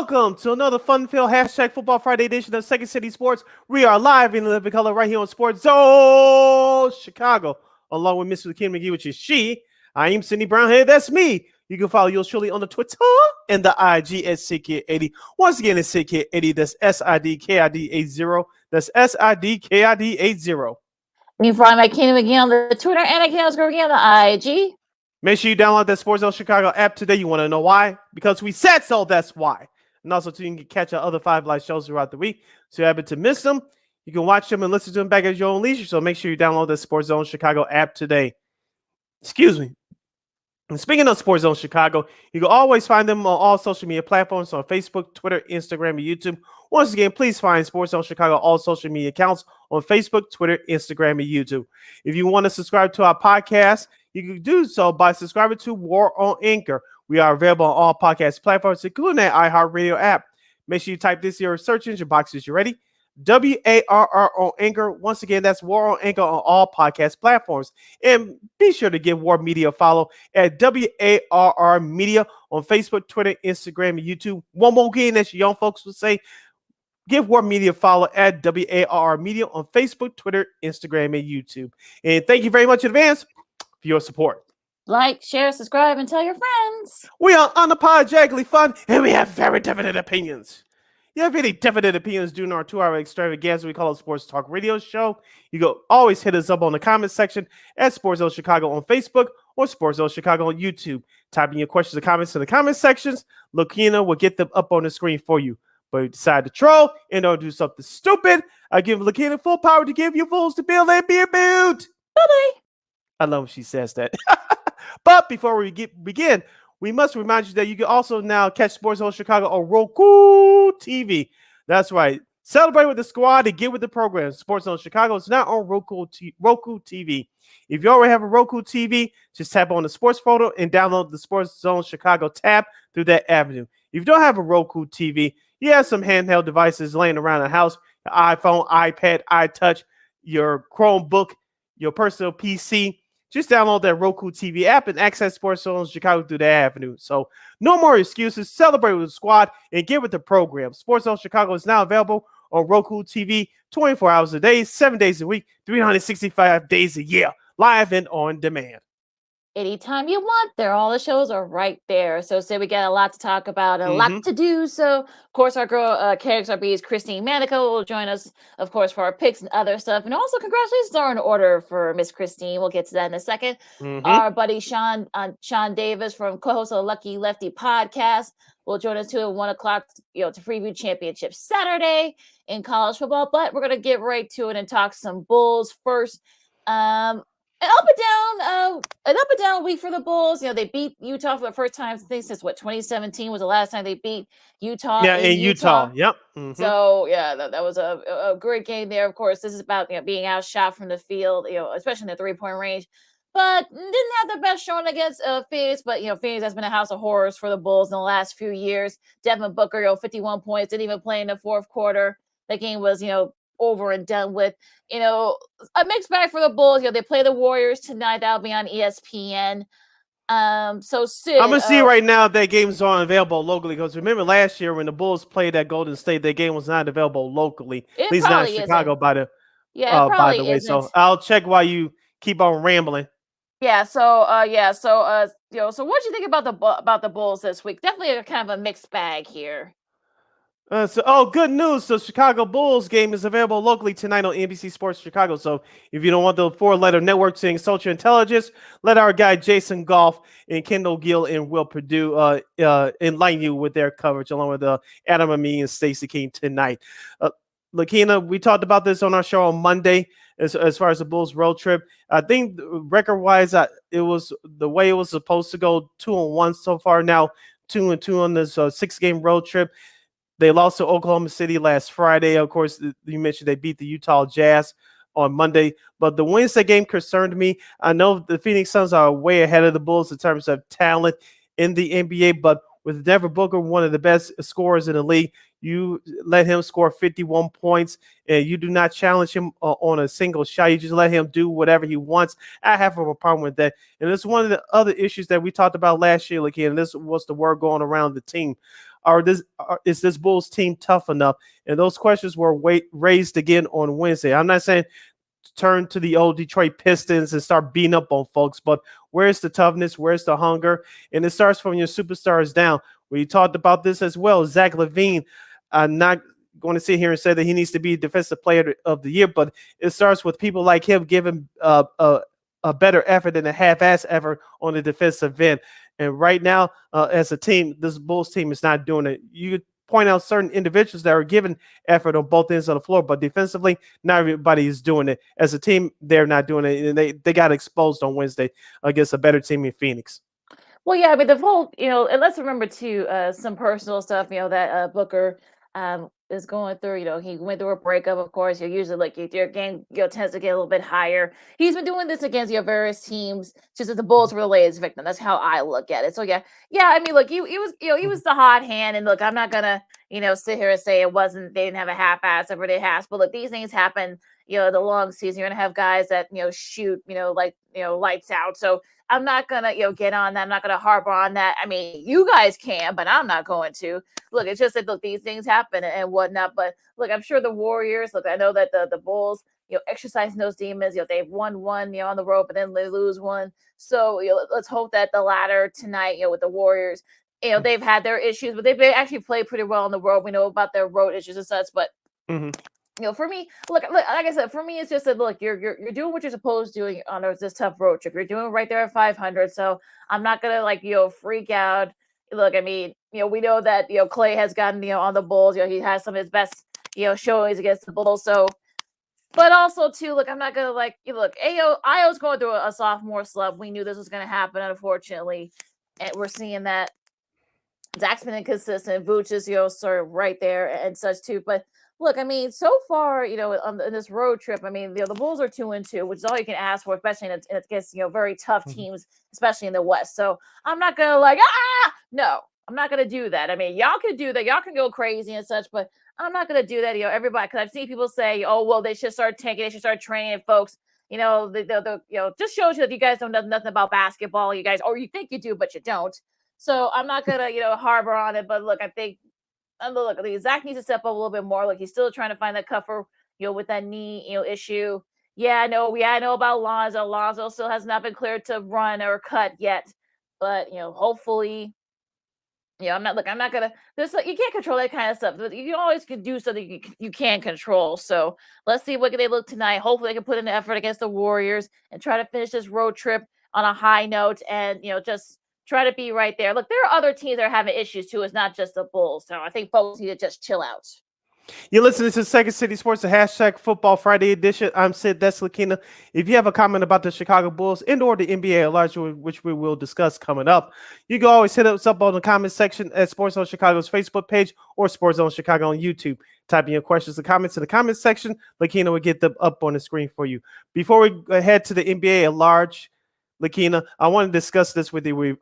welcome to another fun-filled #Football Friday edition of Second City Sports. We are live in living color right here on Sports Zone Chicago, along with Mr. Ken McGee, which is she. I am Cindy Brownhead. That's me. You can follow yours truly on the Twitter and the IG at SidKid80. Once again, it's SidKid80. That's SIDKID80. That's SIDKID80. You can find my Ken McGee on the Twitter and I can McGee on the IG. Make sure you download that Sports Zone Chicago app today. You want to know why? Because we said so, that's why. And also, so you can catch our other 5 live shows throughout the week. So you happen to miss them, you can watch them and listen to them back at your own leisure. So make sure you download the Sports Zone Chicago app today. Excuse me. And speaking of Sports Zone Chicago, you can always find them on all social media platforms on Facebook, Twitter, Instagram, and YouTube. Once again, please find Sports Zone Chicago all social media accounts on Facebook, Twitter, Instagram, and YouTube. If you want to subscribe to our podcast, you can do so by subscribing to War on Anchor. We are available on all podcast platforms, including that iHeartRadio app. Make sure you type this in your search engine box as you're ready. WARR on Anchor. Once again, that's War on Anchor on all podcast platforms. And be sure to give War Media a follow at WARR Media on Facebook, Twitter, Instagram, and YouTube. One more again, as young folks would say, give War Media a follow at WARR Media on Facebook, Twitter, Instagram, and YouTube. And thank you very much in advance for your support. Like, share, subscribe, and tell your friends. We are unapologetically fun, and we have very definite opinions. You have any definite opinions during our 2-hour extravaganza we call a Sports Talk Radio Show? You can always hit us up on the comment section at Sports Zone Chicago on Facebook or Sports Zone Chicago on YouTube. Type in your questions and comments in the comment sections. Lakina will get them up on the screen for you. But if you decide to troll and don't do something stupid, I give Lakina full power to give you fools to build and be about. Bye-bye. I love when she says that. But before we begin, we must remind you that you can also now catch Sports Zone Chicago on Roku TV. That's right. Celebrate with the squad and get with the program. Sports Zone Chicago is now on Roku TV. If you already have a Roku TV, just tap on the sports photo and download the Sports Zone Chicago tab through that avenue. If you don't have a Roku TV, you have some handheld devices laying around the house, your iPhone, iPad, iTouch, your Chromebook, your personal PC. Just download that Roku TV app and access Sports Zone Chicago through that avenue. So no more excuses. Celebrate with the squad and get with the program. Sports Zone Chicago is now available on Roku TV 24 hours a day, 7 days a week, 365 days a year, live and on demand. Anytime you want, there all the shows are right there. So we got a lot to talk about, a lot to do. So of course our girl KXRB's Christine Manika will join us, of course, for our picks and other stuff. And also congratulations are in order for Miss Christine. We'll get to that in a second. Our buddy Shaun Davis, from co-host of the Lucky Lefty Podcast, will join us too at 1:00, to preview Championship Saturday in college football. But we're gonna get right to it and talk some Bulls first. An up and down week for the Bulls. They beat Utah for the first time since 2017 was the last time they beat Utah. Yeah, in Utah. Yep. So yeah, that was a great game there. Of course, this is about being outshot from the field, especially in the 3-point range. But didn't have the best showing against Phoenix. But Phoenix has been a house of horrors for the Bulls in the last few years. Devin Booker, 51 points, didn't even play in the fourth quarter. That game was over and done with. A mixed bag for the Bulls. They play the Warriors tonight. That'll be on ESPN. So Sid, I'm gonna see right now if that game's on available locally, because remember last year when the Bulls played at Golden State, that game was not available locally. At least not in Chicago by the way. Isn't. So I'll check while you keep on rambling. Yeah. So what do you think about the Bulls this week? Definitely a kind of a mixed bag here. Good news. The Chicago Bulls game is available locally tonight on NBC Sports Chicago. So if you don't want the 4-letter network to insult your intelligence, let our guy Jason Goff and Kendall Gill and Will Perdue enlighten you with their coverage, along with Adam Amin and Stacey King tonight. Lakina, we talked about this on our show on Monday as far as the Bulls road trip. I think record-wise, it was the way it was supposed to go, 2-1 so far. Now 2-2 on this 6-game road trip. They lost to Oklahoma City last Friday. Of course, you mentioned they beat the Utah Jazz on Monday. But the Wednesday game concerned me. I know the Phoenix Suns are way ahead of the Bulls in terms of talent in the NBA. But with Devin Booker, one of the best scorers in the league, you let him score 51 points, and you do not challenge him on a single shot. You just let him do whatever he wants. I have a problem with that. And it's one of the other issues that we talked about last year, and this was the word going around the team. is this Bulls team tough enough? And those questions were raised again on Wednesday. I'm not saying turn to the old Detroit Pistons and start beating up on folks, but where's the toughness? Where's the hunger? And it starts from your superstars down. We talked about this as well. Zach LaVine, I'm not going to sit here and say that he needs to be Defensive Player of the Year, but it starts with people like him giving a better effort than a half-ass effort on the defensive end. And right now, as a team, this Bulls team is not doing it. You could point out certain individuals that are giving effort on both ends of the floor, but defensively, not everybody is doing it. As a team, they're not doing it, and they got exposed on Wednesday against a better team in Phoenix. Well, yeah, I mean the whole, and let's remember too, some personal stuff, that Booker is going through. He went through a breakup, of course. Usually like your game, tends to get a little bit higher. He's been doing this against various teams, just as the Bulls were the latest victim. That's how I look at it. So yeah. I mean, look, he was, he was the hot hand, and look, I'm not gonna, sit here and say they didn't have a half-ass or they has, but look, these things happen. The long season, you're gonna have guys that shoot, like lights out. So I'm not gonna, get on that. I'm not gonna harbor on that. I mean, you guys can, but I'm not going to. Look, it's just that look, these things happen and whatnot. But look, I'm sure the Warriors. Look, I know that the Bulls, exercising those demons. They've won one, on the road, but then they lose one. So let's hope that the latter tonight, with the Warriors, they've had their issues, but they've actually played pretty well on the road. We know about their road issues and such, but. For me, look, like I said, for me, it's just that look, you're doing what you're supposed to do on this tough road trip. You're doing right there at 500, so I'm not gonna freak out. Look, I mean, we know that Clay has gotten on the Bulls. He has some of his best showings against the Bulls. So, but also too, look, I'm not gonna look. Io's going through a sophomore slump. We knew this was gonna happen, unfortunately, and we're seeing that. Zach's been inconsistent. Vooch is, sort of right there and such too. But look, I mean, so far, in this road trip, I mean, the Bulls are 2-2, which is all you can ask for, especially against very tough teams, especially in the West. So I'm not gonna no, I'm not gonna do that. I mean, y'all can do that, y'all can go crazy and such, but I'm not gonna do that. Everybody, because I've seen people say, oh, well, they should start tanking, they should start training, folks. Just shows you that you guys don't know nothing about basketball, you guys, or you think you do, but you don't. So I'm not gonna, harbor on it. But look, I think, look, Zach needs to step up a little bit more. Look, he's still trying to find that cover, with that knee, issue. Yeah, I know about Lonzo. Lonzo still has not been cleared to run or cut yet. But hopefully, I'm not gonna. You can't control that kind of stuff. You always can do something you can control. So let's see what they look tonight. Hopefully, they can put in an effort against the Warriors and try to finish this road trip on a high note. And just try to be right there. Look, there are other teams that are having issues too. It's not just the Bulls. So I think folks need to just chill out. You're listening to Second City Sports, the hashtag Football Friday edition. I'm Sid Deslakina. If you have a comment about the Chicago Bulls and or the NBA at large, which we will discuss coming up, you can always hit us up on the comment section at Sports Zone Chicago's Facebook page or Sports Zone Chicago on YouTube. Type in your questions and comments in the comment section. Lakina will get them up on the screen for you. Before we head to the NBA at large, Lakina, I want to discuss this with you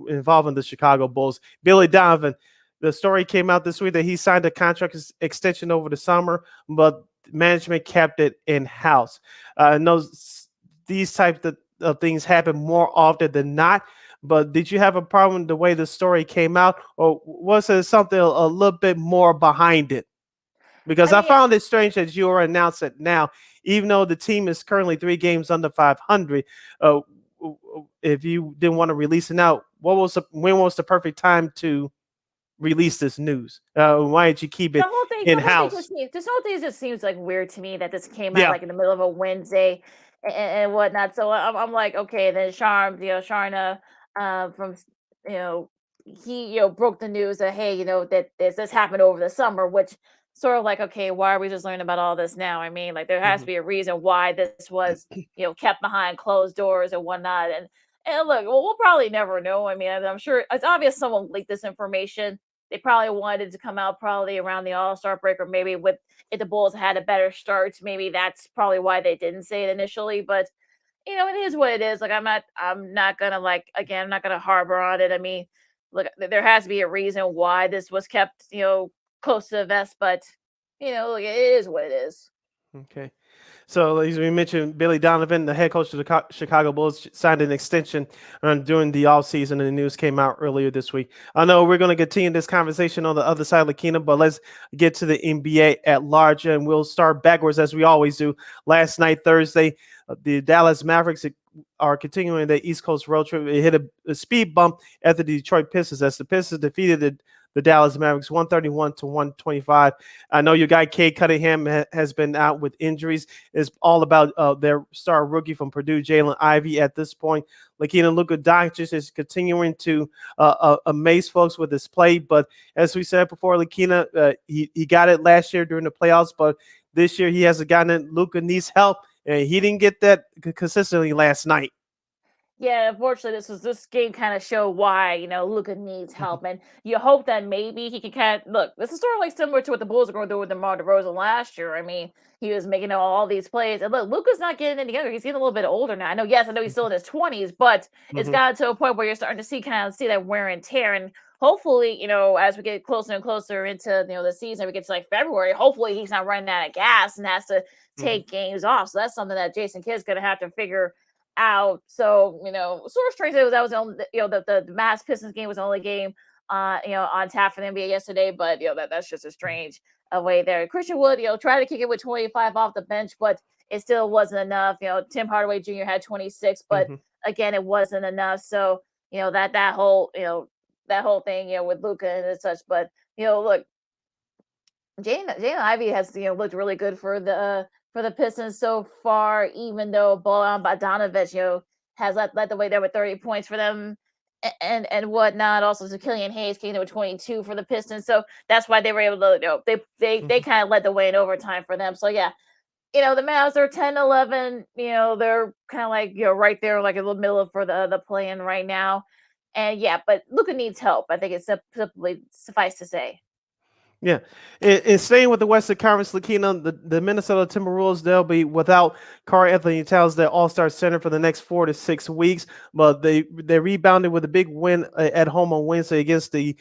involving the Chicago Bulls. Billy Donovan. The story came out this week that he signed a contract extension over the summer, but management kept it in-house. I know these types of things happen more often than not, but did you have a problem with the way the story came out, or was there something a little bit more behind it? Because I found it strange that you are announcing it now, even though the team is currently 3 games under 500. If you didn't want to release it now, when was the perfect time to release this news? Why did you keep it in-house? This whole thing just seems like weird to me that this came out like in the middle of a Wednesday and whatnot. So I'm like, okay. Then Sharna from he broke the news that hey, that this happened over the summer, which sort of like, okay, why are we just learning about all this now? I mean, like there has to be a reason why this was kept behind closed doors and whatnot. And look, we'll probably never know. I mean, I'm sure it's obvious someone leaked this information. They probably wanted to come out probably around the All-Star break, or maybe if the Bulls had a better start, maybe that's probably why they didn't say it initially. But it is what it is. Like I'm not gonna I'm not gonna harbor on it. I mean, look, there has to be a reason why this was kept close to the vest, but look, it is what it is. Okay. So, as we mentioned, Billy Donovan, the head coach of the Chicago Bulls, signed an extension during the offseason, and the news came out earlier this week. I know we're going to continue this conversation on the other side of Lakina, but let's get to the NBA at large, and we'll start backwards as we always do. Last night, Thursday, the Dallas Mavericks are continuing their East Coast road trip. It hit a speed bump at the Detroit Pistons as the Pistons defeated the Dallas Mavericks 131-125. I know your guy Cade Cunningham has been out with injuries. It's all about their star rookie from Purdue, Jalen Ivey. At this point, Lakina Luka Doncic is continuing to amaze folks with his play. But as we said before, Lakina, he got it last year during the playoffs, but this year he hasn't gotten it. Luka needs help, and he didn't get that consistently last night. Yeah, unfortunately, this game kind of showed why Luka needs help, and you hope that maybe he can kind of look. This is sort of like similar to what the Bulls are going through with DeMar DeRozan last year. I mean, he was making all these plays, and look, Luka's not getting any younger. He's getting a little bit older now. I know he's still in his 20s, but it's gotten to a point where you're starting to see that wear and tear, and hopefully, as we get closer and closer into the season, we get to like February. Hopefully, he's not running out of gas and has to take games off. So that's something that Jason Kidd's going to have to figure out. So, sort of strange that was the only, the Mavs Pistons game was the only game on tap for the NBA yesterday, but that's just a strange way there. Christian Wood, tried to kick it with 25 off the bench, but it still wasn't enough. Tim Hardaway Jr. had 26, but again, it wasn't enough. So, that whole thing, with Luka and such, but look, Jalen Ivey has looked really good for the Pistons so far, even though Bojan Bogdanovic has led the way there with 30 points for them and whatnot. Also, so Killian Hayes came in with 22 for the Pistons, so that's why they were able to they kind of led the way in overtime for them. So yeah, the Mavs are 10-11. They're kind of like right there, like in the middle for the play-in right now. And yeah, but Luka needs help. I think it's simply suffice to say. Yeah, and staying with the Western Conference, Lakina, the Minnesota Timberwolves, they'll be without Karl Anthony Towns, their All-Star center, for the next 4 to 6 weeks. But they rebounded with a big win at home on Wednesday against the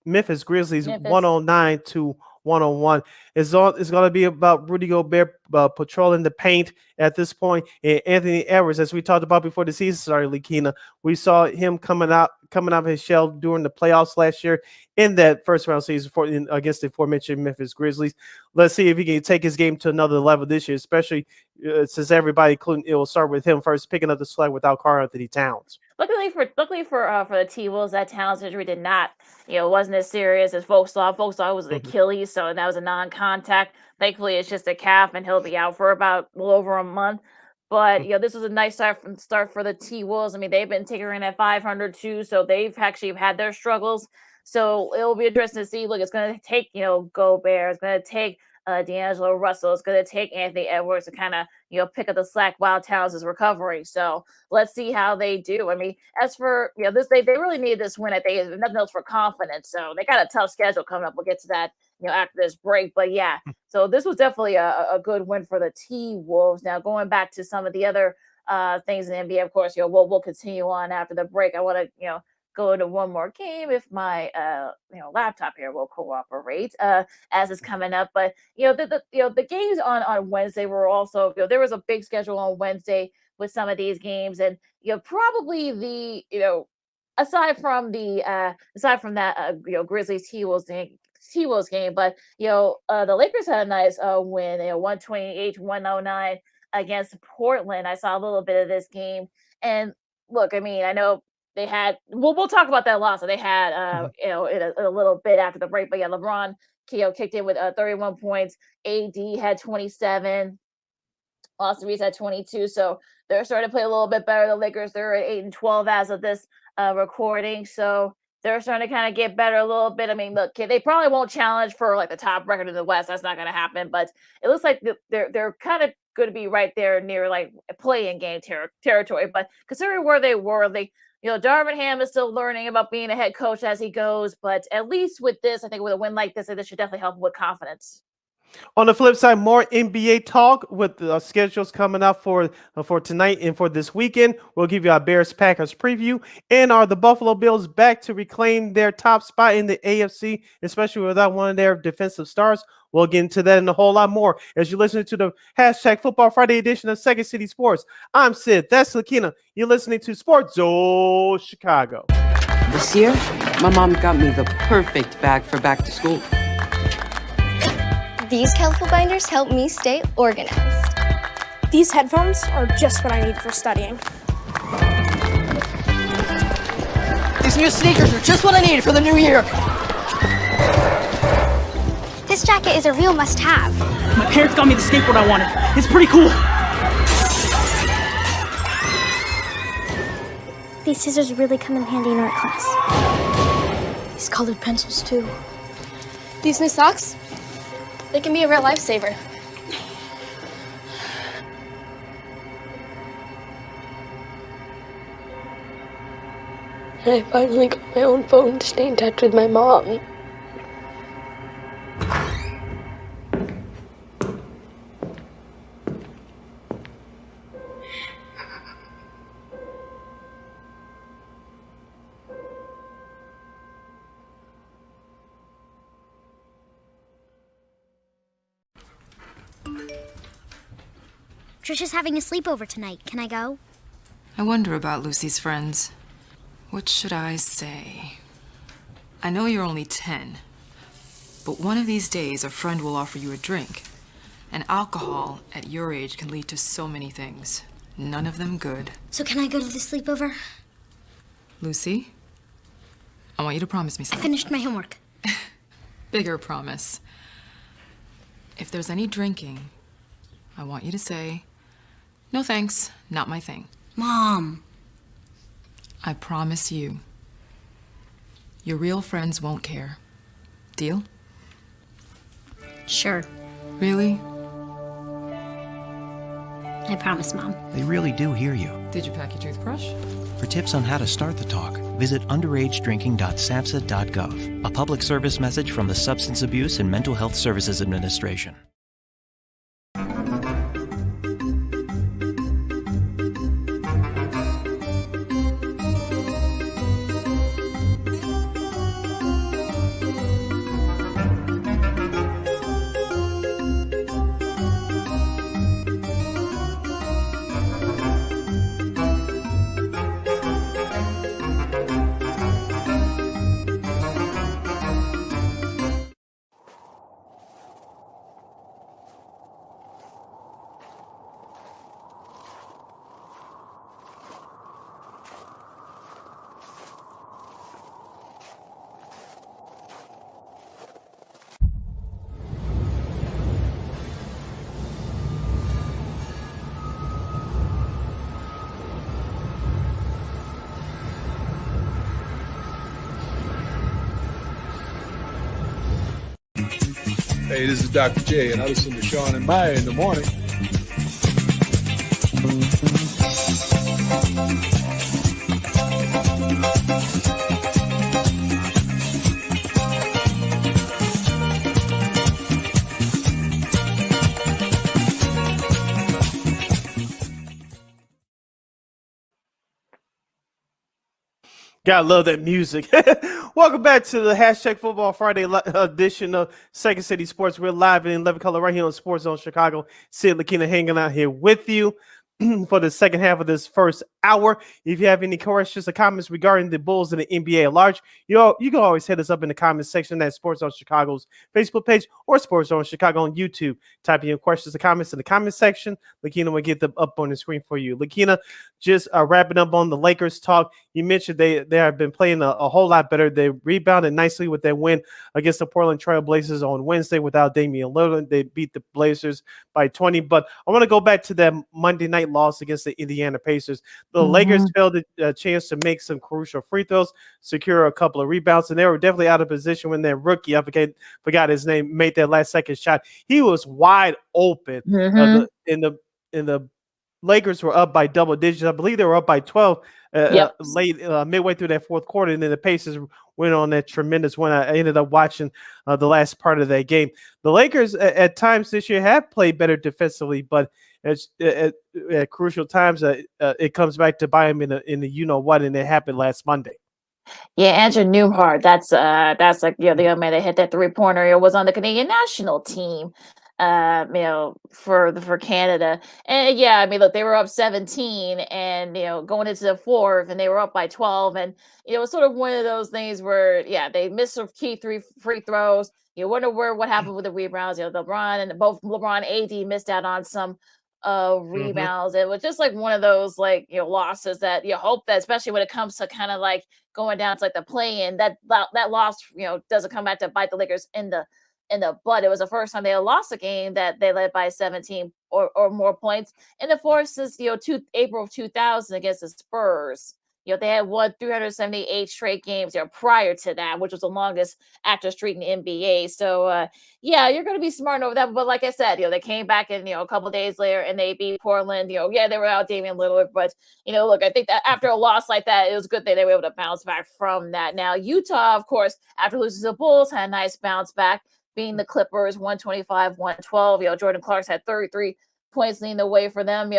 Memphis Grizzlies, 109-101. It's going to be about Rudy Gobert patrolling the paint at this point. And Anthony Edwards, as we talked about before the season started, Lakina, we saw him coming out of his shell during the playoffs last year in that first round season against the aforementioned Memphis Grizzlies. Let's see if he can take his game to another level this year, especially since everybody, including it will start with him first, picking up the slack without Karl Anthony Towns. Luckily for the T-Wolves, that Towns injury did not, wasn't as serious as folks thought. Folks thought it was an Achilles, so that was a non-contact. Thankfully, it's just a calf, and he'll be out for about a little over a month. But this was a nice start for the T-Wolves. I mean, they've been tinkering at 500 too, so they've actually had their struggles. So it'll be interesting to see. Look, it's going to take Gobert. It's going to take D'Angelo Russell. It's going to take Anthony Edwards to kind of pick up the slack while Towns is recovering. So let's see how they do. I mean, as for this, they really need this win. I think if nothing else for confidence. So they got a tough schedule coming up. We'll get to that after this break. But yeah, so this was definitely a good win for the T-Wolves. Now going back to some of the other things in the NBA, of course, we'll continue on after the break. I want to go into one more game if my laptop here will cooperate as it's coming up. But the games on Wednesday were also there was a big schedule on Wednesday with some of these games, and probably the aside from that Grizzlies T-Wolves game, but the Lakers had a nice win, 128-109 against Portland. I saw a little bit of this game, and look, I mean, I know they had. We'll talk about that loss that they had, in a little bit after the break. But yeah, LeBron, kicked in with 31 points. AD had 27. Austin Reeves had 22. So they're starting to play a little bit better. The Lakers, they're at 8-12 as of this recording. So they're starting to kind of get better a little bit. I mean, look, they probably won't challenge for like the top record in the West. That's not going to happen. But it looks like they're kind of going to be right there near like play-in game territory. But considering where they were, Darvin Ham is still learning about being a head coach as he goes, but at least with this, I think with a win like this should definitely help him with confidence. On the flip side, more NBA talk with the schedules coming up for tonight and for this weekend. We'll give you our Bears Packers preview. And are the Buffalo Bills back to reclaim their top spot in the AFC, especially without one of their defensive stars? We'll get into that and a whole lot more as you listen to the hashtag Football Friday edition of Second City Sports. I'm Sid. That's Lakina. You're listening to Sports Zone Chicago. This year, my mom got me the perfect bag for back to school. These colorful binders help me stay organized. These headphones are just what I need for studying. These new sneakers are just what I need for the new year. This jacket is a real must-have. My parents got me the skateboard I wanted. It's pretty cool. These scissors really come in handy in art class. These colored pencils, too. These new socks, they can be a real lifesaver. I finally got my own phone to stay in touch with my mom. Trisha's having a sleepover tonight. Can I go? I wonder about Lucy's friends. What should I say? I know you're only 10, but one of these days a friend will offer you a drink. And alcohol at your age can lead to so many things. None of them good. So can I go to the sleepover? Lucy, I want you to promise me I something. finished my homework. Bigger promise. If there's any drinking, I want you to say, "No thanks, not my thing." Mom. I promise you. Your real friends won't care. Deal? Sure. Really? I promise, Mom. They really do hear you. Did you pack your toothbrush? For tips on how to start the talk, visit underagedrinking.samhsa.gov. A public service message from the Substance Abuse and Mental Health Services Administration. Hey, this is Dr. J, and I listen to Shaun and Maya in the morning. Gotta love that music. Welcome back to the hashtag Football Friday edition of Second City Sports. We're live in Living Color right here on Sports Zone Chicago. Sid Lakina hanging out here with you for the second half of this first hour. If you have any questions or comments regarding the Bulls and the NBA at large, you can always hit us up in the comments section at Sports Zone Chicago's Facebook page or Sports Zone Chicago on YouTube. Type in your questions or comments in the comments section. Lakina will get them up on the screen for you. Lakina, just wrapping up on the Lakers talk. You mentioned they have been playing a whole lot better. They rebounded nicely with their win against the Portland Trail Blazers on Wednesday without Damian Lillard. They beat the Blazers by 20. But I want to go back to that Monday night loss against the Indiana Pacers. The Lakers failed a chance to make some crucial free throws, secure a couple of rebounds, and they were definitely out of position when their rookie, I forgot his name, made that last second shot. He was wide open. In the Lakers were up by double digits. I believe they were up by 12 late midway through that fourth quarter, and then the Pacers went on that tremendous win. I ended up watching the last part of that game. The Lakers at times this year have played better defensively, but at crucial times it comes back to bite them in the you know what, and it happened last Monday. Yeah, Andrew Newhart. That's like the young man that hit that 3-pointer. It was on the Canadian national team, for Canada. And yeah, I mean, look, they were up 17, and going into the fourth, and they were up by 12, and it was sort of one of those things where they missed some key three free throws. You wonder what happened with the rebounds. LeBron and both LeBron and AD missed out on some rebounds. It was just like one of those losses that you hope that, especially when it comes to kind of like going down to like the play-in, that loss doesn't come back to bite the Lakers in the butt. It was the first time they had lost a game that they led by 17 or more points in the fourth since April of 2000 against the Spurs. They had won 378 straight games prior to that, which was the longest active streak in the NBA. So you're going to be smart over that. But like I said, they came back and a couple days later and they beat Portland. They were out Damian Lillard, but look, I think that after a loss like that, it was good that they were able to bounce back from that. Now Utah, of course, after losing to the Bulls, had a nice bounce back, being the Clippers 125-112. Jordan Clarkson had 33 points leading the way for them.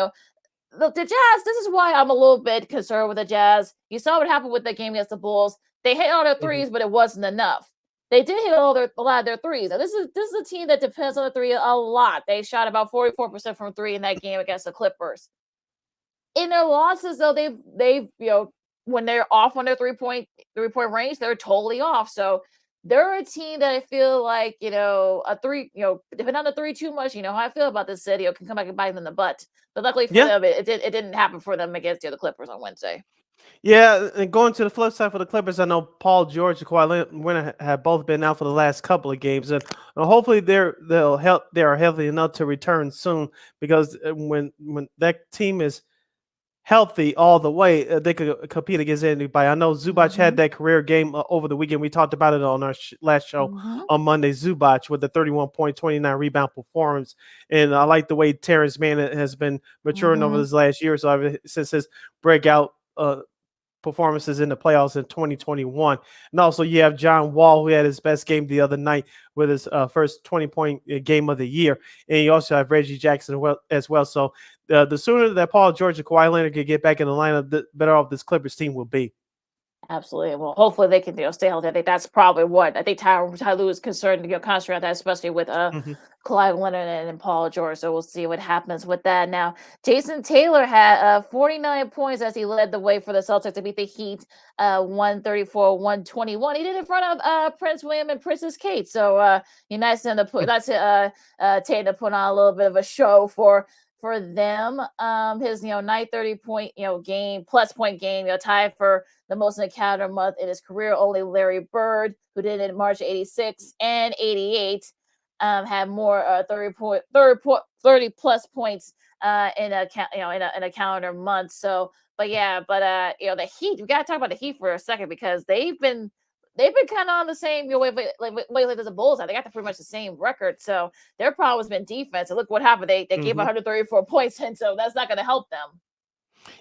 Look, the Jazz, this is why I'm a little bit concerned with the Jazz. You saw what happened with the game against the Bulls. They hit all their threes, but it wasn't enough. They did hit a lot of their threes. Now, this is a team that depends on the three a lot. They shot about 44% from three in that game against the Clippers. In their losses, though, they've when they're off on their three-point range, they're totally off. So they're a team that I feel like, a three, depending on the three too much, how I feel about this city, can come back and bite them in the butt. But luckily for them, it didn't happen for them against the Clippers on Wednesday. Yeah, and going to the flip side for the Clippers, I know Paul George and Kawhi Leonard have both been out for the last couple of games, and hopefully they are healthy enough to return soon, because when that team is healthy all the way, they could compete against anybody. I know Zubac had that career game over the weekend. We talked about it on our last show on Monday. Zubac with the 31-point, 29-rebound performance, and I like the way Terrence Mann has been maturing over this last year or so since his breakout performances in the playoffs in 2021. And also you have John Wall, who had his best game the other night with his first 20-point game of the year. And you also have Reggie Jackson as well. So the sooner that Paul George and Kawhi Leonard can get back in the lineup, the better off this Clippers team will be. Absolutely. Well, hopefully they can stay healthy. I think that's probably what I think Ty Lue is concerned to concentrate on that, especially with Kawhi Leonard and Paul George. So we'll see what happens with that. Now, Jason Taylor had 49 points as he led the way for the Celtics to beat the Heat 134-121. He did it in front of Prince William and Princess Kate. So nice to Taylor to put on a little bit of a show for them. His 930-point game plus point game tied for the most in a calendar month in his career. Only Larry Bird, who did it in March 86 and 88, had more 30 plus points in a calendar month. So the Heat, we gotta talk about the Heat for a second, because they've been kind of on the same way as the Bulls. They got pretty much the same record. So their problem has been defense. And look what happened. They gave 134 points, and so that's not going to help them.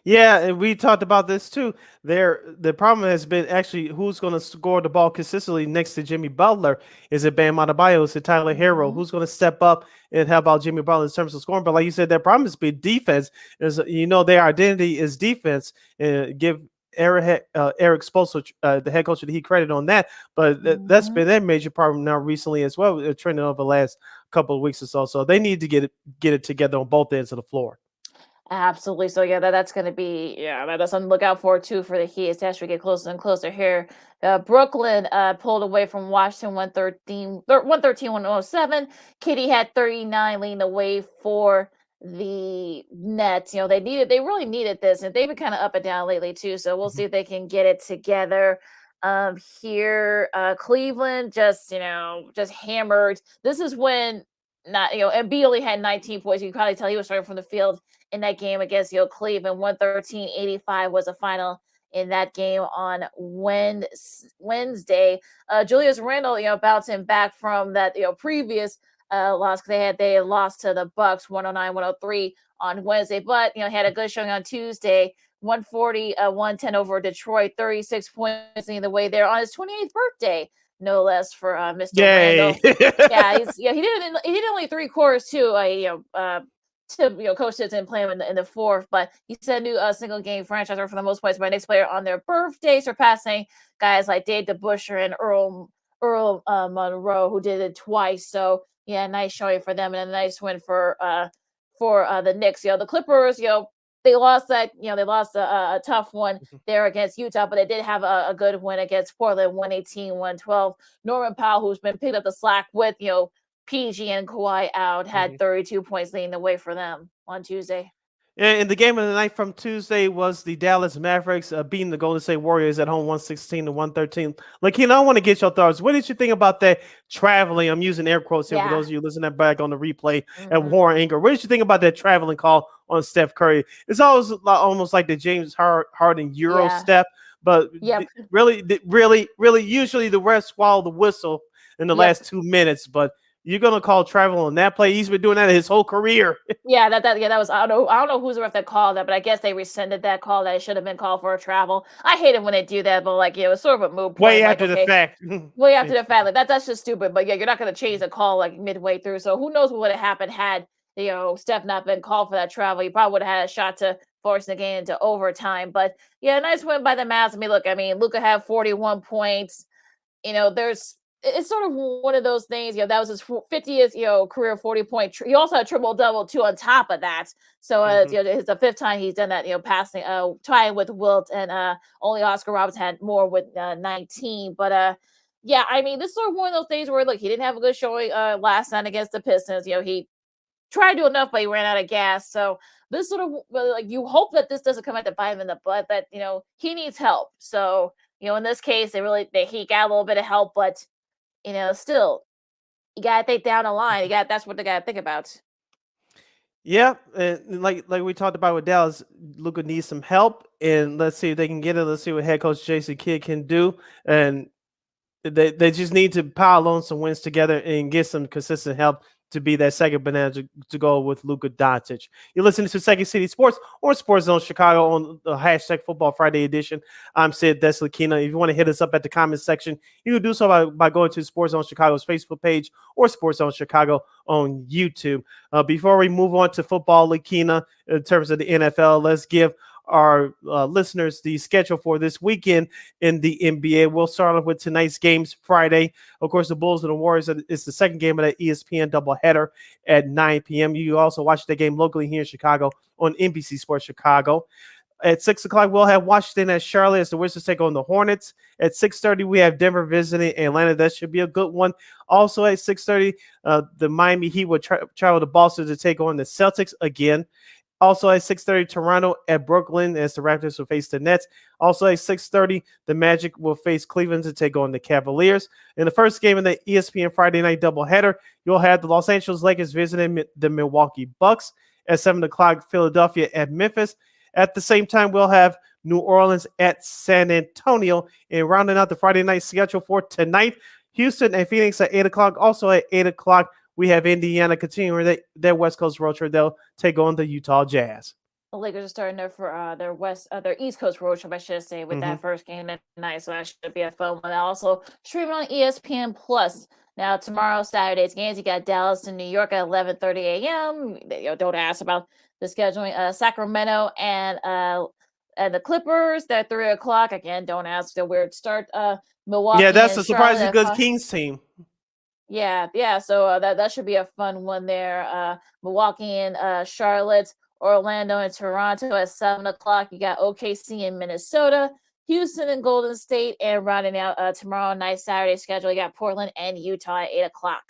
Yeah, and we talked about this too. The problem has been actually who's going to score the ball consistently next to Jimmy Butler. Is it Bam Adebayo? Is it Tyler Hero? Who's going to step up and help out Jimmy Butler in terms of scoring? But like you said, their problem has been defense. Their identity is defense. And give Eric Spoelstra, the head coach of the Heat, credit on that. But that's been their major problem now recently as well, trending over the last couple of weeks or so. So they need to get it together on both ends of the floor. Absolutely. So that's going to be that's something to look out for too for the Heat as we get closer and closer here. Brooklyn pulled away from Washington 113-107. Kitty had 39 leading the way for the Nets. They really needed this, and they've been kind of up and down lately too. So we'll see if they can get it together. Here, Cleveland just hammered. This is when Embiid only had 19 points. You can probably tell he was starting from the field in that game against Cleveland. 113-85 was the final in that game on Wednesday. Julius Randle, bouncing back from that previous loss, because they had lost to the Bucks 109-103 on Wednesday, but had a good showing on Tuesday 140, 110 over Detroit, 36 points in the way there on his 28th birthday, no less, for Mr. Orlando. Yeah, he did only 3 quarters too. Coach didn't play him in the fourth, but he set a new single game franchise record for the most points by next player on their birthday, surpassing guys like Dave DeBusschere and Earl Monroe, who did it twice. So yeah, nice showing for them and a nice win for the Knicks. The Clippers, they lost a tough one there against Utah, but they did have a good win against Portland, 118-112. Norman Powell, who's been picked up the slack with, PG and Kawhi out, had 32 points leading the way for them on Tuesday. And the game of the night from Tuesday was the Dallas Mavericks beating the Golden State Warriors at home 116-113. Lakina, I want to get your thoughts. What did you think about that traveling? I'm using air quotes here for those of you listening back on the replay at Warren Ingram. What did you think about that traveling call on Steph Curry? It's always almost like the James Harden Euro step, but really, usually the refs swallow the whistle in the last 2 minutes, but you're gonna call travel on that play? He's been doing that his whole career. That was I don't know who's the ref that called that, but I guess they rescinded that call that it should have been called for a travel. I hate it when they do that, but it's sort of a moot point. Way after the fact. Way after the fact, that's just stupid. But you're not gonna change the call midway through. So who knows what would have happened had Steph not been called for that travel? He probably would have had a shot to force the game into overtime. But nice win by the Mavs. Luka had 41 points. It's sort of one of those things, that was his 50th, career 40-point. He also had a triple-double, too, on top of that. So, it's the 5th time he's done that, passing, tying with Wilt, and only Oscar Robertson had more with 19. But, this is sort of one of those things where, he didn't have a good showing last night against the Pistons. He tried to do enough, but he ran out of gas. So, this sort of, you hope that this doesn't come out to bite him in the butt, that, he needs help. So, in this case, he got a little bit of help, but still, you gotta think down the line. That's what they gotta think about. Yeah, and like we talked about with Dallas, Luka needs some help, and let's see if they can get it. Let's see what head coach Jason Kidd can do, and they just need to pile on some wins together and get some consistent help to be that second banana to go with Luka Doncic. You're listening to Second City Sports or Sports Zone Chicago on the hashtag Football Friday edition. I'm Sid Deslakina. If you want to hit us up at the comment section, you can do so by going to Sports Zone Chicago's Facebook page or Sports Zone Chicago on YouTube. Before we move on to football, Lakina, in terms of the NFL, let's give our listeners the schedule for this weekend in the NBA. We'll start off with tonight's games Friday. Of course, the Bulls and the Warriors. It's the second game of that ESPN doubleheader at 9 p.m. You also watch the game locally here in Chicago on NBC Sports Chicago. At 6 o'clock, we'll have Washington at Charlotte as the Wizards take on the Hornets. At 6:30, we have Denver visiting Atlanta. That should be a good one. Also at 6:30, the Miami Heat will travel to Boston to take on the Celtics again. Also at 6:30, Toronto at Brooklyn as the Raptors will face the Nets. Also at 6:30, the Magic will face Cleveland to take on the Cavaliers. In the first game of the ESPN Friday night doubleheader, you'll have the Los Angeles Lakers visiting the Milwaukee Bucks. At 7 o'clock, Philadelphia at Memphis. At the same time, we'll have New Orleans at San Antonio. And rounding out the Friday night schedule for tonight, Houston and Phoenix at 8 o'clock. Also at 8 o'clock, we have Indiana continuing their West Coast road trip. They'll take on the Utah Jazz. The Lakers are starting for their East Coast road trip, I should say, with that first game tonight. So that should be a fun one. Also streaming on ESPN Plus. Now tomorrow, Saturday's games, you got Dallas and New York at 11:30 a.m. Don't ask about the scheduling. Sacramento and the Clippers, they're 3 o'clock. Again, don't ask the weird start. Milwaukee. Yeah, that's a surprisingly good Kings team. Yeah. So that should be a fun one there. Milwaukee and Charlotte, Orlando and Toronto at 7 o'clock. You got OKC in Minnesota, Houston and Golden State, and rounding out tomorrow night Saturday schedule, you got Portland and Utah at 8 o'clock.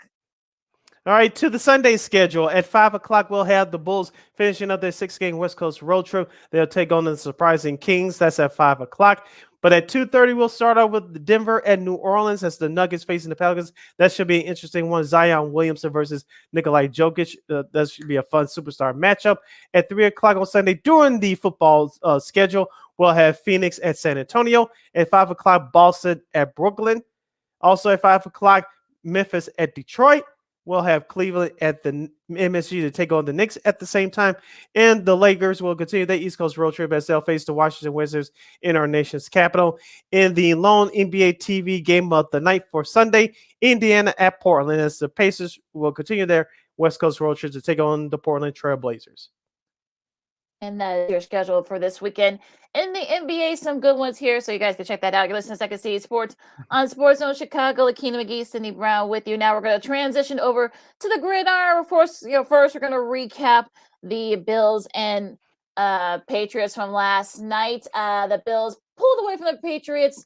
All right, to the Sunday schedule. At 5 o'clock, we'll have the Bulls finishing up their 6-game West Coast road trip. They'll take on the surprising Kings. That's at 5 o'clock. But at 2:30, we'll start off with Denver and New Orleans as the Nuggets facing the Pelicans. That should be an interesting one. Zion Williamson versus Nikolai Jokic. That should be a fun superstar matchup. At 3 o'clock on Sunday, during the football schedule, we'll have Phoenix at San Antonio. At 5 o'clock, Boston at Brooklyn. Also at 5 o'clock, Memphis at Detroit. We'll have Cleveland at the MSG to take on the Knicks at the same time. And the Lakers will continue their East Coast road trip as they'll face the Washington Wizards in our nation's capital. In the lone NBA TV game of the night for Sunday, Indiana at Portland, as the Pacers will continue their West Coast road trip to take on the Portland Trail Blazers. And that is your schedule for this weekend. In the NBA, some good ones here, so you guys can check that out. You're listening to Second City Sports on Sports Zone Chicago. Lakina McGee, Sydney Brown with you. Now we're going to transition over to the gridiron. Of course, first we're going to recap the Bills and Patriots from last night. The Bills pulled away from the Patriots.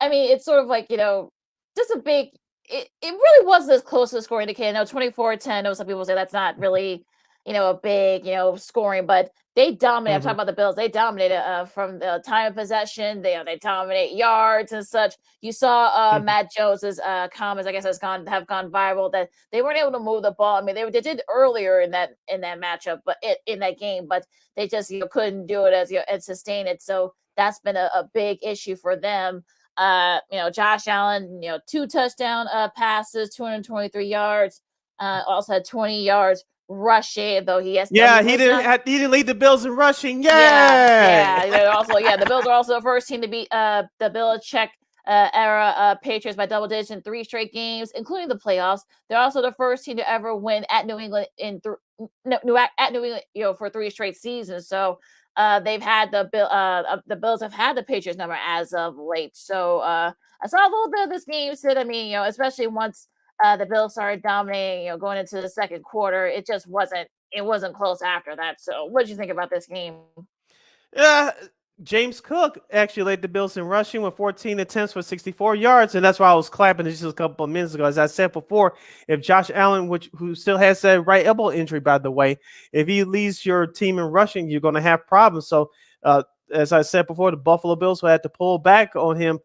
I mean, it's sort of like, just a big – it really wasn't as close to the score indicator. I know 24-10. I know some people say that's not really – a big, scoring, but they dominated. I'm talking about the Bills. They dominated from the time of possession. They dominate yards and such. You saw Matt Jones's comments, I guess, have gone viral that they weren't able to move the ball. I mean, they did earlier in that matchup, but in that game, but they just couldn't do it and sustain it. So that's been a big issue for them. Josh Allen, 2 touchdown passes, 223 yards. Also had 20 yards. Rushing, though he didn't lead the Bills in rushing. Yeah. The Bills are also the first team to beat the Belichick era Patriots by double digits in 3 straight games, including the playoffs. They're also the first team to ever win at New England for 3 straight seasons. So they've had the Bills have had the Patriots number as of late. So I saw a little bit of this game, Sid. I mean, especially once the Bills started dominating, going into the second quarter. It just wasn't close after that. So what did you think about this game? James Cook actually led the Bills in rushing with 14 attempts for 64 yards, and that's why I was clapping just a couple of minutes ago. As I said before, if Josh Allen, who still has that right elbow injury, by the way, if he leads your team in rushing, you're going to have problems. So as I said before, the Buffalo Bills will have to pull back on him,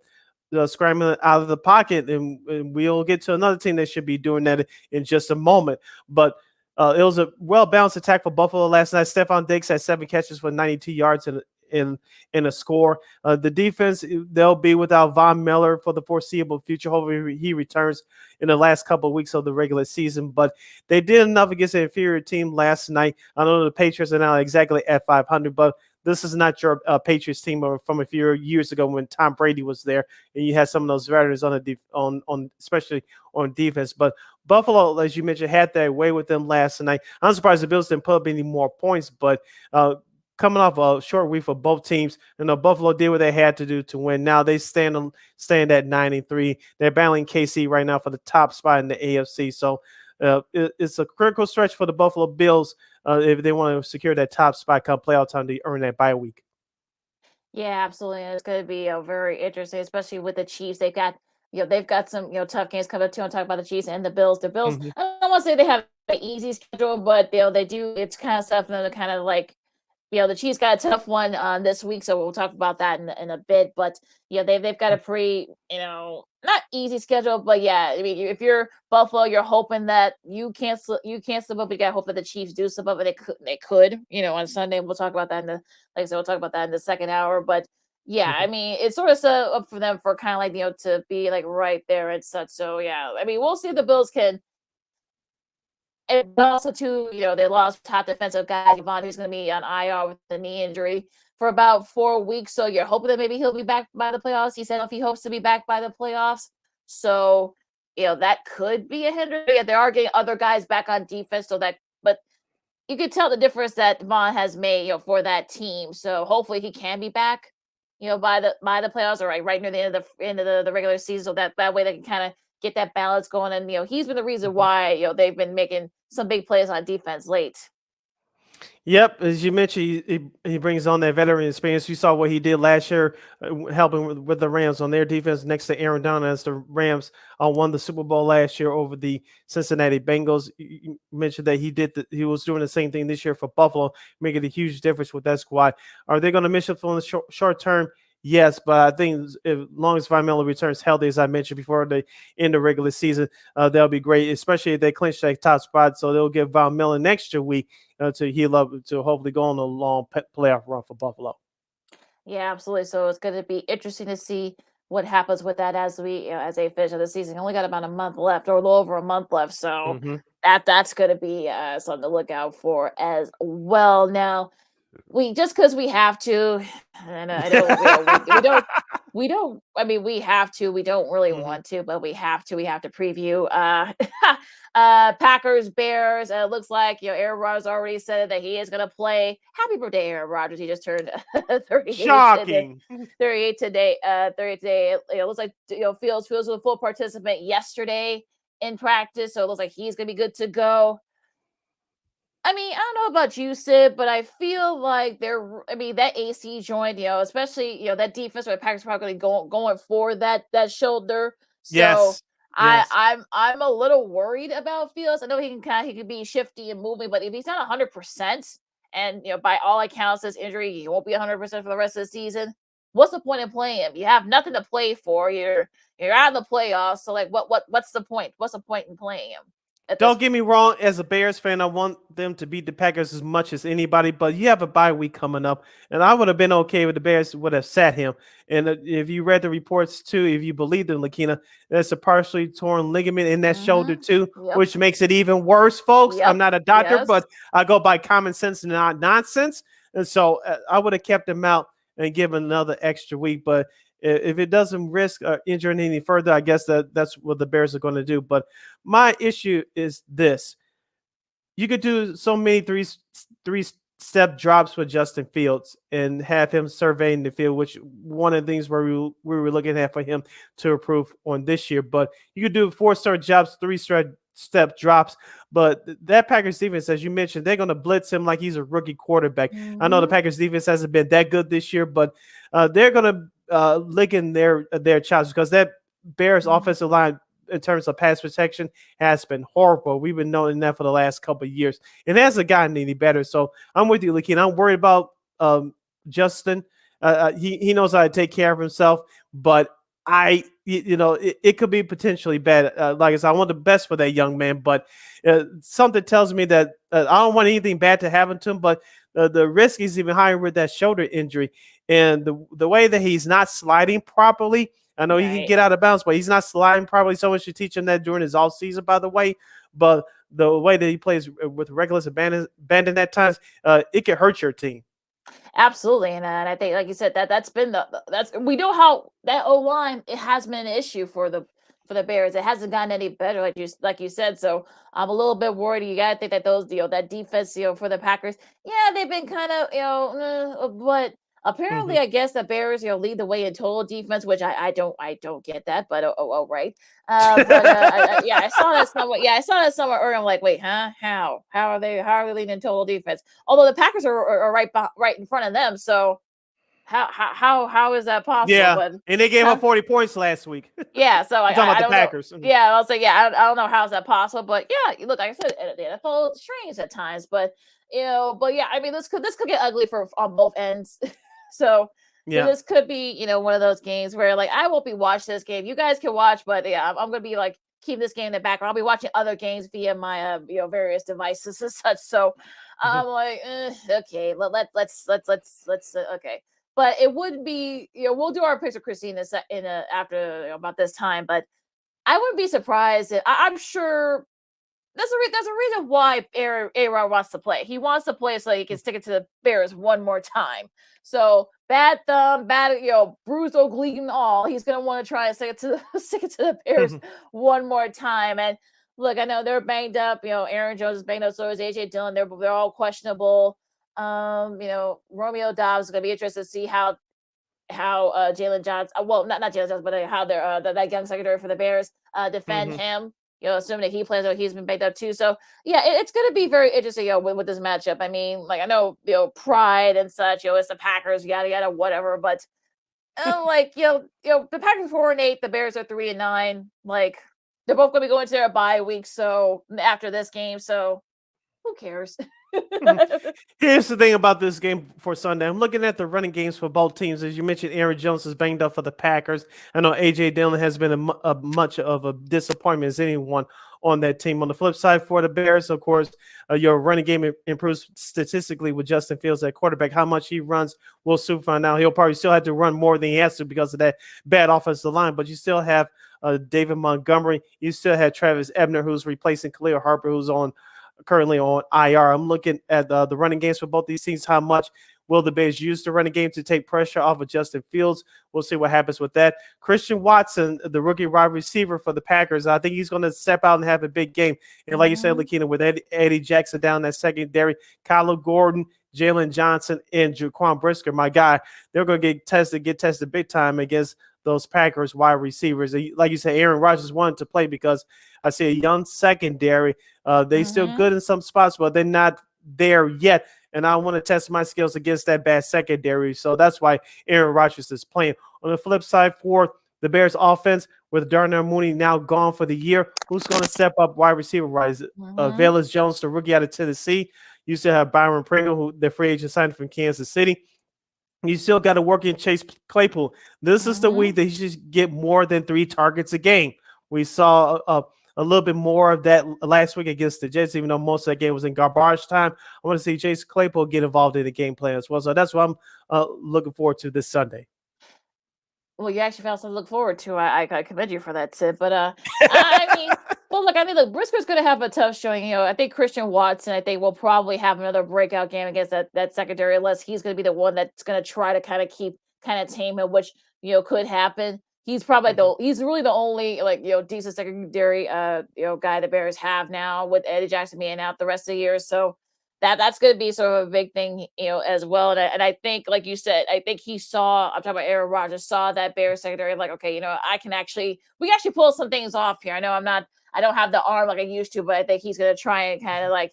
scrambling out of the pocket, and we'll get to another team that should be doing that in just a moment. But it was a well-balanced attack for Buffalo last night. Stephon Diggs had 7 catches for 92 yards in a score. The defense, they'll be without Von Miller for the foreseeable future. Hopefully he returns in the last couple of weeks of the regular season. But they did enough against an inferior team last night. I know the Patriots are now exactly at 500, but this is not your Patriots team from a few years ago when Tom Brady was there, and you had some of those veterans on especially on defense. But Buffalo, as you mentioned, had their way with them last night. I'm surprised the Bills didn't put up any more points, but coming off a short week for both teams, Buffalo did what they had to do to win. Now they stand at 9-3. They're battling KC right now for the top spot in the AFC. So it's a critical stretch for the Buffalo Bills if they want to secure that top spot come playoff time to earn that bye week. Yeah, absolutely. It's going to be very interesting, especially with the Chiefs. They've got some tough games coming up too. I'm talking about the Chiefs and the Bills. The Bills, I don't want to say they have an easy schedule, but they do. It's kind of stuff that kind of like. The Chiefs got a tough one this week, so we'll talk about that in a bit. But they've got a pretty not easy schedule, but I mean, if you're Buffalo, you're hoping that you can't slip up. But you got to hope that the Chiefs do slip up, but they could. On Sunday, we'll talk about that we'll talk about that in the second hour. But I mean, it's sort of set up for them for kind of like to be like right there and such. So I mean, we'll see if the Bills can. And also, too, they lost top defensive guy, Yvonne, who's going to be on IR with a knee injury for about 4 weeks. So you're hoping that maybe he'll be back by the playoffs. He said he hopes to be back by the playoffs. So, that could be a hindrance. They are getting other guys back on defense. But you could tell the difference that Vaughn has made, for that team. So hopefully he can be back, by the playoffs or right near the end of the regular season. So that way they can kind of get that balance going. And, he's been the reason why, they've been making some big plays on defense late. Yep, as you mentioned, he brings on that veteran experience. You saw what he did last year, helping with the Rams on their defense next to Aaron Donald as the Rams won the Super Bowl last year over the Cincinnati Bengals. You mentioned that he was doing the same thing this year for Buffalo, making a huge difference with that squad. Are they going to miss it for the short term? Yes, but I think as long as Von Miller returns healthy, as I mentioned before the end of regular season, that'll be great, especially if they clinch that top spot. So they'll give Von Miller an extra week to heal up to hopefully go on a long playoff run for Buffalo. Yeah, absolutely. So it's going to be interesting to see what happens with that as as they finish the season. Only got about a month left, or a little over a month left, so that's going to be something to look out for as well. Now, because we have to, and I know we don't. I mean, we have to. We don't really want to, but we have to. We have to preview Packers Bears. It looks like Aaron Rodgers already said that he is going to play. Happy birthday, Aaron Rodgers! He just turned 38. Shocking. 38 today. 38 today. It looks like Fields was a full participant yesterday in practice, so it looks like he's going to be good to go. I mean, I don't know about you, Sid, but I feel like that AC joint, especially, that defense where the Packers are probably going for that shoulder. So yes. I'm a little worried about Fields. I know he can be shifty and moving, but if he's not 100%, and by all accounts, this injury, he won't be 100% for the rest of the season. What's the point in playing him? You have nothing to play for. You're out of the playoffs. So what's the point? What's the point in playing him? Don't get me wrong. As a Bears fan, I want them to beat the Packers as much as anybody, but you have a bye week coming up, and I would have been okay with the Bears would have sat him. And if you read the reports too, if you believe them, Lakina, there's a partially torn ligament in that shoulder too, which makes it even worse, folks. I'm not a doctor, but I go by common sense and not nonsense. And so I would have kept him out and given another extra week, but if it doesn't risk injuring any further, I guess that's what the Bears are going to do. But my issue is this. You could do so many three-step drops with Justin Fields and have him surveying the field, which one of the things where we were looking at for him to improve on this year. But you could do 4-star jobs, 3-step drops. But that Packers defense, as you mentioned, they're going to blitz him like he's a rookie quarterback. I know the Packers defense hasn't been that good this year, but they're going to licking their chops because that Bears offensive line in terms of pass protection has been horrible. We've been knowing that for the last couple of years. It hasn't gotten any better. So I'm with you, Lakina. I'm worried about Justin. He knows how to take care of himself, but it could be potentially bad. Like I said, I want the best for that young man, but something tells me that I don't want anything bad to happen to him, but the risk is even higher with that shoulder injury. And the way that he's not sliding properly, I know he can get out of bounds, but he's not sliding properly. Someone should teach him that during his off season, by the way. But the way that he plays with reckless abandon at times, it can hurt your team. Absolutely, and I think, like you said, we know how that O-line, it has been an issue for the Bears. It hasn't gotten any better, like you said. So I'm a little bit worried. You gotta think that that defense, for the Packers, they've been kind of, but apparently, I guess the Bears, lead the way in total defense, which I don't get that, but right. I saw that somewhere. Yeah, I saw that somewhere earlier. I'm like, wait, huh? How are they leading in total defense? Although the Packers are right in front of them, so how is that possible? Yeah, but, and they gave up 40 points last week. Yeah, so I talking about don't the Packers. Know. Yeah, I was like, I don't know how is that possible, but yeah, look, like I said, the NFL is strange at times, but I mean, this could get ugly on both ends. So this could be, one of those games where I won't be watching this game. You guys can watch, but I'm going to be keep this game in the background. I'll be watching other games via my various devices and such. So I'm like, okay, let's okay. But it would be, we'll do our picks with Christine after about this time. But I wouldn't be surprised. I'm sure. There's a reason why A-Rod wants to play. He wants to play so he can stick it to the Bears one more time. So bad thumb, bruised oblique and all. He's gonna want to try and stick it to the Bears one more time. And look, I know they're banged up. Aaron Jones is banged up. So is AJ Dillon. They're all questionable. Romeo Dobbs is gonna be interested to see how Jalen Johnson. Well, not Jalen Johnson, but how they're that young secondary for the Bears defend him. Assuming that he plays, he's been baked up too. So yeah, it's going to be very interesting, with this matchup. I mean, I know, pride and such, it's the Packers, yada yada, whatever. But the Packers 4-8, the Bears are 3-9. They're both going to be going to their bye week. So after this game, so who cares? Here's the thing about this game for Sunday. I'm looking at the running games for both teams. As you mentioned, Aaron Jones is banged up for the Packers. I know A.J. Dillon has been a much of a disappointment as anyone on that team. On the flip side, for the Bears, of course, your running game improves statistically with Justin Fields at quarterback. How much he runs, we'll soon find out. He'll probably still have to run more than he has to because of that bad offensive line, but you still have David Montgomery. You still have Travis Ebner, who's replacing Khalil Harper, who's currently on IR. I'm looking at the running games for both these teams. How much will the Bears use the running game to take pressure off of Justin Fields? We'll see what happens with that. Christian Watson, the rookie wide receiver for the Packers, I think he's going to step out and have a big game. And like you said, Lakina, with Eddie Jackson down that secondary, Kyler Gordon, Jalen Johnson, and Jaquan Brisker, my guy, they're going to get tested big time against those Packers wide receivers. Like you said, Aaron Rodgers wanted to play because I see a young secondary. They still good in some spots, but they're not there yet. And I want to test my skills against that bad secondary. So that's why Aaron Rodgers is playing. On the flip side, for the Bears offense, with Darnell Mooney now gone for the year, who's going to step up wide receiver wise? Velus Jones, the rookie out of Tennessee. You still have Byron Pringle, who the free agent signed from Kansas City. You still got to work in Chase Claypool. This is the week that he should get more than 3 targets a game. We saw a little bit more of that last week against the Jets, even though most of that game was in garbage time. I want to see Chase Claypool get involved in the game plan as well. So that's what I'm looking forward to this Sunday. Well, you actually found something to look forward to. I commend you for that, Sid. But I mean, look, Brisker's going to have a tough showing. I think Christian Watson, I think, will probably have another breakout game against that secondary, unless he's going to be the one that's going to try to kind of tame him, which could happen. He's probably he's really the only decent secondary guy the Bears have now, with Eddie Jackson being out the rest of the year. So that's going to be sort of a big thing, as well. And I think, like you said, I think I'm talking about Aaron Rodgers, saw that Bears secondary, like, okay, we can actually pull some things off here. I know I don't have the arm like I used to, but I think he's going to try and kind of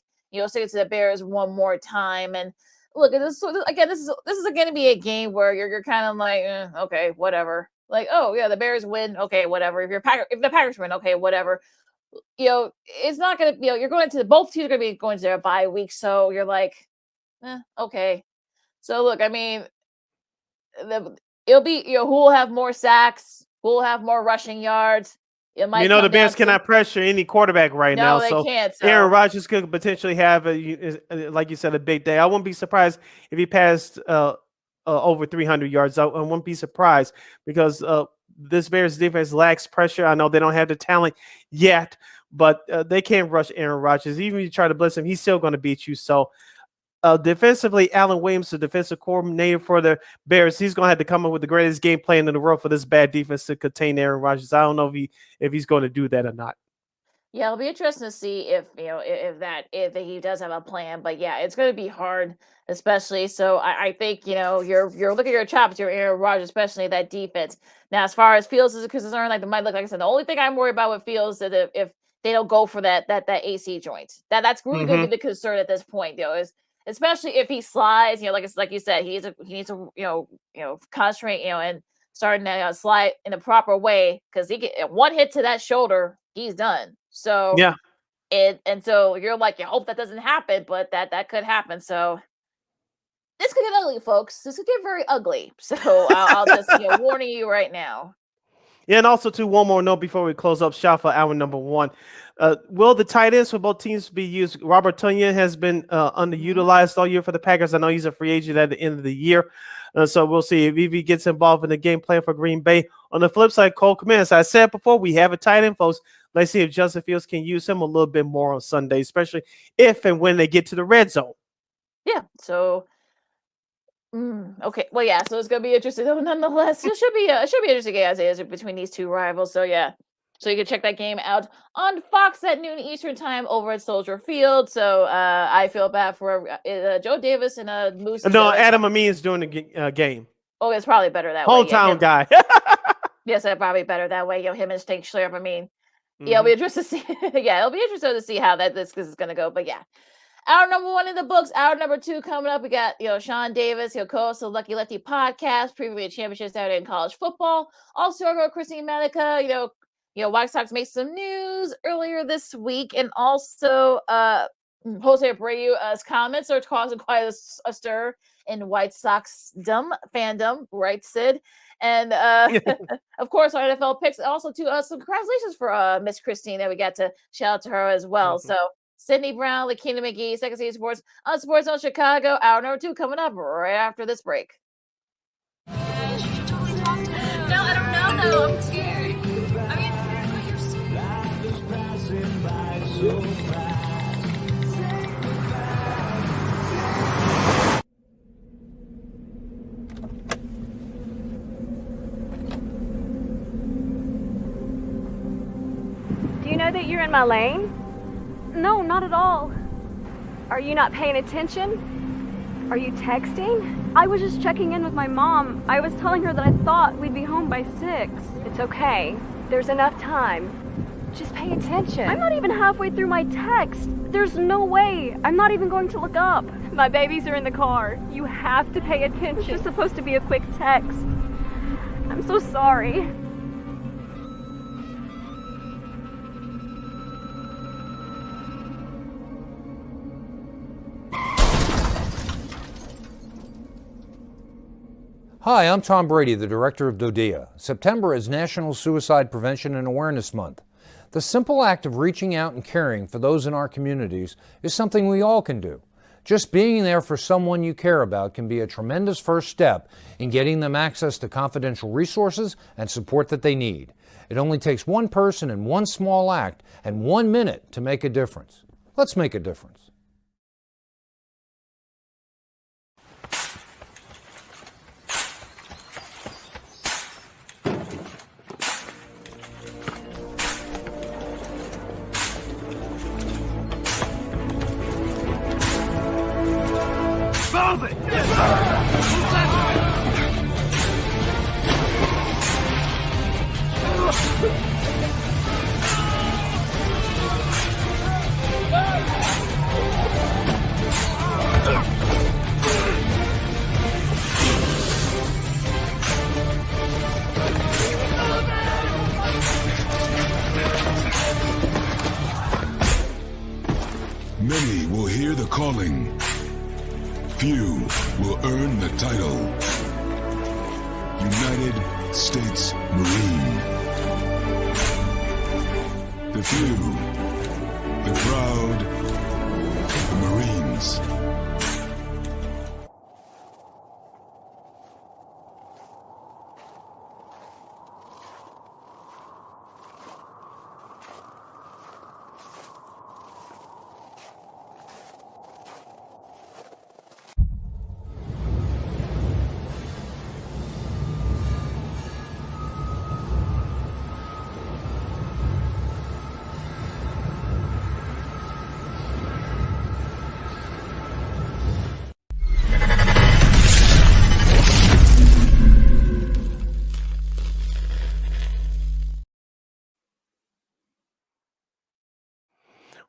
stick it to the Bears one more time. And look, this is going to be a game where you're kind of like, okay, whatever. Like, oh yeah, the Bears win, okay, whatever. If the Packers win, okay, whatever. It's not going to, you're going to, both teams are going to be going to their bye week. So you're like, okay. So look, I mean, it'll be, who will have more sacks, who will have more rushing yards. It might the Bears cannot pressure any quarterback right now. They can't. So. Aaron Rodgers could potentially have, like you said, a big day. I wouldn't be surprised if he passed over 300 yards. I wouldn't be surprised because this Bears defense lacks pressure. I know they don't have the talent yet, but they can't rush Aaron Rodgers. Even if you try to blitz him, he's still going to beat you. So defensively, Alan Williams, the defensive coordinator for the Bears, he's going to have to come up with the greatest game plan in the world for this bad defense to contain Aaron Rodgers. I don't know if he's going to do that or not. Yeah, it'll be interesting to see if he does have a plan. But yeah, it's going to be hard, especially. So I think you're looking at your chops, your Aaron Rodgers, especially that defense. Now, as far as Fields is concerned, like I said, the only thing I'm worried about with Fields is that if they don't go for that AC joint, that's really going to be the concern at this point. Is especially if he slides. Like you said, he needs to concentrate and starting to slide in the proper way, because he get one hit to that shoulder, he's done. So yeah, and so you're like, you hope that doesn't happen, but that could happen. So this could get ugly, folks. This could get very ugly. So I'll just warning you right now. Yeah, and also too, one more note before we close up shop for hour number 1. Will the tight ends for both teams be used? Robert Tonyan has been underutilized all year for the Packers. I know he's a free agent at the end of the year. So we'll see if he gets involved in the game plan for Green Bay. On the flip side, Cole Kmet, as I said before, we have a tight end, folks. Let's see if Justin Fields can use him a little bit more on Sunday, especially if and when they get to the red zone. Yeah, so okay. Well, yeah, so it's going to be interesting. Though, nonetheless, it should be interesting as it is between these two rivals. So yeah. So you can check that game out on Fox at noon Eastern time over at Soldier Field. So I feel bad for Joe Davis and Moose. No, Adam Amin is doing the game. Oh, it's probably better that way. Hometown guy. Yes, it's probably better that way. Him and Stink Schlerp. I mean, yeah, it'll be interesting to see. Yeah, it'll be interesting to see how this is going to go. But yeah. Hour number 1 in the books. Hour number 2 coming up. We got Shaun Davis, co-host of Lucky Lefty Podcast, previewing Championship Saturday in college football. Also, our girl Christine Manika, White Sox made some news earlier this week, and also Jose Abreu's comments are causing quite a stir in White Sox fandom, right, Sid? And of course, our NFL picks also to some congratulations for Miss Christine that we got to shout out to her as well. So Sydney Brown, Lakina McGee, Second City Sports on Sports Zone Chicago. Hour number 2 coming up right after this break. No, I don't know though. I'm scared. I mean, you're Do you know that you're in my lane? No, not at all. Are you not paying attention? Are you texting? I was just checking in with my mom. I was telling her that I thought we'd be home by 6. It's okay. There's enough time. Just pay attention. I'm not even halfway through my text. There's no way. I'm not even going to look up. My babies are in the car. You have to pay attention. It's just supposed to be a quick text. I'm so sorry. Hi, I'm Tom Brady, the director of DODEA. September is National Suicide Prevention and Awareness Month. The simple act of reaching out and caring for those in our communities is something we all can do. Just being there for someone you care about can be a tremendous first step in getting them access to confidential resources and support that they need. It only takes one person and one small act and 1 minute to make a difference. Let's make a difference. Move it! Many will hear the calling. Few will earn the title. United States Marine. The few, the proud, the Marines.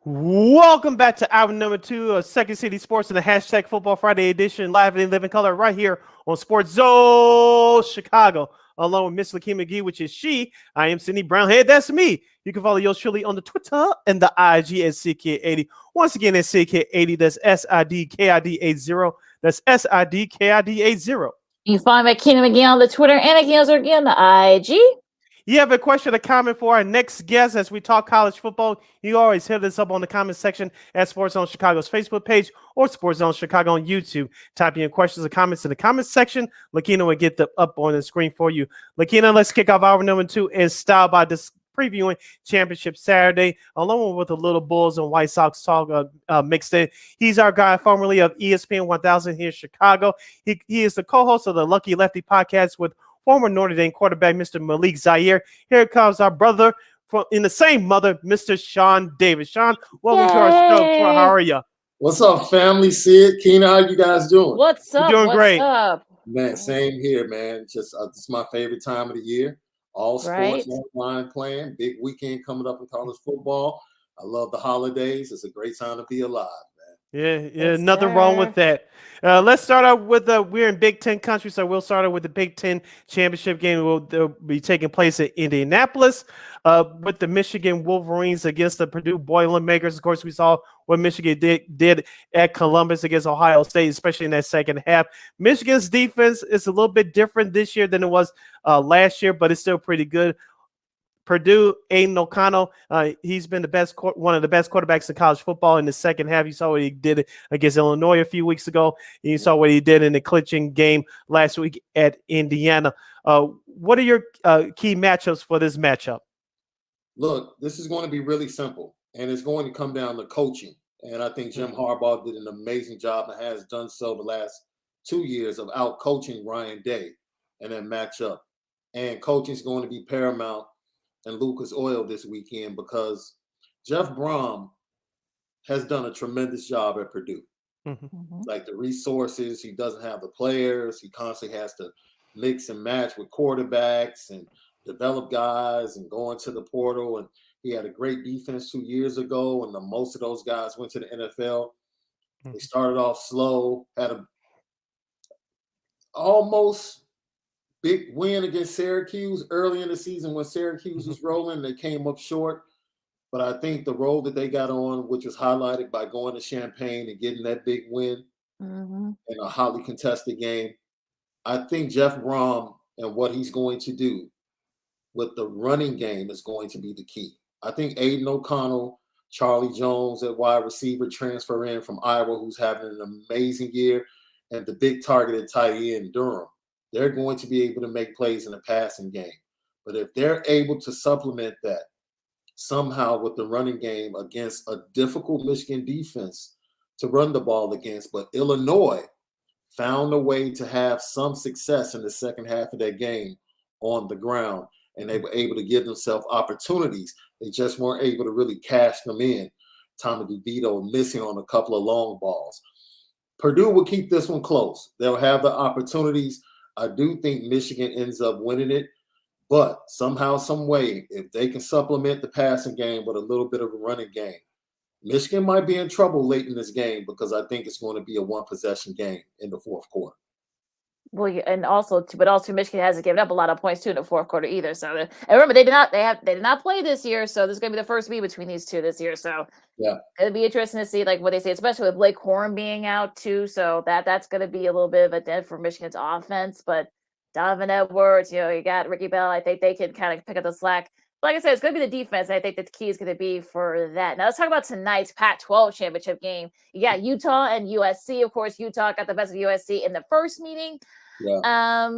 Welcome back to hour number 2 of Second City Sports and the hashtag Football Friday edition, live and in living color right here on Sports Zone Chicago, along with Miss Lakeem McGee, which is she. I am Sydney Brownhead. That's me. You can follow yours truly on the Twitter and the IG at CK80. Once again, that's CK80. That's SIDKID80. That's SIDKID80. You can find me Keenan McGee on the Twitter and again on the IG. You have a question or comment for our next guest as we talk college football, you always hit us up on the comment section at Sports Zone Chicago's Facebook page or Sports Zone Chicago on YouTube. Type in questions or comments in the comment section. Lakina will get them up on the screen for you. Lakina, let's kick off hour number 2 in style by this previewing Championship Saturday, along with a little Bulls and White Sox talk mixed in. He's our guy formerly of ESPN 1000 here in Chicago. He is the co-host of the Lucky Lefty Podcast with former Notre Dame quarterback, Mr. Malik Zaire. Here comes our brother from in the same mother, Mr. Shaun Davis. Shaun, welcome to our show. How are you? What's up, family? Sid, Keena, how you guys doing? What's up? Doing great. Up? Man, same here, man. Just it's my favorite time of the year. All sports online playing. Big weekend coming up in college football. I love the holidays. It's a great time to be alive, man. Yeah, nothing wrong with that. Let's start out with we're in Big Ten country, so we'll start out with the Big Ten championship game. They'll be taking place in Indianapolis with the Michigan Wolverines against the Purdue Boilermakers. Of course, we saw what Michigan did at Columbus against Ohio State, especially in that second half. Michigan's defense is a little bit different this year than it was last year, but it's still pretty good. Purdue, Aiden O'Connell, he's been one of the best quarterbacks in college football in the second half. You saw what he did against Illinois a few weeks ago. You saw what he did in the clinching game last week at Indiana. What are your key matchups for this matchup? Look, this is going to be really simple, and it's going to come down to coaching. And I think Jim Harbaugh did an amazing job and has done so the last 2 years of out-coaching Ryan Day in that matchup. And coaching is going to be paramount and Lucas Oil this weekend because Jeff Brom has done a tremendous job at Purdue. Like the resources, he doesn't have the players. He constantly has to mix and match with quarterbacks and develop guys and go into the portal. And he had a great defense 2 years ago, and most of those guys went to the NFL. They started off slow, had a almost big win against Syracuse early in the season when Syracuse was rolling. They came up short. But I think the role that they got on, which was highlighted by going to Champaign and getting that big win in a hotly contested game, I think Jeff Brom and what he's going to do with the running game is going to be the key. I think Aiden O'Connell, Charlie Jones at wide receiver, transfer in from Iowa, who's having an amazing year, and the big targeted tight end, Durham. They're going to be able to make plays in the passing game. But if they're able to supplement that somehow with the running game against a difficult Michigan defense to run the ball against, but Illinois found a way to have some success in the second half of that game on the ground, and they were able to give themselves opportunities. They just weren't able to really cash them in. Tommy DeVito missing on a couple of long balls. Purdue will keep this one close. They'll have the opportunities. I do think Michigan ends up winning it, but somehow, some way, if they can supplement the passing game with a little bit of a running game, Michigan might be in trouble late in this game because I think it's going to be a one-possession game in the fourth quarter. Well, and also Michigan hasn't given up a lot of points too in the fourth quarter either. So, and remember, they did not play this year, so this is going to be the first meet between these two this year. So, yeah, it'll be interesting to see like what they say, especially with Blake Horn being out too. So that's going to be a little bit of a dent for Michigan's offense. But Donovan Edwards, you got Ricky Bell. I think they can kind of pick up the slack. Like I said, it's going to be the defense. And I think that the key is going to be for that. Now let's talk about tonight's Pac-12 championship game. You got Utah and USC. Of course, Utah got the best of USC in the first meeting. Yeah.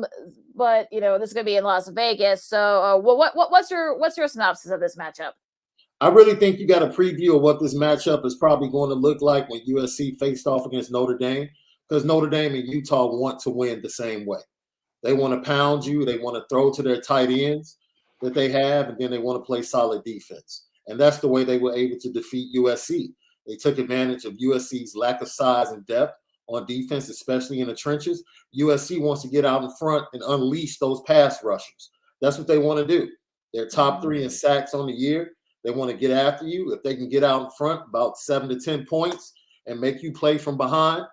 But this is going to be in Las Vegas. So, what's your synopsis of this matchup? I really think you got a preview of what this matchup is probably going to look like when USC faced off against Notre Dame, because Notre Dame and Utah want to win the same way. They want to pound you. They want to throw to their tight ends that they have, and then they want to play solid defense. And that's the way they were able to defeat USC. They took advantage of USC's lack of size and depth on defense, especially in the trenches. USC wants to get out in front and unleash those pass rushers. That's what they want to do. They're top 3 in sacks on the year. They want to get after you. If they can get out in front about 7 to 10 points and make you play from behind,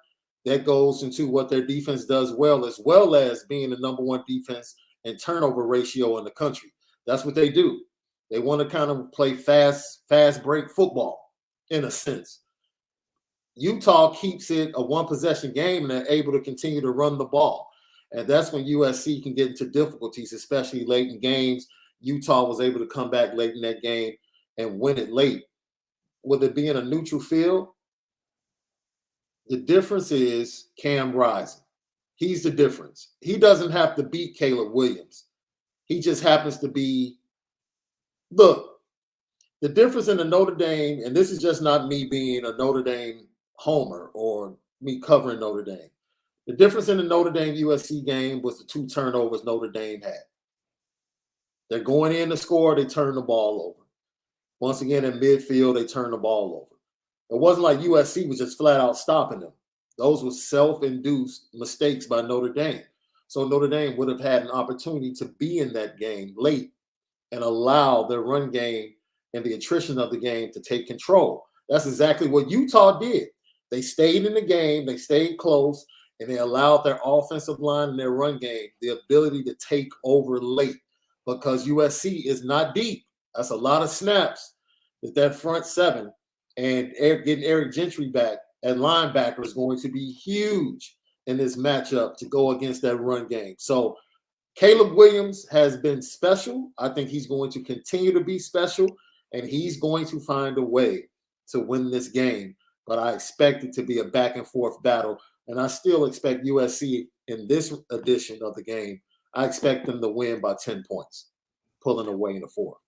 that goes into what their defense does well as being the number 1 defense in turnover ratio in the country. That's what they do. They want to kind of play fast break football in a sense. Utah keeps it a one-possession game, and they're able to continue to run the ball. And that's when USC can get into difficulties, especially late in games. Utah was able to come back late in that game and win it late. With it being a neutral field, the difference is Cam Rising. He's the difference. He doesn't have to beat Caleb Williams. He just happens to be – look, the difference in the Notre Dame, and this is just not me being a Notre Dame homer or me covering Notre Dame. The difference in the Notre Dame USC game was the 2 turnovers Notre Dame had. They're going in to score, they turn the ball over. Once again, in midfield, they turn the ball over. It wasn't like USC was just flat out stopping them. Those were self-induced mistakes by Notre Dame. So Notre Dame would have had an opportunity to be in that game late and allow their run game and the attrition of the game to take control. That's exactly what Utah did. They stayed in the game. They stayed close, and they allowed their offensive line and their run game the ability to take over late because USC is not deep. That's a lot of snaps with that front seven, and getting Eric Gentry back at linebacker is going to be huge in this matchup to go against that run game. So Caleb Williams has been special. I think he's going to continue to be special, and he's going to find a way to win this game. But I expect it to be a back-and-forth battle, and I still expect USC in this edition of the game, I expect them to win by 10 points, pulling away in the fourth.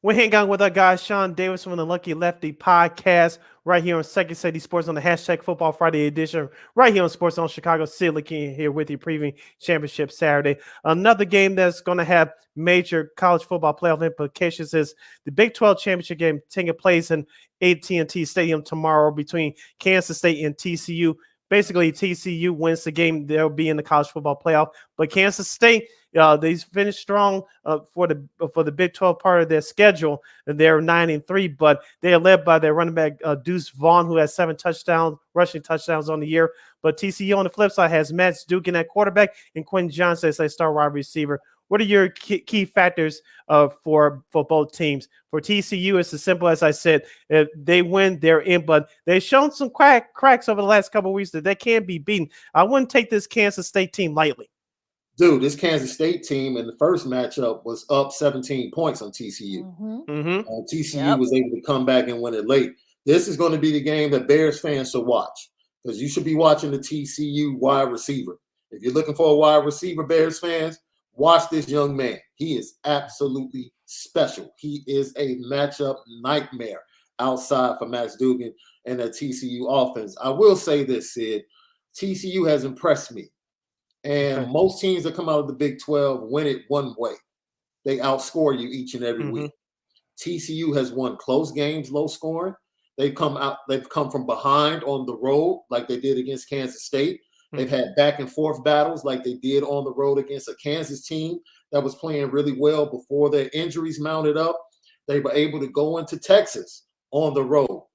We're hanging out with our guy, Shaun Davis from the Lucky Lefty Podcast, right here on Second City Sports on the hashtag Football Friday edition, right here on Sports on Chicago. Sid King here with you, previewing Championship Saturday. Another game that's going to have major college football playoff implications is the Big 12 Championship game taking place in AT&T Stadium tomorrow between Kansas State and TCU. Basically, TCU wins the game, they'll be in the college football playoff. But Kansas State, they finished strong for the Big 12 part of their schedule, and they're 9-3. But they are led by their running back Deuce Vaughn, who has 7 rushing touchdowns on the year. But TCU on the flip side has Matt Dugan at quarterback and Quentin Johnson as their star wide receiver. What are your key factors for both teams? For TCU, it's as simple as I said. If they win, they're in, but they've shown some cracks over the last couple of weeks that they can be beaten. I wouldn't take this Kansas State team lightly. Dude, this Kansas State team in the first matchup was up 17 points on TCU. TCU was able to come back and win it late. This is going to be the game that Bears fans should watch because you should be watching the TCU wide receiver. If you're looking for a wide receiver, Bears fans, watch this young man. He is absolutely special. He is a matchup nightmare outside for Max Dugan and that TCU offense. I will say this, Sid. TCU has impressed me. And most teams that come out of the Big 12 win it one way. They outscore you each and every week. TCU has won close games, low scoring. They've come from behind on the road like they did against Kansas State. They've had back and forth battles like they did on the road against a Kansas team that was playing really well before their injuries mounted up. They were able to go into Texas on the road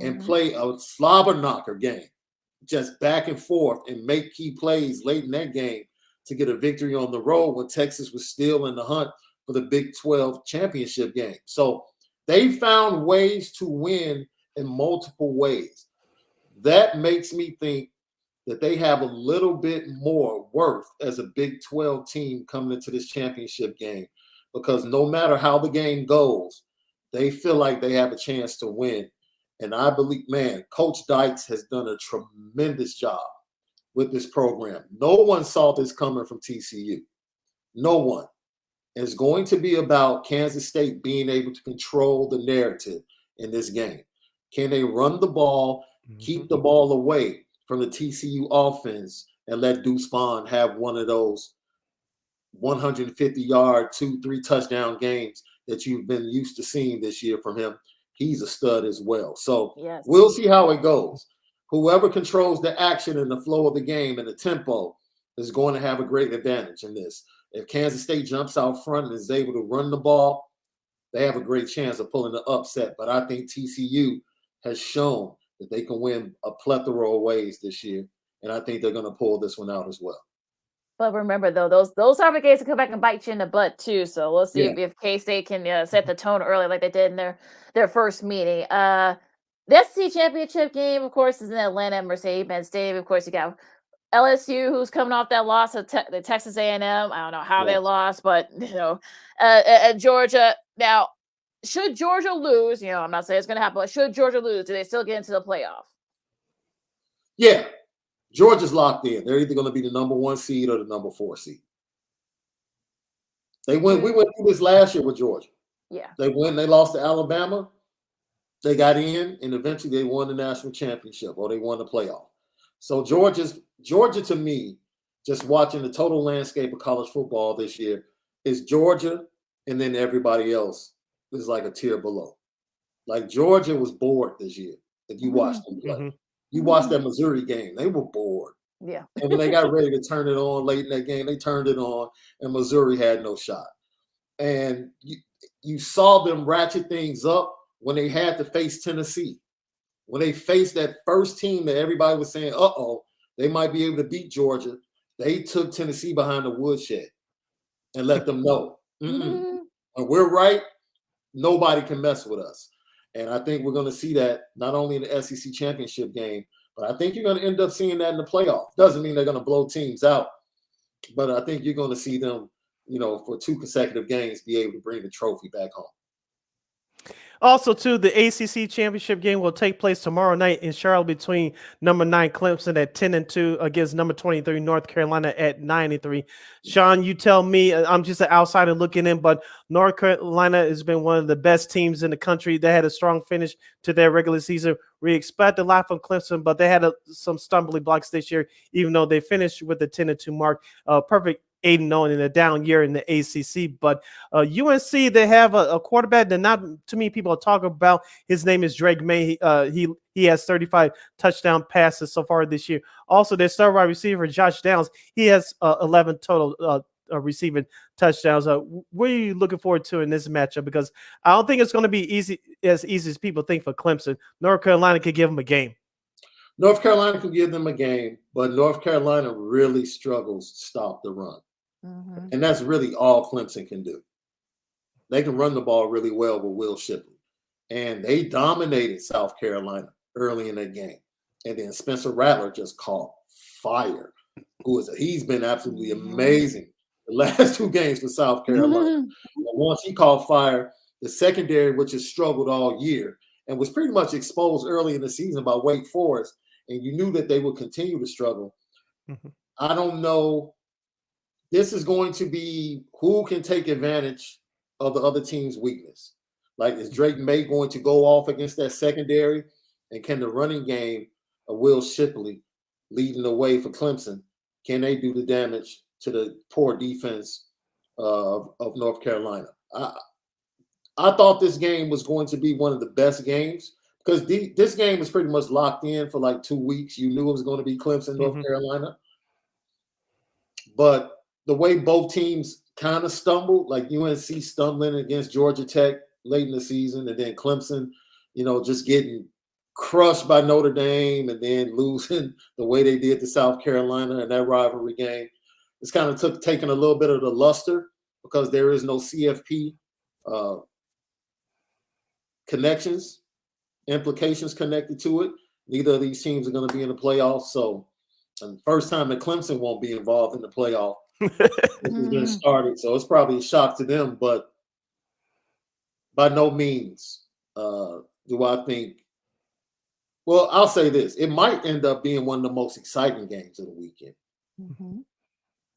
and play a slobber knocker game, just back and forth and make key plays late in that game to get a victory on the road when Texas was still in the hunt for the Big 12 championship game. So they found ways to win in multiple ways. That makes me think that they have a little bit more worth as a Big 12 team coming into this championship game because no matter how the game goes, they feel like they have a chance to win. And I believe, man, Coach Dykes has done a tremendous job with this program. No one saw this coming from TCU. No one. It's going to be about Kansas State being able to control the narrative in this game. Can they run the ball, keep the ball away from the TCU offense and let Deuce Vaughn have one of those 150-yard, 2-3 touchdown games that you've been used to seeing this year from him? He's a stud as well. So we'll see how it goes. Whoever controls the action and the flow of the game and the tempo is going to have a great advantage in this. If Kansas State jumps out front and is able to run the ball, they have a great chance of pulling the upset. But I think TCU has shown that they can win a plethora of ways this year, and I think they're going to pull this one out as well. But remember, though, those type of games can come back and bite you in the butt, too. So we'll see if K-State can set the tone early like they did in their first meeting. The SEC Championship game, of course, is in Atlanta at Mercedes-Benz Stadium. Of course, you got LSU, who's coming off that loss to the Texas A&M. I don't know how they lost, but, at Georgia. Now, should Georgia lose, I'm not saying it's going to happen, but should Georgia lose, do they still get into the playoff? Yeah. Georgia's locked in. They're either going to be the number 1 seed or the number 4 seed. We went through this last year with Georgia. Yeah. They lost to Alabama. They got in, and eventually they won the national championship or they won the playoff. So Georgia, to me, just watching the total landscape of college football this year, is Georgia, and then everybody else is like a tier below. Like Georgia was bored this year if you watched them play. You watched that Missouri game. They were bored. Yeah. And when they got ready to turn it on late in that game, they turned it on, and Missouri had no shot. And you saw them ratchet things up when they had to face Tennessee. when they faced that first team that everybody was saying, they might be able to beat Georgia, they took Tennessee behind the woodshed and let them know. When we're right, nobody can mess with us. And I think we're going to see that not only in the SEC championship game, but I think you're going to end up seeing that in the playoff. Doesn't mean they're going to blow teams out, but I think you're going to see them, for 2 consecutive games, be able to bring the trophy back home. Also, too, the ACC championship game will take place tomorrow night in Charlotte between number 9 Clemson at 10-2 against number 23 North Carolina at 9-3. Shaun, you tell me, I'm just an outsider looking in, but North Carolina has been one of the best teams in the country. They had a strong finish to their regular season. We expect a lot from Clemson, but they had some stumbling blocks this year, even though they finished with the 10-2 mark. Perfect 8-0 in a down year in the ACC. But UNC, they have a quarterback that not too many people are talking about. His name is Drake May. He has 35 touchdown passes so far this year. Also, their star wide receiver, Josh Downs, he has 11 total receiving touchdowns. What are you looking forward to in this matchup? Because I don't think it's going to be as easy as people think for Clemson. North Carolina could give them a game. North Carolina can give them a game, but North Carolina really struggles to stop the run. And that's really all Clemson can do. They can run the ball really well with Will Shipley. And they dominated South Carolina early in that game. And then Spencer Rattler just caught fire. He's been absolutely amazing the last 2 games for South Carolina. And once he caught fire, the secondary, which has struggled all year and was pretty much exposed early in the season by Wake Forest, and you knew that they would continue to struggle. I don't know. This is going to be who can take advantage of the other team's weakness. Like, is Drake May going to go off against that secondary? And can the running game of Will Shipley leading the way for Clemson, can they do the damage to the poor defense of North Carolina? I thought this game was going to be one of the best games because this game was pretty much locked in for like 2 weeks. You knew it was going to be Clemson, North Carolina. But the way both teams kind of stumbled, like UNC stumbling against Georgia Tech late in the season, and then Clemson, just getting crushed by Notre Dame and then losing the way they did to South Carolina in that rivalry game. It's kind of taking a little bit of the luster because there is no CFP implications connected to it. Neither of these teams are going to be in the playoffs. So, and first time that Clemson won't be involved in the playoff. It's been started, so it's probably a shock to them, but by no means do I think. Well, I'll say this: it might end up being one of the most exciting games of the weekend,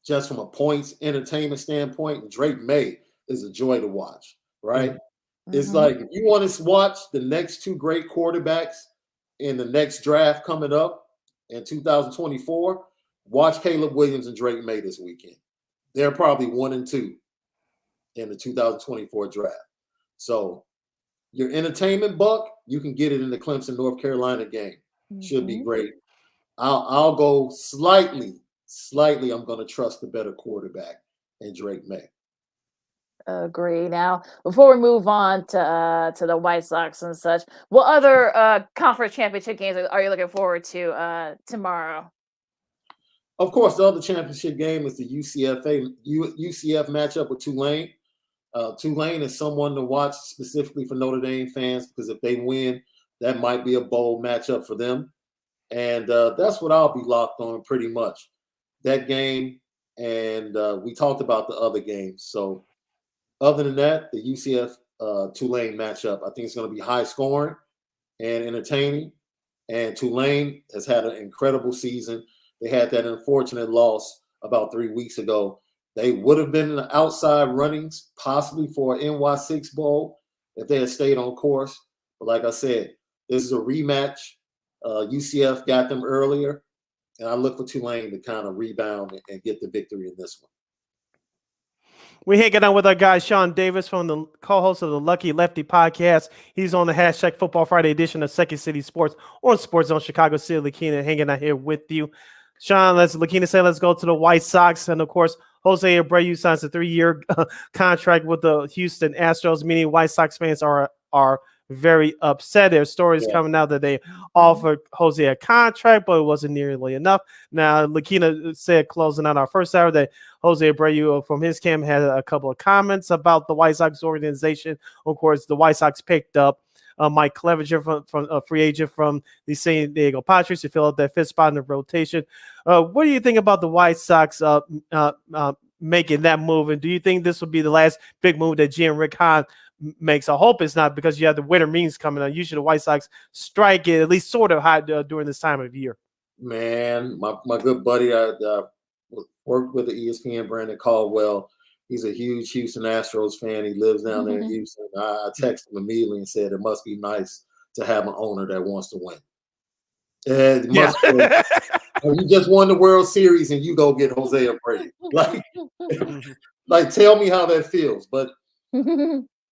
just from a points entertainment standpoint. And Drake May is a joy to watch, right? It's like if you want to watch the next 2 great quarterbacks in the next draft coming up in 2024. Watch Caleb Williams and Drake May this weekend. They're probably 1 and 2 in the 2024 draft. So your entertainment buck, you can get it in the Clemson, North Carolina game. Should be great. I'll go slightly. I'm going to trust the better quarterback in Drake May. Agree. Now, before we move on to the White Sox and such, what other conference championship games are you looking forward to tomorrow? Of course, the other championship game is the UCF matchup with Tulane. Tulane is someone to watch specifically for Notre Dame fans because if they win, that might be a bold matchup for them. And that's what I'll be locked on pretty much. That game, and we talked about the other games. So other than that, the UCF-Tulane matchup, I think it's going to be high scoring and entertaining. And Tulane has had an incredible season. They had that unfortunate loss about 3 weeks ago. They would have been in the outside runnings, possibly for an NY6 Bowl if they had stayed on course. But like I said, this is a rematch. UCF got them earlier, and I look for Tulane to kind of rebound and get the victory in this one. We're hanging out with our guy, Shaun Davis, from the co-host of the Lucky Lefty Podcast. He's on the hashtag Football Friday edition of Second City Sports on Sports Zone Chicago City. Lakina hanging out here with you. Shaun, Lakina say let's go to the White Sox. And, of course, Jose Abreu signs a 3-year contract with the Houston Astros, meaning White Sox fans are very upset. There's stories coming out that they offered Jose a contract, but it wasn't nearly enough. Now, Lakina said closing out our first hour that Jose Abreu from his camp had a couple of comments about the White Sox organization. Of course, the White Sox picked up Mike Clevenger from a free agent from the San Diego Padres to fill out that fifth spot in the rotation. What do you think about the White Sox making that move? And do you think this will be the last big move that G and Rick Hahn makes? I hope it's not, because you have the winter meetings coming on. Usually the White Sox strike it at least sort of hot during this time of year. Man, my good buddy, I worked with the ESPN, Brandon Caldwell. He's a huge Houston Astros fan. He lives down there in Houston. I texted him immediately and said it must be nice to have an owner that wants to win. And it must be. You just won the World Series and you go get Jose Abreu. Like, tell me how that feels. But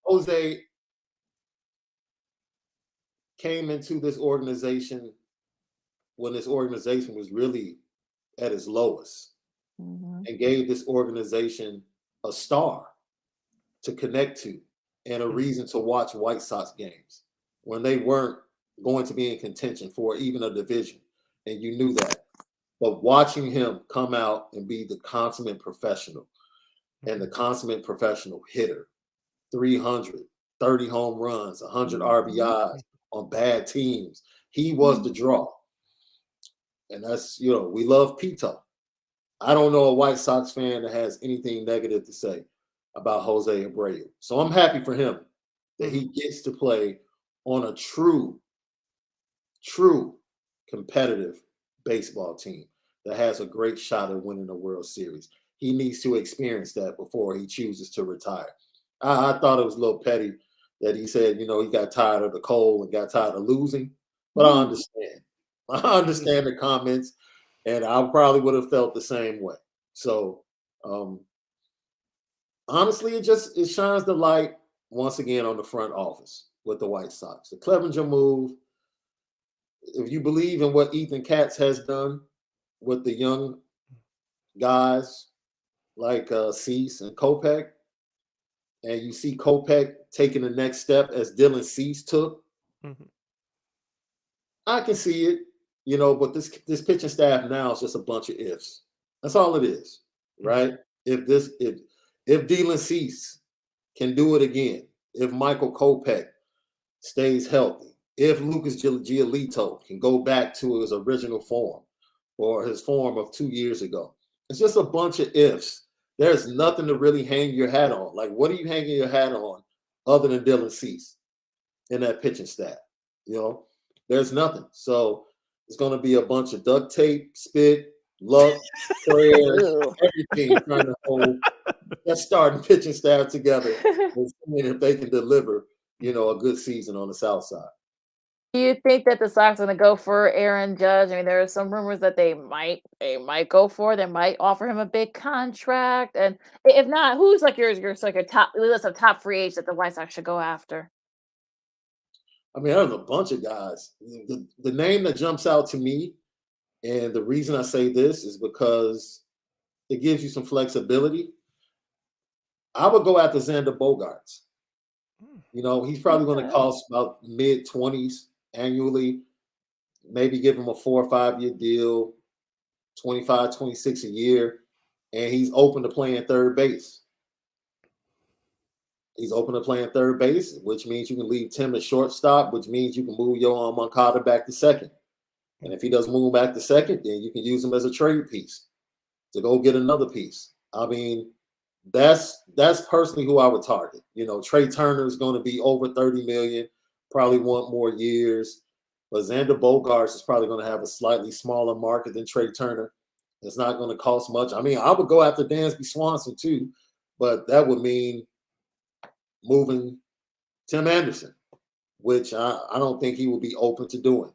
Jose came into this organization when this organization was really at its lowest, and gave this organization a star to connect to and a reason to watch White Sox games when they weren't going to be in contention for even a division, and you knew that. But watching him come out and be the consummate professional and the consummate professional hitter, 300, 30 home runs, 100 RBIs on bad teams, he was the draw. And that's, we love Pito. I don't know a White Sox fan that has anything negative to say about Jose Abreu. So I'm happy for him that he gets to play on a true competitive baseball team that has a great shot at winning the World Series. He needs to experience that before he chooses to retire. I thought it was a little petty that he said, he got tired of the cold and got tired of losing. But I understand. I understand the comments. And I probably would have felt the same way. So, honestly, it shines the light once again on the front office with the White Sox. The Clevenger move, if you believe in what Ethan Katz has done with the young guys like Cease and Kopech, and you see Kopech taking the next step as Dylan Cease took, I can see it. But this pitching staff now is just a bunch of ifs. That's all it is, right? If Dylan Cease can do it again, if Michael Kopech stays healthy, if Lucas Giolito can go back to his original form or his form of 2 years ago, it's just a bunch of ifs. There's nothing to really hang your hat on. Like, what are you hanging your hat on other than Dylan Cease in that pitching staff? There's nothing. So it's going to be a bunch of duct tape, spit, luck, prayers, everything trying to hold that starting pitching staff together and seeing if they can deliver, a good season on the South Side. Do you think that the Sox are going to go for Aaron Judge? I mean, there are some rumors that they might go for it. They might offer him a big contract. And if not, who's like your top list of top free agents that the White Sox should go after? I mean, there's a bunch of guys. The name that jumps out to me, and the reason I say this is because it gives you some flexibility. I would go after Xander Bogaerts. He's probably going to cost about mid-20s annually. Maybe give him a 4 or 5 year deal, 25, 26 a year, and he's open to playing third base. He's open to playing third base, which means you can leave Tim at shortstop, which means you can move your Manika back to second. And if he doesn't move back to second, then you can use him as a trade piece to go get another piece. I mean, that's personally who I would target. Trey Turner is going to be over $30 million, probably want more years. But Xander Bogaerts is probably going to have a slightly smaller market than Trey Turner. It's not going to cost much. I mean, I would go after Dansby Swanson too, but that would mean moving Tim Anderson, which I don't think he will be open to doing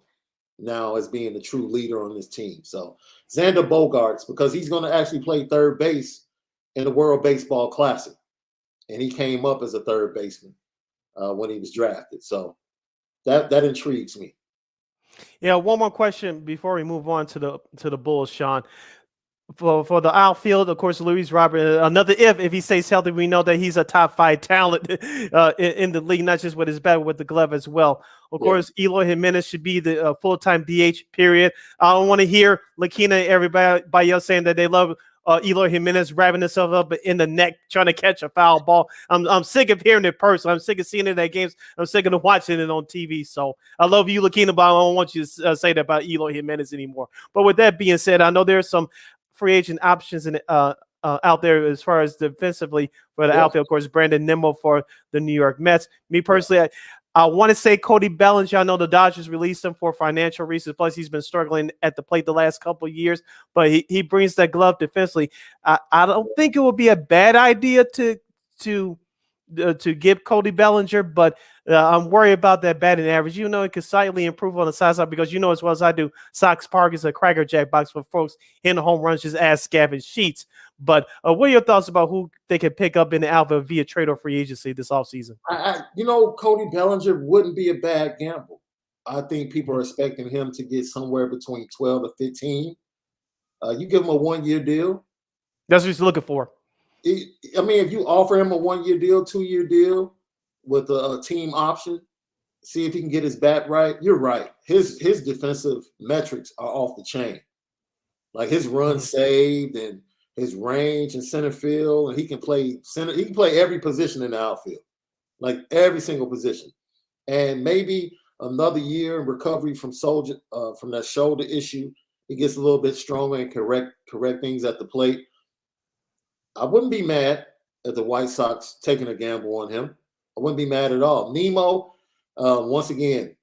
now as being the true leader on this team. So Xander Bogaerts, because he's going to actually play third base in the World Baseball Classic. And he came up as a third baseman when he was drafted. So that intrigues me. Yeah, one more question before we move on to the Bulls, Shaun. For the outfield, of course, Luis Robert. Another if he stays healthy, we know that he's a top 5 talent in the league, not just with his bat, but with the glove as well. Of course, Eloy Jimenez should be the full-time DH. Period. I don't want to hear Lakina and everybody else saying that they love Eloy Jimenez wrapping himself up in the neck trying to catch a foul ball. I'm sick of hearing it personally. I'm sick of seeing it at games. I'm sick of watching it on TV. So I love you, Lakina, but I don't want you to say that about Eloy Jimenez anymore. But with that being said, I know there's some free agent options out there as far as defensively for the outfield. Of course, Brandon Nimmo for the New York Mets. Me personally, I want to say Cody Bellinger. I know the Dodgers released him for financial reasons. Plus, he's been struggling at the plate the last couple of years. But he brings that glove defensively. I don't think it would be a bad idea to give Cody Bellinger, but I'm worried about that batting average. You know, it could slightly improve on the side because you know as well as I do, Sox Park is a crackerjack box for folks hitting home runs just as scavenge sheets. But what are your thoughts about who they could pick up in the outfield via trade or free agency this offseason? Cody Bellinger wouldn't be a bad gamble. I think people are expecting him to get somewhere between 12 to 15. You give him a 1-year deal. That's what he's looking for. If you offer him a 1-year deal, 2-year deal with a team option, see if he can get his bat right. You're right. His defensive metrics are off the chain. Like his run saved and his range in center field, and he can play center. He can play every position in the outfield, like every single position. And maybe another year in recovery from that shoulder issue, he gets a little bit stronger and correct things at the plate. I wouldn't be mad at the White Sox taking a gamble on him. I wouldn't be mad at all. Nemo, once again,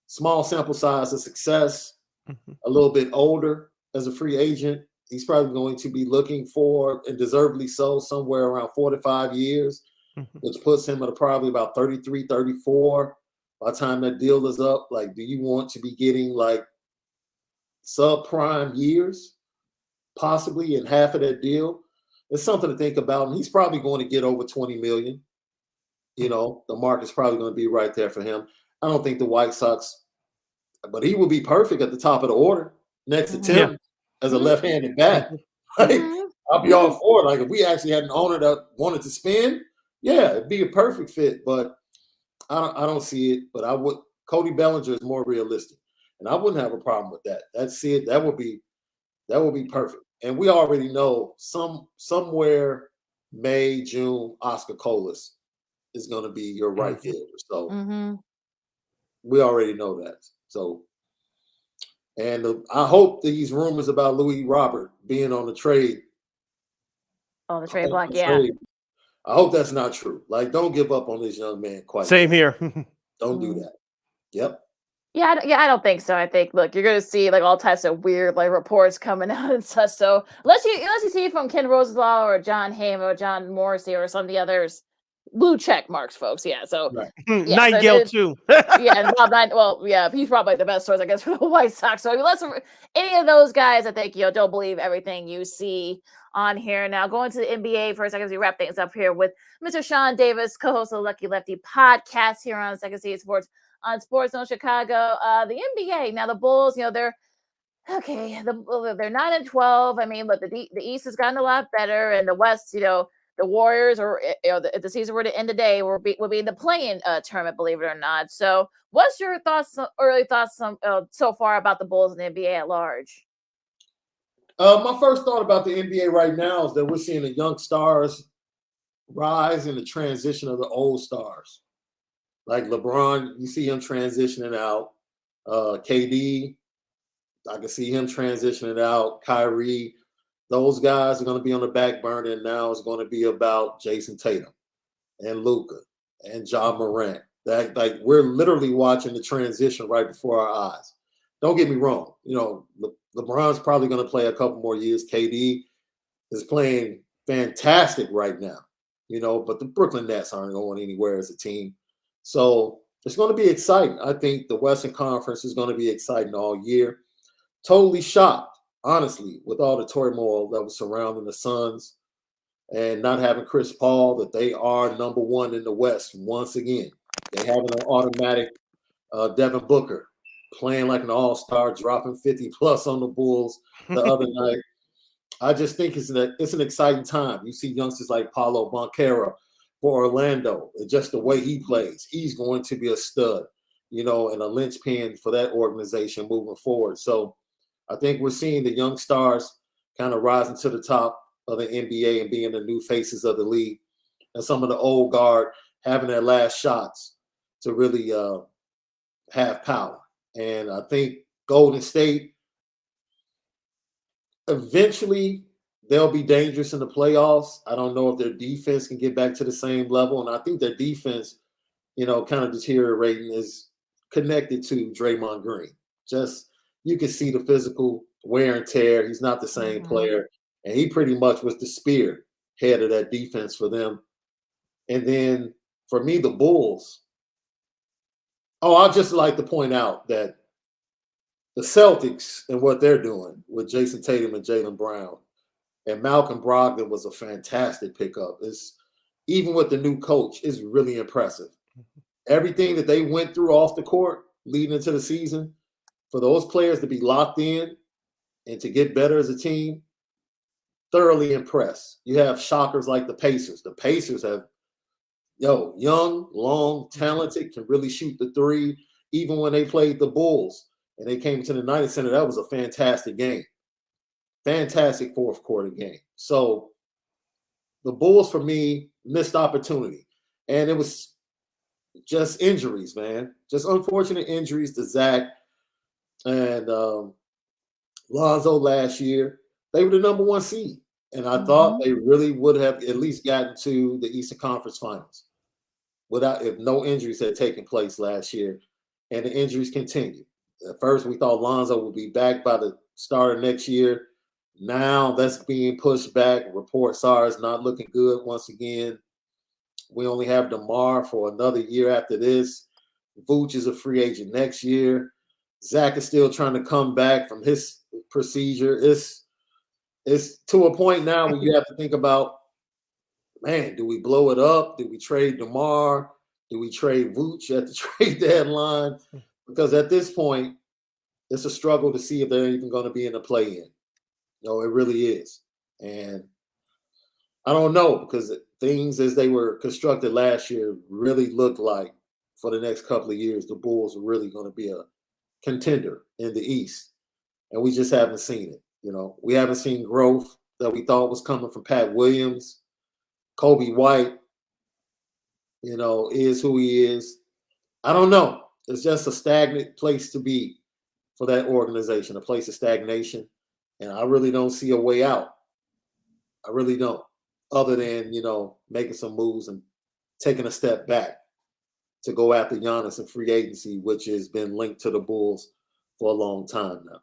small sample size of success, a little bit older as a free agent. He's probably going to be looking for, and deservedly so, somewhere around 4 to 5 years, which puts him at probably about 33, 34 by the time that deal is up. Like, do you want to be getting like subprime years, possibly in half of that deal? It's something to think about. And he's probably going to get over 20 million. You know, the market's probably going to be right there for him. I don't think the White Sox, but he would be perfect at the top of the order next to Tim as a left-handed bat. Like, I'll be all for it. Like, if we actually had an owner that wanted to spin, it'd be a perfect fit. But I don't see it. But Cody Bellinger is more realistic, and I wouldn't have a problem with that. That's it. That would be perfect. And we already know somewhere May, June, Oscar Colas is going to be your right fielder. So we already know that. So, and I hope these rumors about Luis Robert being on the trade. Oh, the trade block, I hope that's not true. Like, don't give up on this young man quite. Same here. Don't do that. Yep. Yeah, I don't think so. I think, look, you're going to see like all types of weird like reports coming out and stuff. So unless you see from Ken Rosenthal or John Hamm or John Morrissey or some of the others, blue check marks, folks. Yeah, so Nightingale too. And Bob Knight. He's probably the best source, I guess, for the White Sox. So unless any of those guys, I think don't believe everything you see on here. Now going to the NBA for a second as we wrap things up here with Mr. Shaun Davis, co-host of the Lucky Lefty Podcast here on Second City Sports. On Sports Zone Chicago, the NBA. Now the Bulls, they're okay. They're 9-12. I mean, look, the East has gotten a lot better, and the West, the Warriors, or if the season were to end today, will be in the play-in tournament, believe it or not. So, what's your early thoughts so far about the Bulls and the NBA at large? My first thought about the NBA right now is that we're seeing the young stars rise in the transition of the old stars. Like LeBron, you see him transitioning out. KD, I can see him transitioning out. Kyrie, those guys are going to be on the back burner, and now it's going to be about Jason Tatum and Luka and Ja Morant. Like we're literally watching the transition right before our eyes. Don't get me wrong. LeBron's probably going to play a couple more years. KD is playing fantastic right now. But the Brooklyn Nets aren't going anywhere as a team. So it's going to be exciting. I think the Western Conference is going to be exciting all year. Totally shocked, honestly, with all the turmoil that was surrounding the Suns and not having Chris Paul, that they are number one in the West once again. They have an automatic Devin Booker playing like an all-star, dropping 50-plus on the Bulls the other night. I just think it's an exciting time. You see youngsters like Paulo Banchero for Orlando, and just the way he plays, he's going to be a stud, and a linchpin for that organization moving forward. So I think we're seeing the young stars kind of rising to the top of the NBA and being the new faces of the league, and some of the old guard having their last shots to really have power. And I think Golden State, eventually they'll be dangerous in the playoffs. I don't know if their defense can get back to the same level. And I think their defense, kind of deteriorating is connected to Draymond Green. Just, you can see the physical wear and tear. He's not the same player. And he pretty much was the spearhead of that defense for them. And then for me, the Bulls. I'd just like to point out that the Celtics and what they're doing with Jason Tatum and Jaylen Brown and Malcolm Brogdon was a fantastic pickup. Even with the new coach, is really impressive. Everything that they went through off the court leading into the season, for those players to be locked in and to get better as a team, thoroughly impressed. You have shockers like the Pacers. The Pacers have, young, long, talented, can really shoot the three. Even when they played the Bulls and they came to the United Center, that was a fantastic game. Fantastic fourth quarter game. So the Bulls, for me, missed opportunity. And it was just injuries, man. Just unfortunate injuries to Zach and Lonzo last year. They were the number one seed. And I thought they really would have at least gotten to the Eastern Conference Finals if no injuries had taken place last year. And the injuries continued. At first, we thought Lonzo would be back by the start of next year. Now that's being pushed back. Reports are it's not looking good once again. We only have DeMar for another year after this. Vooch is a free agent next year. Zach is still trying to come back from his procedure. It's to a point now where you have to think about, man, do we blow it up? Do we trade DeMar? Do we trade Vooch at the trade deadline? Because at this point, it's a struggle to see if they're even going to be in the play-in. It really is. And I don't know, because things as they were constructed last year really looked like for the next couple of years, the Bulls are really going to be a contender in the East. And we just haven't seen it. We haven't seen growth that we thought was coming from Pat Williams. Kobe White, is who he is. I don't know. It's just a stagnant place to be for that organization, a place of stagnation. And I really don't see a way out. I really don't. Other than, making some moves and taking a step back to go after Giannis in free agency, which has been linked to the Bulls for a long time now.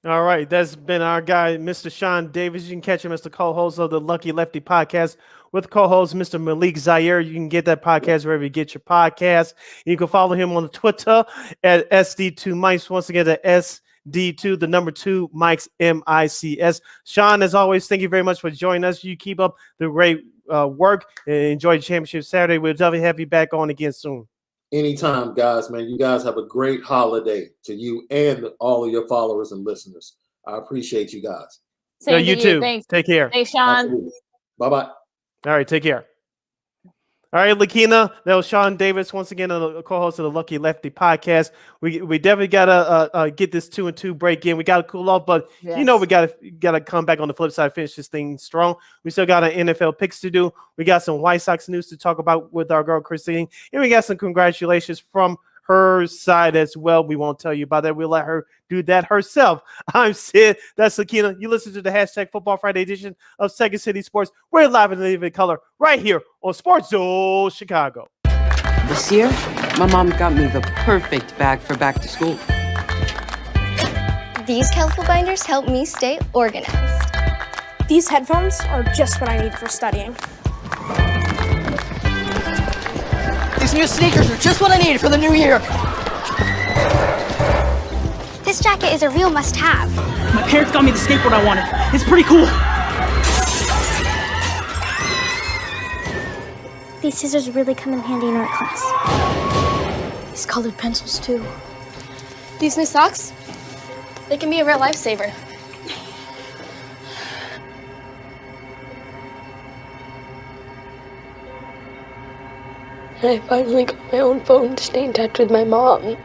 All right, that's been our guy, Mr. Shaun Davis. You can catch him as the co-host of the Lucky Lefty Podcast with co-host Mr. Malik Zaire. You can get that podcast wherever you get your podcast. You can follow him on Twitter at SD2Mics. Once again, the SD2, the number 2, Mics, M-I-C-S. Shaun, as always, thank you very much for joining us. You keep up the great work and enjoy Championship Saturday. We'll definitely have you back on again soon. Anytime, guys, man. You guys have a great holiday to you and all of your followers and listeners. I appreciate you guys. Same you too. Thanks. Take care. Thanks, Shaun. Bye-bye. All right, take care. All right, Lakina, that was Shaun Davis, once again, a co-host of the Lucky Lefty Podcast. We definitely gotta get this 2-2 break in. We gotta cool off, but Yes. we gotta come back on the flip side, finish this thing strong. We still got our NFL picks to do. We got some White Sox news to talk about with our girl Christine, and we got some congratulations from her side as well. We won't tell you about that. We'll let her do that herself. I'm Sid. That's Lakina. You listen to the #Football Friday edition of Second City Sports. We're live in living color right here on Sports Zone Chicago. This year, my mom got me the perfect bag for back to school. These colorful binders help me stay organized. These headphones are just what I need for studying. These new sneakers are just what I need for the new year. This jacket is a real must-have. My parents got me the skateboard I wanted. It's pretty cool. These scissors really come in handy in art class. These colored pencils, too. These new socks, they can be a real lifesaver. And I finally got my own phone to stay in touch with my mom.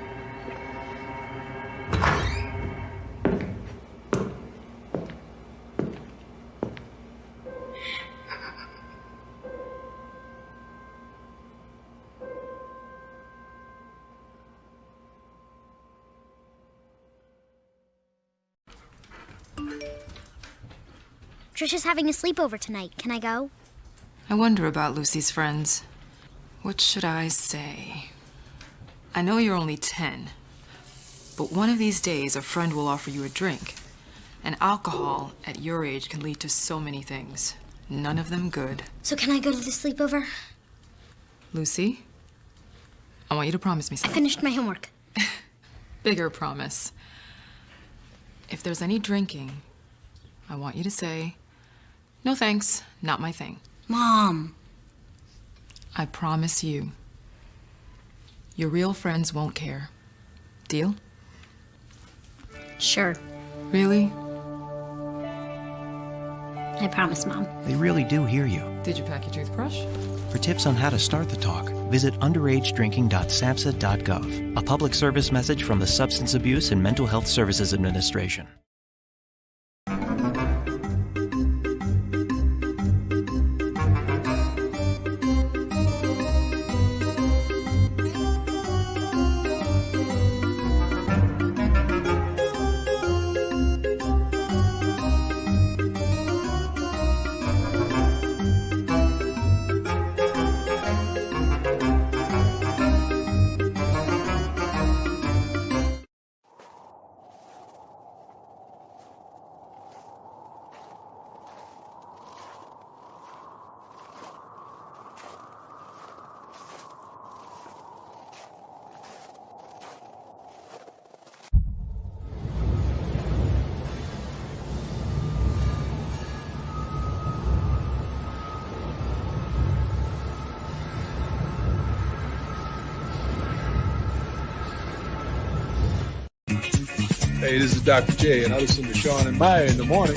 Trisha's having a sleepover tonight. Can I go? I wonder about Lucy's friends. What should I say? I know you're only 10, but one of these days a friend will offer you a drink. And alcohol at your age can lead to so many things. None of them good. So can I go to the sleepover? Lucy, I want you to promise me I something. finished my homework. Bigger promise. If there's any drinking, I want you to say, "No thanks, not my thing." Mom. I promise you, your real friends won't care. Deal? Sure. Really? I promise, Mom. They really do hear you. Did you pack your toothbrush? For tips on how to start the talk, visit underagedrinking.samhsa.gov. A public service message from the Substance Abuse and Mental Health Services Administration. Hey, this is Dr. J, and I listen to Shaun and Maya in the morning.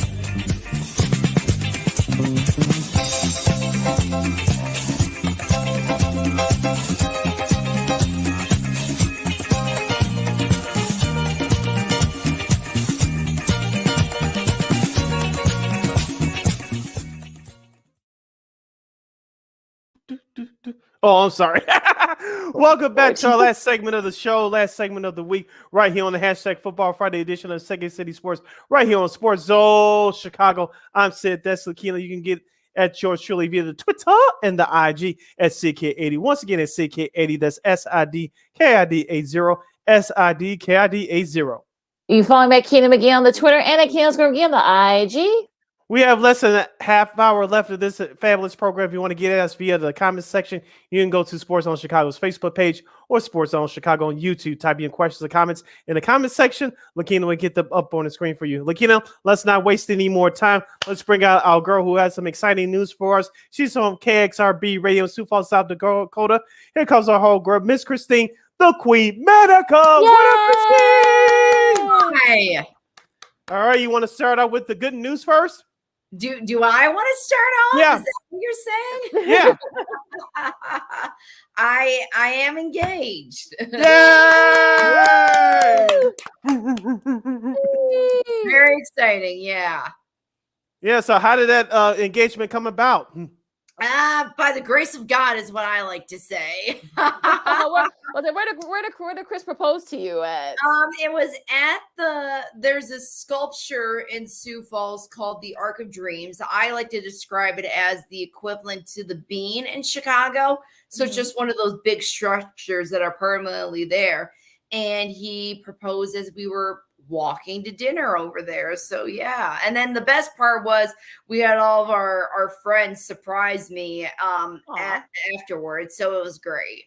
Oh, I'm sorry. Welcome back to our last segment of the show, last segment of the week, right here on the hashtag Football Friday edition of Second City Sports, right here on Sports Zone Chicago. I'm Sid. That's Lakina. You can get at yours truly via the Twitter and the IG at CK80. Once again, at CK80. That's SIDKID80, SIDKID80. You can follow me at Keenan McGee on the Twitter and at Keenan McGee on the IG. We have less than a half hour left of this fabulous program. If you want to get at us via the comments section, you can go to Sports Zone Chicago's Facebook page or Sports Zone Chicago on YouTube. Type in questions or comments in the comments section. Lakina will get them up on the screen for you. Lakina, let's not waste any more time. Let's bring out our girl who has some exciting news for us. She's on KXRB Radio in Sioux Falls, South Dakota. Here comes our whole girl, Miss Christine, the Queen Manika. What up, Christine? Hi. All right, you want to start out with the good news first? Do I want to start off? Yeah. Is that what you're saying? Yeah. I am engaged. Yay! Very exciting, yeah. Yeah, so how did that engagement come about? By the grace of God is what I like to say. Where did Chris propose to you at? It was at there's a sculpture in Sioux Falls called the Arc of Dreams. I like to describe it as the equivalent to the Bean in Chicago. So it's just one of those big structures that are permanently there. And he proposed as we were walking to dinner over there. So yeah. And then the best part was we had all of our friends surprise me afterwards. So it was great.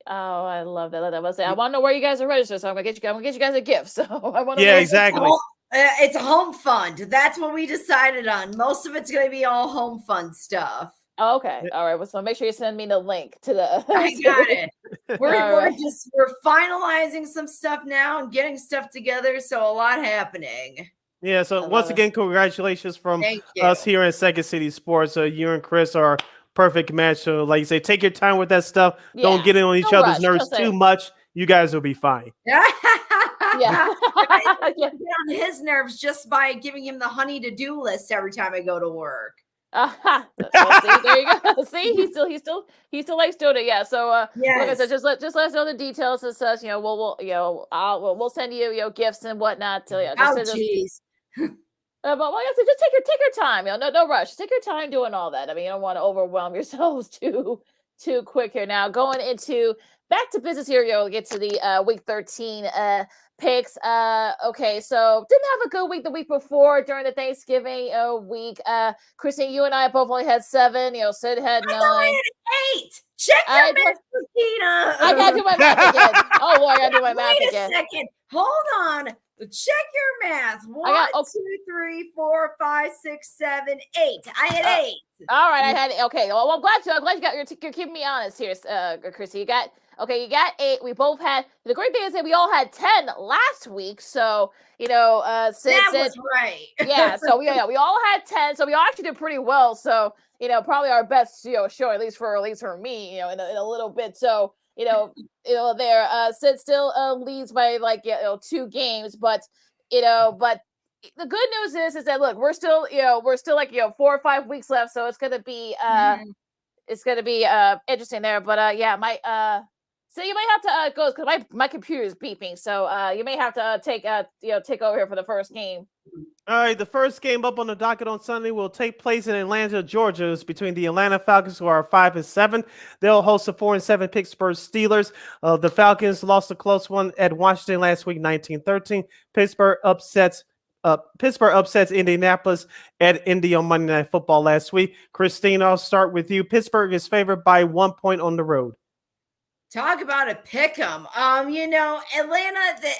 Oh, I love that. I want to know where you guys are registered, so I'm gonna get you guys a gift. So I want to. Yeah, exactly. It's a home fund. That's what we decided on. Most of it's gonna be all home fund stuff. Oh, okay. All right. Well, so make sure you send me the link to the. I got it. We're finalizing some stuff now and getting stuff together. So a lot happening. Yeah. So once again, congratulations from us here in Second City Sports. You and Chris are perfect match. So, like you say, take your time with that stuff. Don't Yeah. get in on each No other's rush. nerves Just say- too much. You guys will be fine. Yeah. Get on his nerves just by giving him the honey to-do list every time I go to work. Well, see, there you go. See, he still likes doing it. Yeah. So, like I said, just let us know the details and such. You know, we'll send you, gifts and whatnot. So yeah. Jeez. But like I said, just take your time. No rush. Take your time doing all that. I mean, you don't want to overwhelm yourselves too quick here. Now, going into back to business here, we'll get to the week 13 picks. Okay, so didn't have a good week the week before during the Thanksgiving week. Christine, you and I both only had 7. Sid had 9. I had 8. Check your math, Manika. I gotta do my math again. Oh boy, I gotta do my math again. Wait a second. Hold on. Check your math. 1, 2, 3, 4, 5, 6, 7, 8. I had 8. All right, I had it. Okay, well, I'm glad you got. You're keeping me honest here, Chrissy. You got 8. We both had. The great thing is that we all had 10 last week. So Sid was right. Yeah. So we all had 10. So we all actually did pretty well. So probably our best show at least for me in a little bit. So Sid still leads by 2 games, but the good news is that look, we're still 4 or 5 weeks left, so it's gonna be interesting there. But so you might have to go because my computer is beeping, so you may have to take over here for the first game. All right, the first game up on the docket on Sunday will take place in Atlanta, Georgia. It's between the Atlanta Falcons, who are 5-7. They'll host the 4-7 Pittsburgh Steelers. The Falcons lost a close one at Washington last week, 19-13. Pittsburgh upsets Indianapolis at Indy on Monday Night Football last week. Christine, I'll start with you. Pittsburgh is favored by 1 point on the road. Talk about a pick 'em. Atlanta,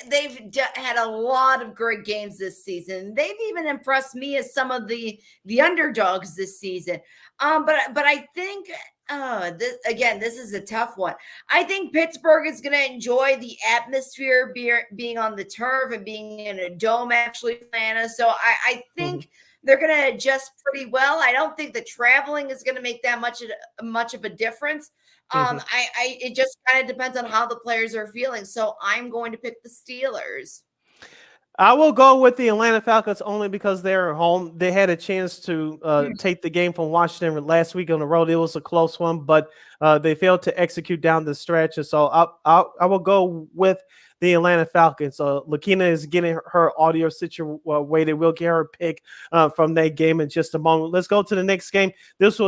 they've had a lot of great games this season. They've even impressed me as some of the underdogs this season. But I think this is a tough one. I think Pittsburgh is going to enjoy the atmosphere being on the turf and being in a dome, actually, Atlanta. So I think they're going to adjust pretty well. I don't think the traveling is going to make that much of a difference. It just kind of depends on how the players are feeling. So I'm going to pick the Steelers. I will go with the Atlanta Falcons only because they're at home. They had a chance to take the game from Washington last week on the road. It was a close one, but they failed to execute down the stretch. And so I will go with the Atlanta Falcons. Lakina is getting her audio situated. We'll get her pick from that game in just a moment. Let's go to the next game. This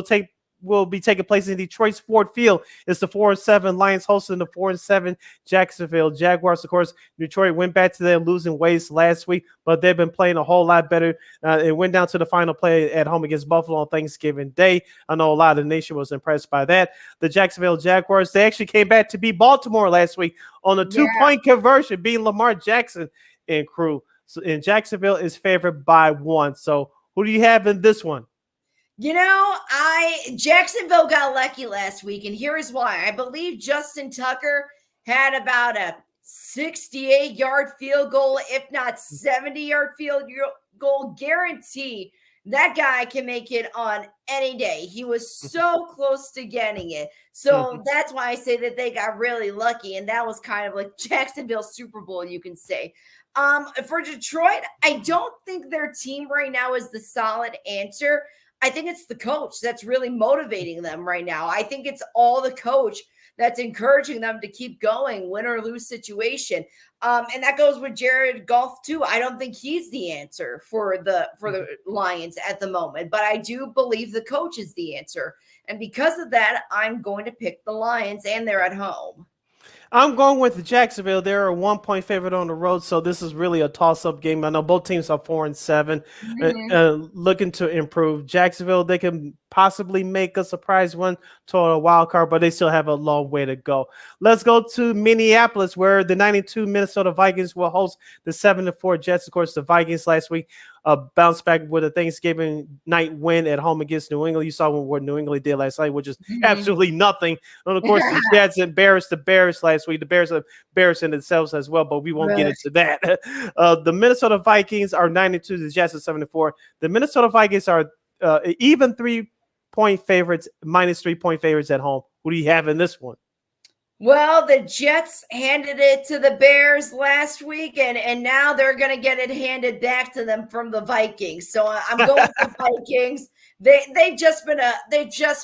will be taking place in Detroit's Ford Field. It's the 4-7 Lions hosting the 4-7 Jacksonville Jaguars. Of course, Detroit went back to their losing ways last week, but they've been playing a whole lot better. It went down to the final play at home against Buffalo on Thanksgiving Day. I know a lot of the nation was impressed by that. The Jacksonville Jaguars, they actually came back to beat Baltimore last week on a 2-point conversion, beating Lamar Jackson and crew. And Jacksonville is favored by 1. So who do you have in this one? Jacksonville got lucky last week, and here is why. I believe Justin Tucker had about a 68-yard field goal, if not 70-yard field goal guarantee. That guy can make it on any day. He was so close to getting it. So that's why I say that they got really lucky, and that was kind of like Jacksonville's Super Bowl, you can say. For Detroit, I don't think their team right now is the solid answer. I think it's the coach that's really motivating them right now. I think it's all the coach that's encouraging them to keep going, win or lose situation. And that goes with Jared Goff too. I don't think he's the answer for the Lions at the moment, but I do believe the coach is the answer. And because of that, I'm going to pick the Lions, and they're at home. I'm going with Jacksonville. They're a 1-point favorite on the road, so this is really a toss-up game. I know both teams are 4-7, looking to improve. Jacksonville, they can possibly make a surprise run toward a wild card, but they still have a long way to go. Let's go to Minneapolis, where the 92 Minnesota Vikings will host the 7-4 Jets. Of course, the Vikings last week bounced back with a Thanksgiving night win at home against New England. You saw what New England did last night, which is absolutely nothing. And of course, the Jets embarrassed the Bears last week. The Bears are embarrassing themselves as well, but we won't get into that. The Minnesota Vikings are 92. The Jets are 7-4. The Minnesota Vikings are even 3-point 3-point favorites, minus 3-point favorites at home. Who do you have in this one? Well, the Jets handed it to the Bears last week, and now they're going to get it handed back to them from the Vikings. So I'm going with the Vikings. They've just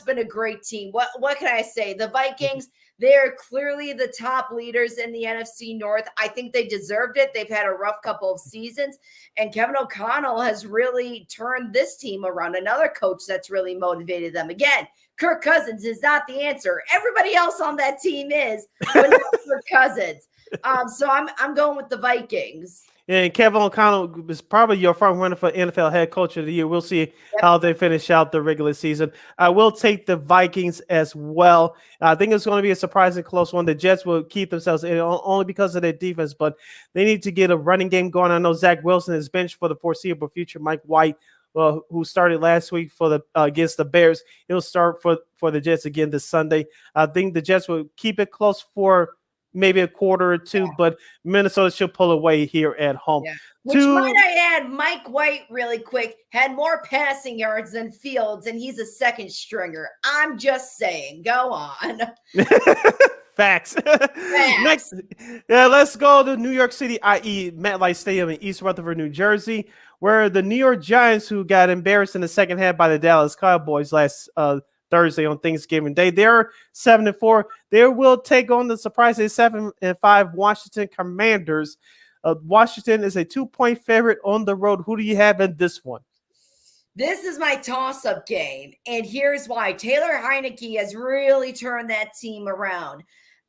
been a great team. What can I say? The Vikings, they're clearly the top leaders in the NFC North. I think they deserved it. They've had a rough couple of seasons, and Kevin O'Connell has really turned this team around. Another coach that's really motivated them. Again, Kirk Cousins is not the answer. Everybody else on that team is, but not Kirk Cousins. So I'm going with the Vikings. And Kevin O'Connell is probably your front runner for NFL head coach of the year. We'll see how they finish out the regular season. I will take the Vikings as well. I think it's going to be a surprising close one. The Jets will keep themselves in only because of their defense, but they need to get a running game going. I know Zach Wilson is benched for the foreseeable future. Mike White, who started last week for the against the Bears, he'll start for the Jets again this Sunday. I think the Jets will keep it close for maybe a quarter or two, but Minnesota should pull away here at home. Yeah. Which might I add, Mike White, really quick, had more passing yards than Fields, and he's a second stringer. I'm just saying. Go on. Facts. Next, let's go to New York City, i.e. MetLife Stadium in East Rutherford, New Jersey, where the New York Giants, who got embarrassed in the second half by the Dallas Cowboys last Thursday on Thanksgiving Day, they're 7-4. They will take on the surprising 7-5 Washington Commanders. Washington is a 2-point favorite on the road. Who do you have in this one? This is my toss-up game, and here's why. Taylor Heineke has really turned that team around.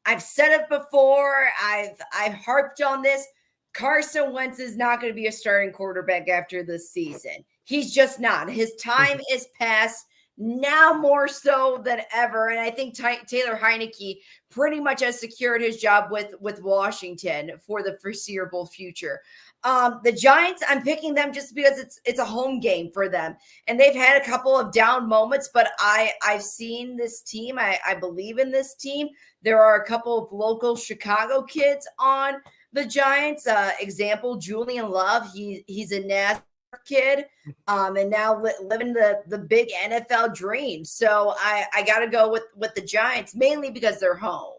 I've said it before. I've harped on this. Carson Wentz is not going to be a starting quarterback after this season. He's just not. His time is past. Now more so than ever. And I think Taylor Heineke pretty much has secured his job with Washington for the foreseeable future. The Giants, I'm picking them just because it's a home game for them. And they've had a couple of down moments, but I've seen this team. I believe in this team. There are a couple of local Chicago kids on the Giants. Example, Julian Love. He's a Nazareth kid, and now living the big NFL dream. So I got to go with the Giants, mainly because they're home.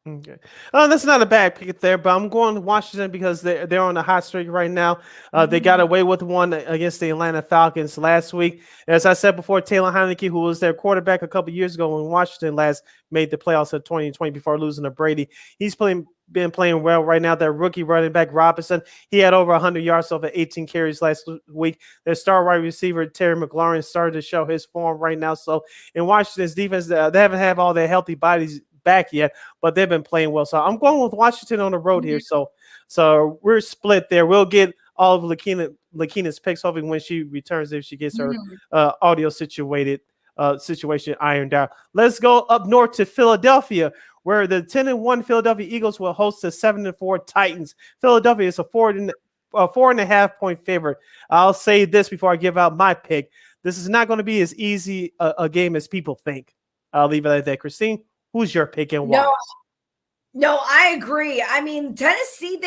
Okay. That's not a bad pick there, but I'm going to Washington because they're on a hot streak right now. They got away with one against the Atlanta Falcons last week. As I said before, Taylor Heineke, who was their quarterback a couple years ago when Washington last made the playoffs in 2020 before losing to Brady, he's been playing well right now. Their rookie running back Robinson, he had over 100 yards over 18 carries last week. Their star wide receiver Terry McLaurin started to show his form right now. So in Washington's defense, they haven't had all their healthy bodies back yet, but they've been playing well. So I'm going with Washington on the road here. So we're split there. We'll get all of Lakina's picks hopefully when she returns, if she gets her audio situation ironed out. Let's go up north to Philadelphia, where the 10-1 Philadelphia Eagles will host the 7-4 Titans. Philadelphia is a 4.5 point favorite. I'll say this before I give out my pick. This is not going to be as easy a game as people think. I'll leave it at that. Christine, who's your pick and why? No, I agree. I mean, Tennessee,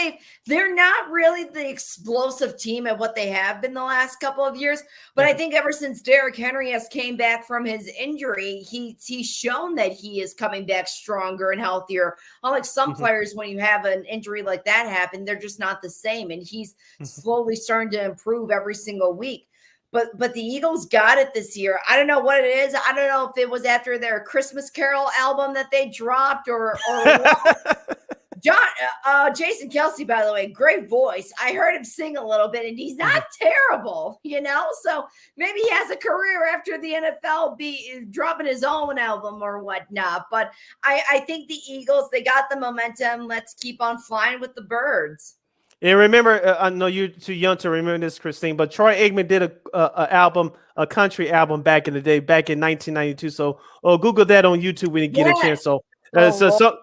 they're not really the explosive team at what they have been the last couple of years. But I think ever since Derrick Henry has came back from his injury, he's shown that he is coming back stronger and healthier. Unlike some players, when you have an injury like that happen, they're just not the same. And he's slowly starting to improve every single week. But the Eagles got it this year. I don't know what it is. I don't know if it was after their Christmas Carol album that they dropped or what. Jason Kelce, by the way, great voice. I heard him sing a little bit, and he's not terrible, So maybe he has a career after the NFL be dropping his own album or whatnot. But I think the Eagles, they got the momentum. Let's keep on flying with the birds. And remember, I know you're too young to remember this, Christine, but Troy Aikman did a country album back in the day, back in 1992. So Google that on YouTube when you get a chance. So,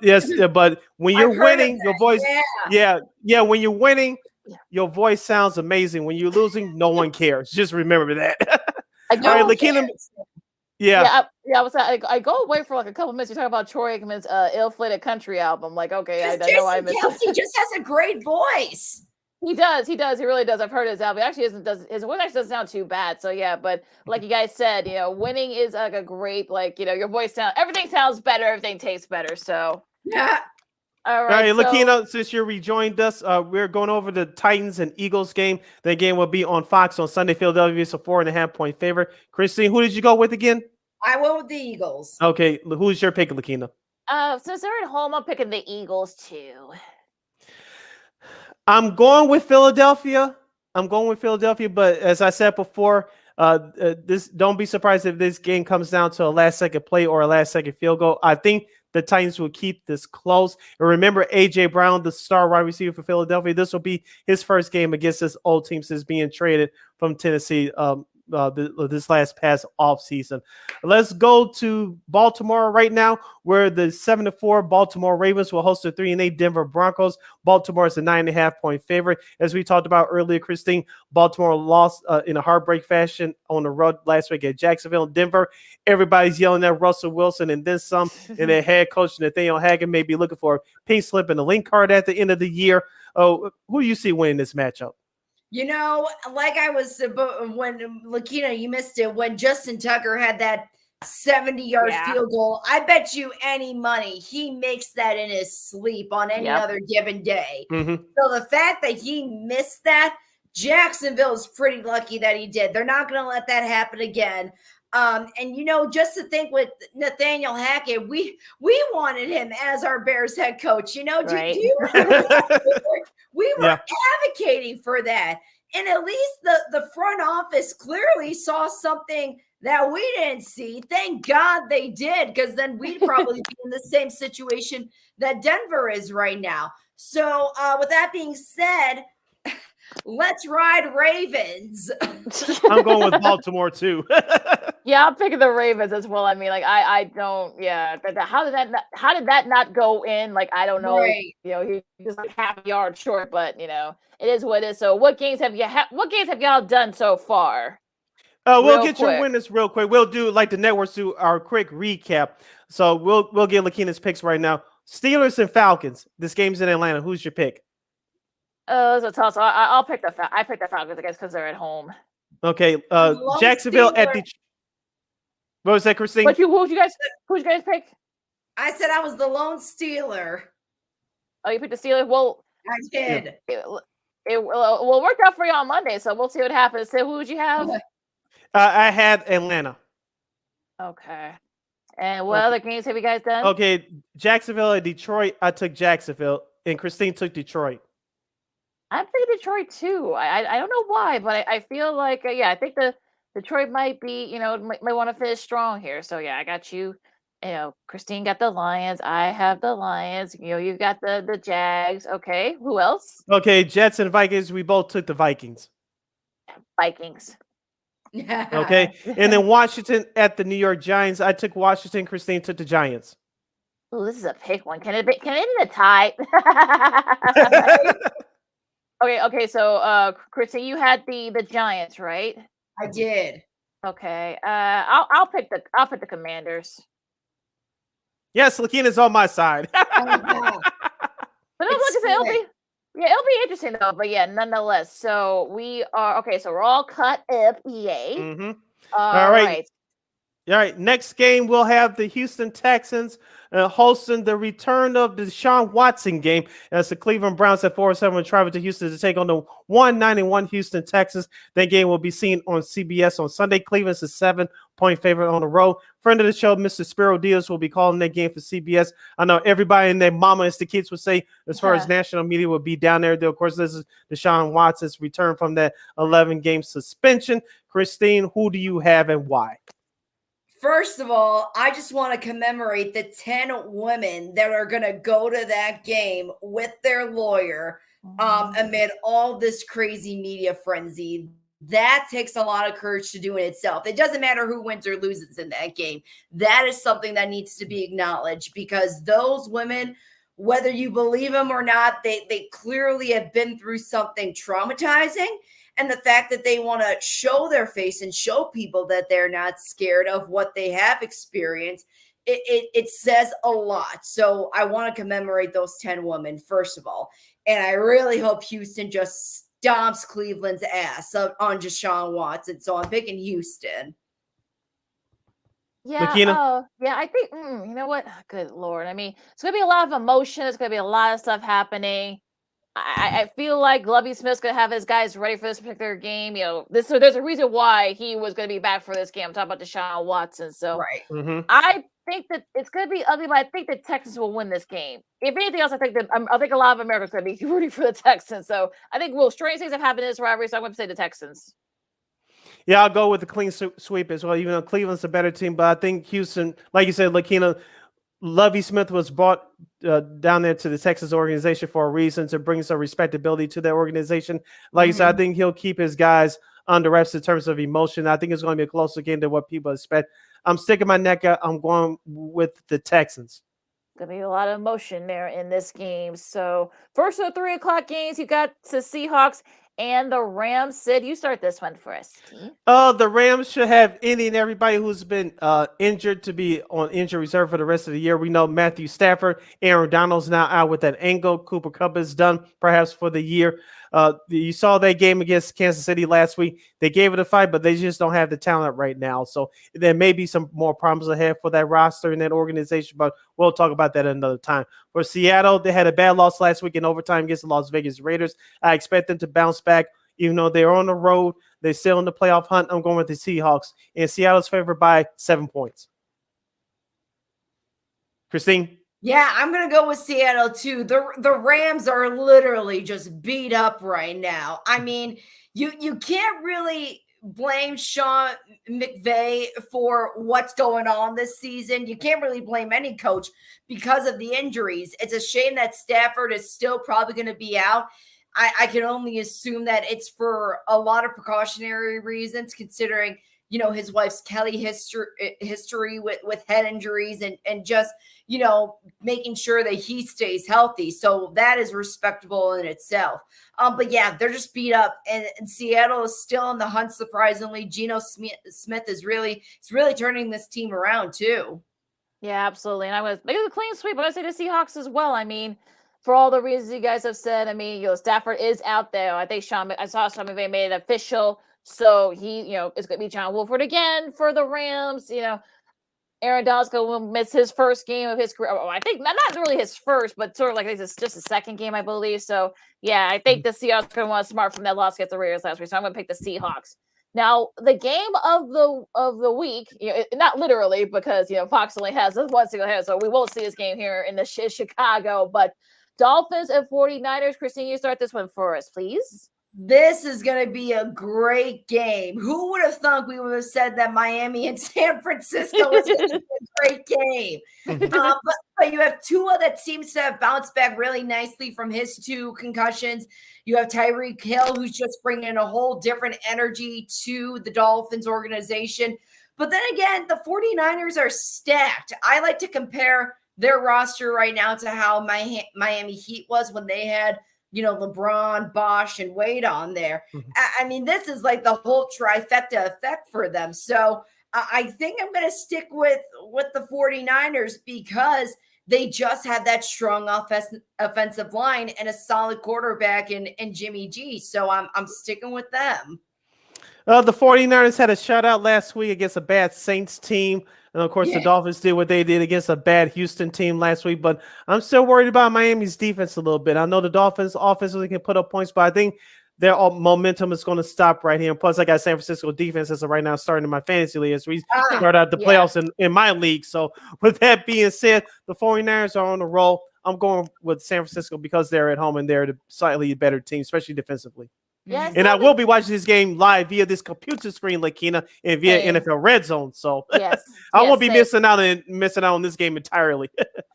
yes, but when you're winning, your voice, when you're winning, your voice sounds amazing. When you're losing, no one cares. Just remember that. All right, Lakina. I go away for like a couple minutes. You talk about Troy Aikman's ill-fitted country album. Like, okay, I know I missed it. He just has a great voice. He does. He really does. I've heard his album. Actually, his win actually doesn't sound too bad. So yeah, but like you guys said, winning is like a great, your voice everything sounds better, everything tastes better. So yeah. All right, Lakina, since you rejoined us, we're going over the Titans and Eagles game. The game will be on Fox on Sunday. Philadelphia is a 4.5-point favorite. Christine, who did you go with again? I went with the Eagles. Okay, who's your pick, Lakina? Since they're at home, I'm picking the Eagles too. I'm going with Philadelphia. But as I said before, don't be surprised if this game comes down to a last-second play or a last-second field goal. I think the Titans will keep this close. And remember, A.J. Brown, the star wide receiver for Philadelphia, this will be his first game against this old team since being traded from Tennessee this past offseason. Let's go to Baltimore right now, where the 7-4 Baltimore Ravens will host the 3-8 Denver Broncos. Baltimore is a 9.5-point favorite. As we talked about earlier, Christine, Baltimore lost in a heartbreak fashion on the road last week at Jacksonville. Denver, everybody's yelling at Russell Wilson and then some, and their head coach Nathaniel Hackett may be looking for a pink slip and a link card at the end of the year. Who do you see winning this matchup? Like I was when Lakina, you missed it when Justin Tucker had that 70-yard field goal. I bet you any money he makes that in his sleep on any other given day. Mm-hmm. So the fact that he missed that, Jacksonville is pretty lucky that he did. They're not going to let that happen again. And just to think with Nathaniel Hackett, we wanted him as our Bears head coach. Right. Do you remember? We were advocating for that. And at least the front office clearly saw something that we didn't see. Thank God they did, because then we'd probably be in the same situation that Denver is right now. So with that being said, let's ride Ravens. I'm going with Baltimore too. Yeah, I'm picking the Ravens as well. I mean, I don't. Yeah, how did that not go in? I don't know. Right. He just half a yard short, but it is what it is. So, what games have y'all done so far? We'll get your winners real quick. We'll do the networks do our quick recap. So we'll get Lakina's picks right now. Steelers and Falcons. This game's in Atlanta. Who's your pick? It's a toss. I'll pick the Falcons, I guess, because they're at home. Okay. Jacksonville Steeler. at Detroit. What was that, Christine? Who'd you guys pick? I said I was the lone Steeler. Oh, you picked the Steelers? Well, I did. It worked out for you on Monday, so we'll see what happens. So who would you have? I had Atlanta. Okay. And what other games have you guys done? Okay, Jacksonville and Detroit. I took Jacksonville, and Christine took Detroit. I'm picking Detroit too. I don't know why, but I feel like I think the Detroit might be might want to finish strong here. So yeah, I got you. Christine got the Lions. I have the Lions. You've got the Jags. Okay, who else? Okay, Jets and Vikings. We both took the Vikings. Vikings. Okay, and then Washington at the New York Giants. I took Washington. Christine took the Giants. Oh, this is a pick one. Can it be a tie? Okay. So, Christine, you had the Giants, right? I did. Okay. I'll pick the Commanders. Yes, Lakina's on my side. But it'll be interesting though. But yeah, nonetheless. So we are okay. So we're all caught up. Yay! Mm-hmm. All right. All right. Next game, we'll have the Houston Texans hosting the return of the Deshaun Watson game as the Cleveland Browns at 4-7 will travel to Houston to take on the 191 Houston Texans. That game will be seen on CBS on Sunday. Cleveland's a 7-point favorite on the road. Friend of the show, Mr. Spiro Diaz, will be calling that game for CBS. I know everybody and their mama, as the kids would say, as far as national media, will be down there. Of course, this is Deshaun Watson's return from that 11-game suspension. Christine, who do you have and why? First of all, I just want to commemorate the 10 women that are going to go to that game with their lawyer amid all this crazy media frenzy. That takes a lot of courage to do in itself. It doesn't matter who wins or loses in that game. That is something that needs to be acknowledged because those women, whether you believe them or not, they clearly have been through something traumatizing. And the fact that they want to show their face and show people that they're not scared of what they have experienced, it says a lot. So I want to commemorate those 10 women, first of all. And I really hope Houston just stomps Cleveland's ass on Deshaun Watson. So I'm picking Houston. Yeah, Lakina? yeah, I think, you know what? Good Lord. I mean, it's going to be a lot of emotion. It's going to be a lot of stuff happening. I feel like Lovie Smith's going to have his guys ready for this particular game. You know, there's a reason why he was going to be back for this game. I'm talking about Deshaun Watson. So right. I think that it's going to be ugly, but I think the Texans will win this game. If anything else, I think a lot of Americans are going to be rooting for the Texans. So I think strange things have happened in this rivalry. So I'm going to say the Texans. Yeah, I'll go with the clean sweep as well, even though Cleveland's a better team. But I think Houston, like you said, Lakina, Lovie Smith was brought down there to the Texas organization for a reason, to bring some respectability to their organization. Like you said, I think he'll keep his guys under wraps in terms of emotion. I think it's going to be a closer game than what people expect. I'm sticking my neck out. I'm going with the Texans. Going to be a lot of emotion there in this game. So first of the 3 o'clock games, you got the Seahawks and the Rams. Sid, you start this one for us. The Rams should have any and everybody who's been injured to be on injury reserve for the rest of the year. We know Matthew Stafford, Aaron Donald's now out with that ankle. Cooper Kupp is done perhaps for the year. You saw that game against Kansas City last week. They gave it a fight, but they just don't have the talent right now. So there may be some more problems ahead for that roster and that organization, but we'll talk about that another time. For Seattle, they had a bad loss last week in overtime against the Las Vegas Raiders. I expect them to bounce back. Even though they're on the road, they're still in the playoff hunt. I'm going with the Seahawks. And Seattle's favored by 7 points. Christine? Yeah, I'm going to go with Seattle too. The Rams are literally just beat up right now. I mean, you can't really blame Sean McVay for what's going on this season. You can't really blame any coach because of the injuries. It's a shame that Stafford is still probably going to be out. I can only assume that it's for a lot of precautionary reasons, considering, you know, his wife's Kelly history with head injuries and just, you know, making sure that he stays healthy. So that is respectable in itself. But yeah, they're just beat up, and Seattle is still in the hunt. Surprisingly, Geno Smith is really turning this team around too. Yeah, absolutely. And I was making a clean sweep, but I say the Seahawks as well. I mean, for all the reasons you guys have said, I mean, you know, Stafford is out there. I think I saw Sean McVay made it official. So he, you know, it's going to be John Wolford again for the Rams. You know, Aaron Donald's going to miss his first game of his career. Oh, I think not really his first, but sort of like it's just his second game, I believe. So yeah, I think the Seahawks are going to want to smart from that loss against the Raiders last week. So I'm going to pick the Seahawks. Now, the game of the week, you know, not literally, because, you know, Fox only has one single head, so we won't see this game here in the Chicago, but Dolphins and 49ers. Christine, you start this one for us, please. This is going to be a great game. Who would have thought we would have said that Miami and San Francisco was going to be a great game? But you have Tua that seems to have bounced back really nicely from his 2 concussions. You have Tyreek Hill, who's just bringing a whole different energy to the Dolphins organization. But then again, the 49ers are stacked. I like to compare their roster right now to how Miami Heat was when they had, you know, LeBron, Bosch, and Wade on there. I mean, this is like the whole trifecta effect for them. So I think I'm going to stick with the 49ers because they just have that strong offensive line and a solid quarterback in Jimmy G. So I'm sticking with them. The 49ers had a shutout last week against a bad Saints team. And, of course, the Dolphins did what they did against a bad Houston team last week. But I'm still worried about Miami's defense a little bit. I know the Dolphins offensively can put up points, but I think their momentum is going to stop right here. And plus, I got San Francisco defense as of right now starting in my fantasy league as we start out the playoffs in my league. So with that being said, the 49ers are on the roll. I'm going with San Francisco because they're at home and they're the slightly better team, especially defensively. Yes, and I will be watching this game live via this computer screen, Lakina, and via NFL Red Zone. So I won't be missing out on this game entirely.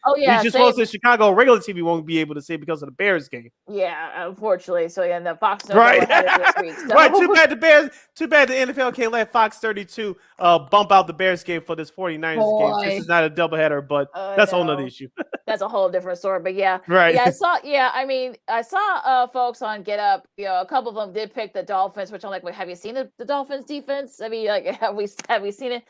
Oh yeah, we just lost in Chicago. Regular TV won't be able to see it because of the Bears game. Yeah, unfortunately. So yeah, the Fox right. This week, so. Right. Too bad the Bears. Too bad the NFL can't let Fox 32 bump out the Bears game for this 49ers game. This is not a doubleheader, but that's a whole nother issue. That's a whole different story. But yeah, right. Yeah, I saw folks on Get Up. You know, a couple of them did pick the Dolphins, which I'm like, wait, have you seen the Dolphins defense? I mean, like, have we seen it?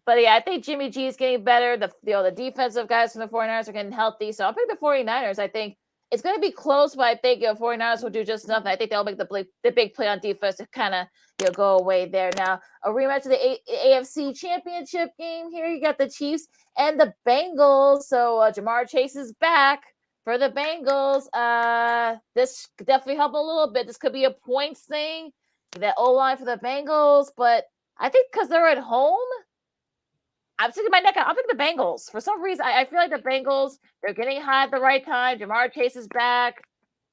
But yeah, I think Jimmy G is getting better. The defensive guys from the 49ers are getting healthy. So I'll pick the 49ers. I think It's going to be close, but I think 49ers will do just enough. I think they'll make the big play on defense to kind of go away there. Now, a rematch of the AFC Championship game here. You got the Chiefs and the Bengals. So Jamar Chase is back for the Bengals. This could definitely help a little bit. This could be a points thing. That O-line for the Bengals, but I think because they're at home, I'm sticking my neck out. I'm picking the Bengals. For some reason, I feel like the Bengals, they're getting hot at the right time. Jamar Chase is back.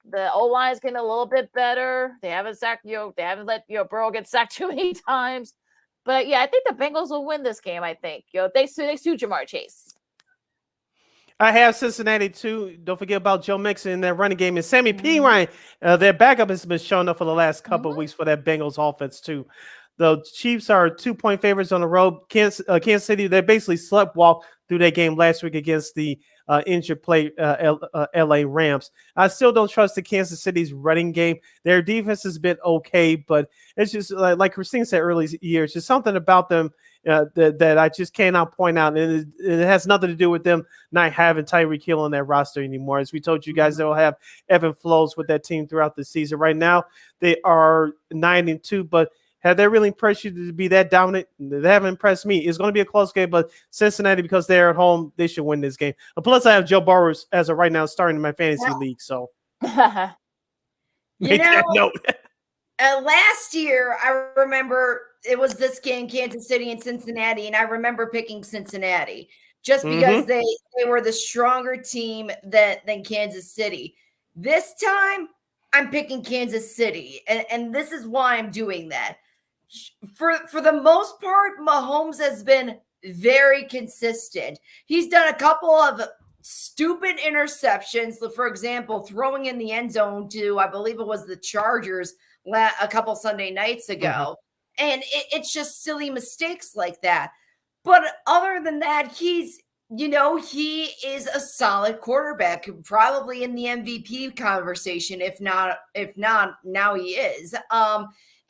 The O-line is getting a little bit better. They haven't sacked, they haven't let Burrow get sacked too many times. But yeah, I think the Bengals will win this game, I think. They suit Jamar Chase. I have Cincinnati too. Don't forget about Joe Mixon in that running game. And Sammy P. Ryan, their backup has been showing up for the last couple of weeks for that Bengals offense too. The Chiefs are 2-point favorites on the road. Kansas City, they basically sleptwalked through that game last week against the injured LA Rams. I still don't trust the Kansas City's running game. Their defense has been okay, but it's just like Christine said earlier, it's just something about them that I just cannot point out. And it has nothing to do with them not having Tyreek Hill on that roster anymore. As we told you guys, they'll have Evan Flows with that team throughout the season. Right now, they are 9-2, but have they really impressed you to be that dominant? They haven't impressed me. It's going to be a close game, but Cincinnati, because they're at home, they should win this game. And plus, I have Joe Burrow as of right now starting in my fantasy league. So, that note. Last year, I remember it was this game, Kansas City and Cincinnati, and I remember picking Cincinnati just because they were the stronger team than Kansas City. This time, I'm picking Kansas City, and this is why I'm doing that. For the most part, Mahomes has been very consistent. He's done a couple of stupid interceptions. For example, throwing in the end zone to, I believe it was the Chargers a couple Sunday nights ago. And it's just silly mistakes like that. But other than that, he is a solid quarterback, probably in the MVP conversation. If not, now he is.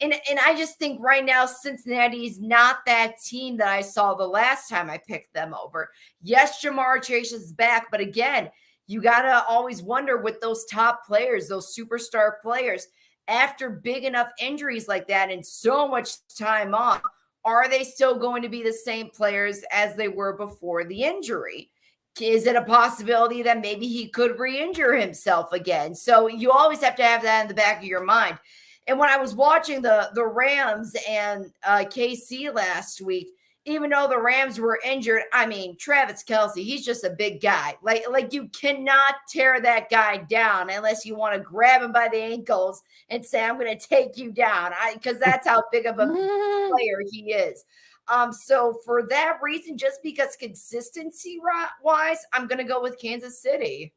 And I just think right now Cincinnati is not that team that I saw the last time I picked them over. Yes, Jamar Chase is back, but again, you got to always wonder with those top players, those superstar players, after big enough injuries like that and so much time off, are they still going to be the same players as they were before the injury? Is it a possibility that maybe he could re-injure himself again? So you always have to have that in the back of your mind. And when I was watching the Rams and KC last week, even though the Rams were injured, I mean, Travis Kelce, he's just a big guy. Like you cannot tear that guy down unless you want to grab him by the ankles and say, I'm going to take you down, because that's how big of a player he is. So for that reason, just because consistency-wise, I'm going to go with Kansas City.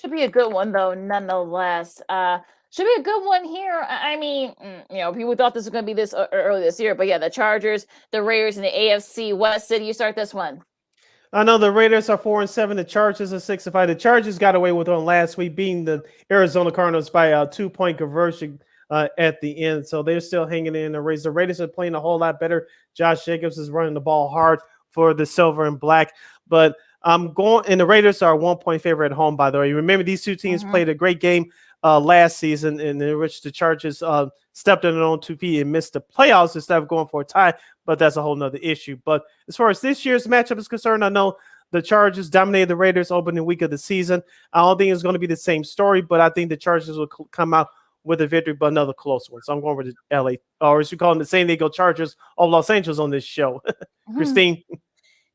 Should be a good one, though, nonetheless. Should be a good one here. I mean, people thought this was going to be this early this year, but yeah, the Chargers, the Raiders, and the AFC West. City, you start this one. I know the Raiders are 4-7. The Chargers are 6-5. The Chargers got away with one last week, beating the Arizona Cardinals by a 2-point conversion at the end. So they're still hanging in the race. The Raiders are playing a whole lot better. Josh Jacobs is running the ball hard for the silver and black, but I'm going, and the Raiders are a 1-point favorite at home, by the way. Remember, these two teams played a great game last season, in which the Chargers stepped on their own 2 feet and missed the playoffs instead of going for a tie, but that's a whole nother issue. But as far as this year's matchup is concerned, I know the Chargers dominated the Raiders opening week of the season. I don't think it's going to be the same story, but I think the Chargers will come out with a victory, but another close one. So I'm going with the LA, or as we call them, the San Diego Chargers of Los Angeles on this show. Christine?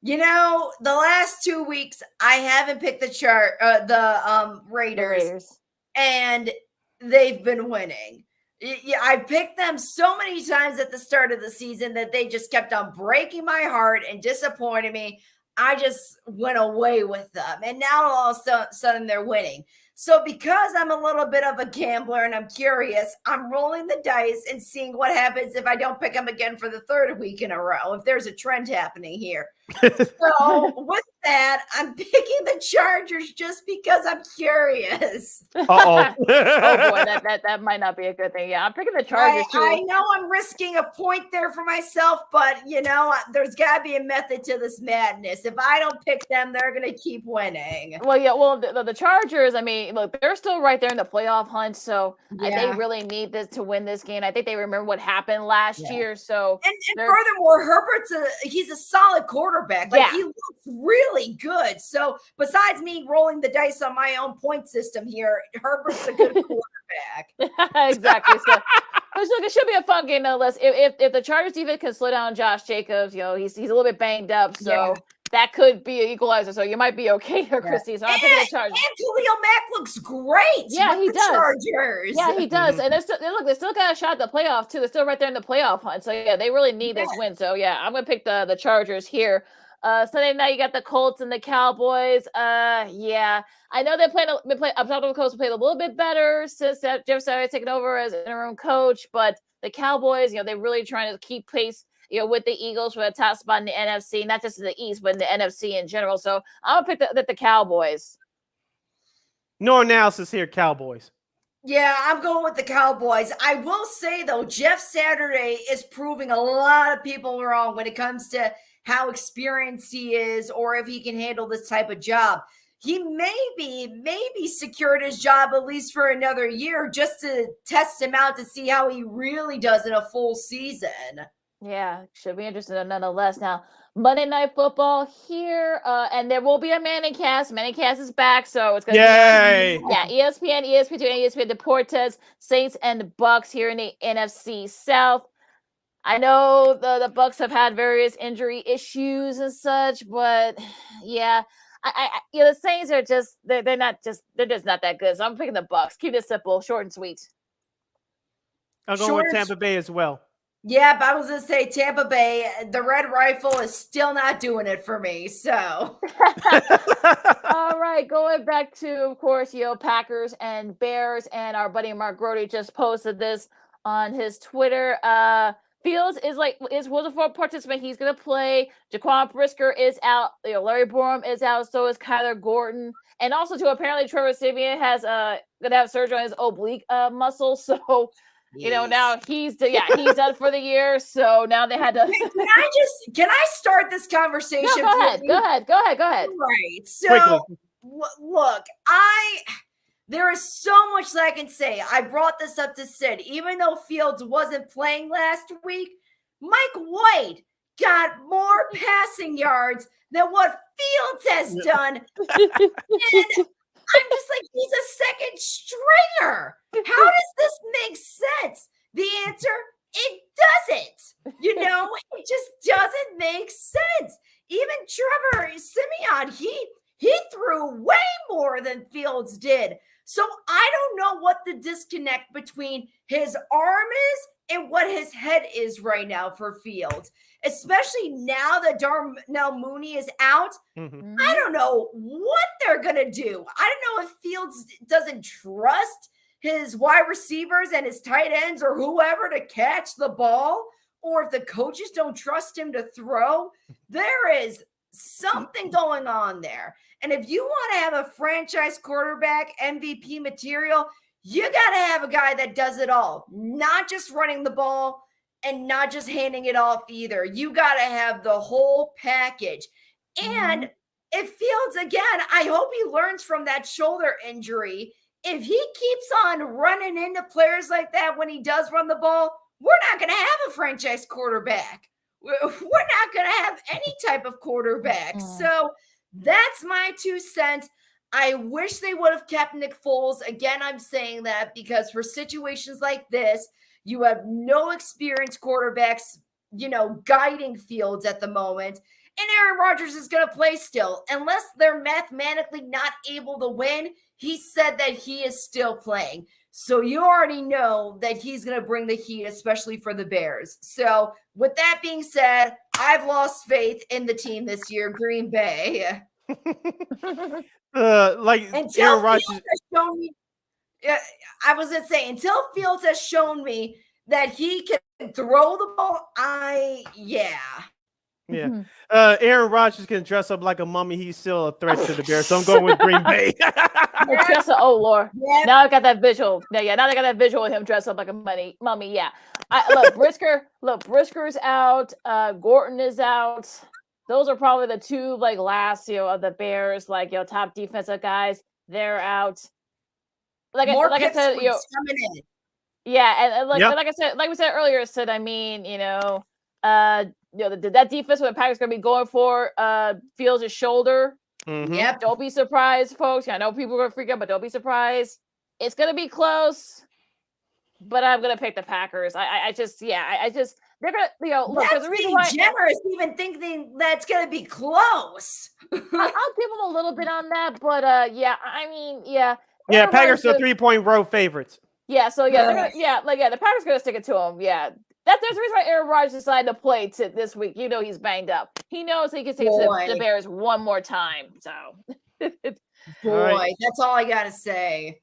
The last 2 weeks, I haven't picked the Raiders. And they've been winning. Yeah, I picked them so many times at the start of the season that they just kept on breaking my heart and disappointing me. I just went away with them. And now all of a sudden they're winning. So because I'm a little bit of a gambler and I'm curious, I'm rolling the dice and seeing what happens if I don't pick them again for the third week in a row, if there's a trend happening here. So with that, I'm picking the Chargers just because I'm curious. Uh-oh. Oh boy, that might not be a good thing. Yeah, I'm picking the Chargers too. I know I'm risking a point there for myself, but there's got to be a method to this madness. If I don't pick them, they're going to keep winning. Well, yeah. Well, the Chargers. I mean, look, they're still right there in the playoff hunt, so they really need this to win this game. I think they remember what happened last year. So, and furthermore, Herbert's he's a solid quarterback. Like he looks really good. So besides me rolling the dice on my own point system here, Herbert's a good quarterback. Exactly. So, look, it should be a fun game nonetheless. If the Chargers even can slow down Josh Jacobs, he's a little bit banged up, so that could be an equalizer. So you might be okay here, Christy. So I'm picking the Chargers. And Khalil Mack looks great. Yeah, he does. Chargers. Yeah, he does. And they still got a shot at the playoff too. They're still right there in the playoff hunt. So yeah, they really need this win. So yeah, I'm gonna pick the Chargers here. Sunday night you got the Colts and the Cowboys. Yeah, I know I'm talking to the Colts played a little bit better since Jeff Saturday taken over as interim coach, but the Cowboys, they're really trying to keep pace, with the Eagles for the top spot in the NFC, not just in the East, but in the NFC in general. So I'm gonna pick the Cowboys. No analysis here, Cowboys. Yeah, I'm going with the Cowboys. I will say though, Jeff Saturday is proving a lot of people wrong when it comes to how experienced he is, or if he can handle this type of job. He maybe secured his job at least for another year just to test him out to see how he really does in a full season. Yeah, should be interesting nonetheless. Now, Monday Night Football here, and there will be a Manning cast. Manning cast is back, so it's going to be ESPN, ESPN2, and ESPN Deportes, Saints and Bucks here in the NFC South. I know the Bucks have had various injury issues and such, but yeah, the Saints are just they're just not that good. So I'm picking the Bucks. Keep it simple, short and sweet. I'm going with Tampa Bay as well. Yeah, but I was going to say Tampa Bay, the Red Rifle is still not doing it for me, so. All right, going back to, of course, Packers and Bears, and our buddy Mark Grody just posted this on his Twitter. Fields was a full participant. He's going to play. Jaquan Brisker is out. Larry Borum is out. So is Kyler Gordon. And also, apparently Trevor Siemian has going to have surgery on his oblique muscle. So, now he's done for the year. So now they had to. Can I start this conversation? No, go ahead. Right. So, look, there is so much that I can say. I brought this up to Sid. Even though Fields wasn't playing last week, Mike White got more passing yards than what Fields has done. And I'm just like, he's a second stringer. How does this make sense? The answer, it doesn't. It just doesn't make sense. Even Trevor Siemian, he threw way more than Fields did. So I don't know what the disconnect between his arm is and what his head is right now for Fields, especially now that Darnell Mooney is out. Mm-hmm. I don't know what they're going to do. I don't know if Fields doesn't trust his wide receivers and his tight ends or whoever to catch the ball, or if the coaches don't trust him to throw. There is something going on there. And if you want to have a franchise quarterback, MVP material, you got to have a guy that does it all, not just running the ball and not just handing it off either. You got to have the whole package. And if Fields, again, I hope he learns from that shoulder injury. If he keeps on running into players like that when he does run the ball, we're not going to have a franchise quarterback. We're not going to have any type of quarterback. So that's my 2 cents. I wish they would have kept Nick Foles. Again, I'm saying that because for situations like this, you have no experienced quarterbacks, guiding Fields at the moment. And Aaron Rodgers is going to play still. Unless they're mathematically not able to win, he said that he is still playing. So you already know that he's going to bring the heat, especially for the Bears. So with that being said, I've lost faith in the team this year, Green Bay. Until Aaron Rodgers has shown me, I was going to say, until Fields has shown me that he can throw the ball, Yeah. Aaron Rodgers can dress up like a mummy. He's still a threat to the Bears. So I'm going with Green Bay. Oh Lord! Yes. Now I got that visual. Now I got that visual of him dressed up like a mummy. Yeah. Brisker's out. Gorton is out. Those are probably the two last of the Bears top defensive guys. They're out. Like I said, coming in. Yeah, and like we said earlier, Sid. I mean, that defense what the Packers gonna be going for feels his shoulder. Mm-hmm. Yep. Don't be surprised, folks. I know people are gonna freak out, but don't be surprised. It's gonna be close, but I'm gonna pick the Packers. I just they're gonna look. There's a reason why generous even thinking that's gonna be close. I'll give them a little bit on that, but Yeah, Packers are 3-point road favorites. Yeah, so the Packers are gonna stick it to them. Yeah. There's the reason why Aaron Rodgers decided to play this week. He's banged up. He knows he can take the Bears one more time. So, that's all I gotta say.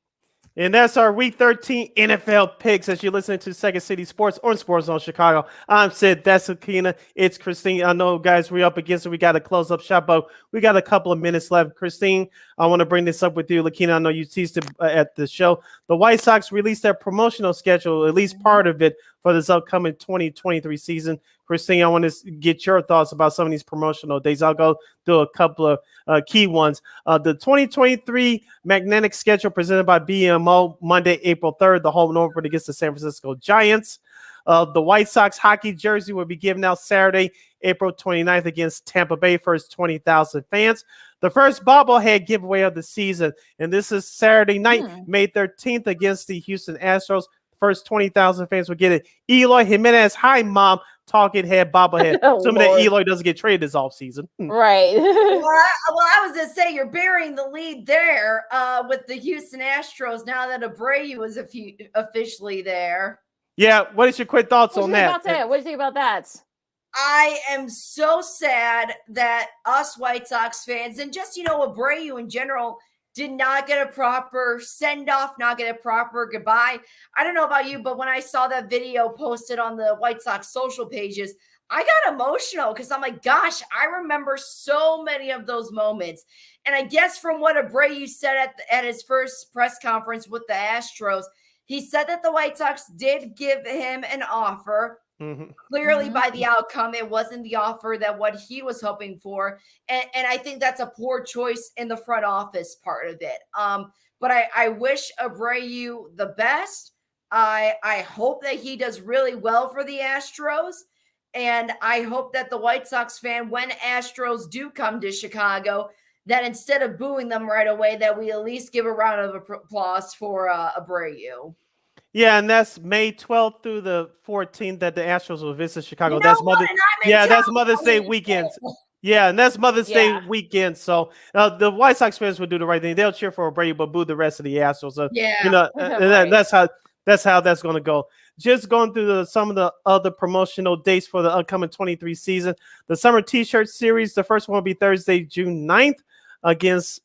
And that's our Week 13 NFL picks as you're listening to Second City Sports on Sports Zone Chicago. I'm Sid. That's Akina. It's Christine. I know, guys, we're up against it. We got to close up shop, but we got a couple of minutes left. Christine, I want to bring this up with you. Lakina, I know you teased it at the show. The White Sox released their promotional schedule, at least part of it, for this upcoming 2023 season. Christine, I want to get your thoughts about some of these promotional days. I'll go through a couple of key ones. The 2023 Magnetic schedule presented by BMO, Monday, April 3rd, the home opener against the San Francisco Giants. The White Sox hockey jersey will be given out Saturday, April 29th against Tampa Bay, first 20,000 fans. The first bobblehead giveaway of the season, and this is Saturday night, May 13th against the Houston Astros. First 20,000 fans will get it. Eloy Jimenez, hi, Mom, talking head bobblehead. Assuming that Eloy doesn't get traded this offseason. Right. I was going to say, you're burying the lead there with the Houston Astros now that Abreu is officially there. Yeah, what is your quick thoughts on that? What do you think about that? I am so sad that us White Sox fans and just, Abreu in general did not get a proper send-off, not get a proper goodbye. I don't know about you, but when I saw that video posted on the White Sox social pages, I got emotional because I'm like, gosh, I remember so many of those moments. And I guess from what Abreu said at his first press conference with the Astros, he said that the White Sox did give him an offer. Clearly by the outcome, it wasn't the offer that what he was hoping for. And I think that's a poor choice in the front office part of it. But I wish Abreu the best. I hope that he does really well for the Astros. And I hope that the White Sox fan, when Astros do come to Chicago, that instead of booing them right away, that we at least give a round of applause for Abreu. Yeah, and that's May 12th through the 14th that the Astros will visit Chicago. That's Mother's Day weekend. Yeah, and that's Mother's Day weekend. So the White Sox fans will do the right thing. They'll cheer for Abreu, but boo the rest of the Astros. So, that's how that's going to go. Just going through some of the other promotional dates for the upcoming 23 season. The Summer T-shirt series, the first one will be Thursday, June 9th against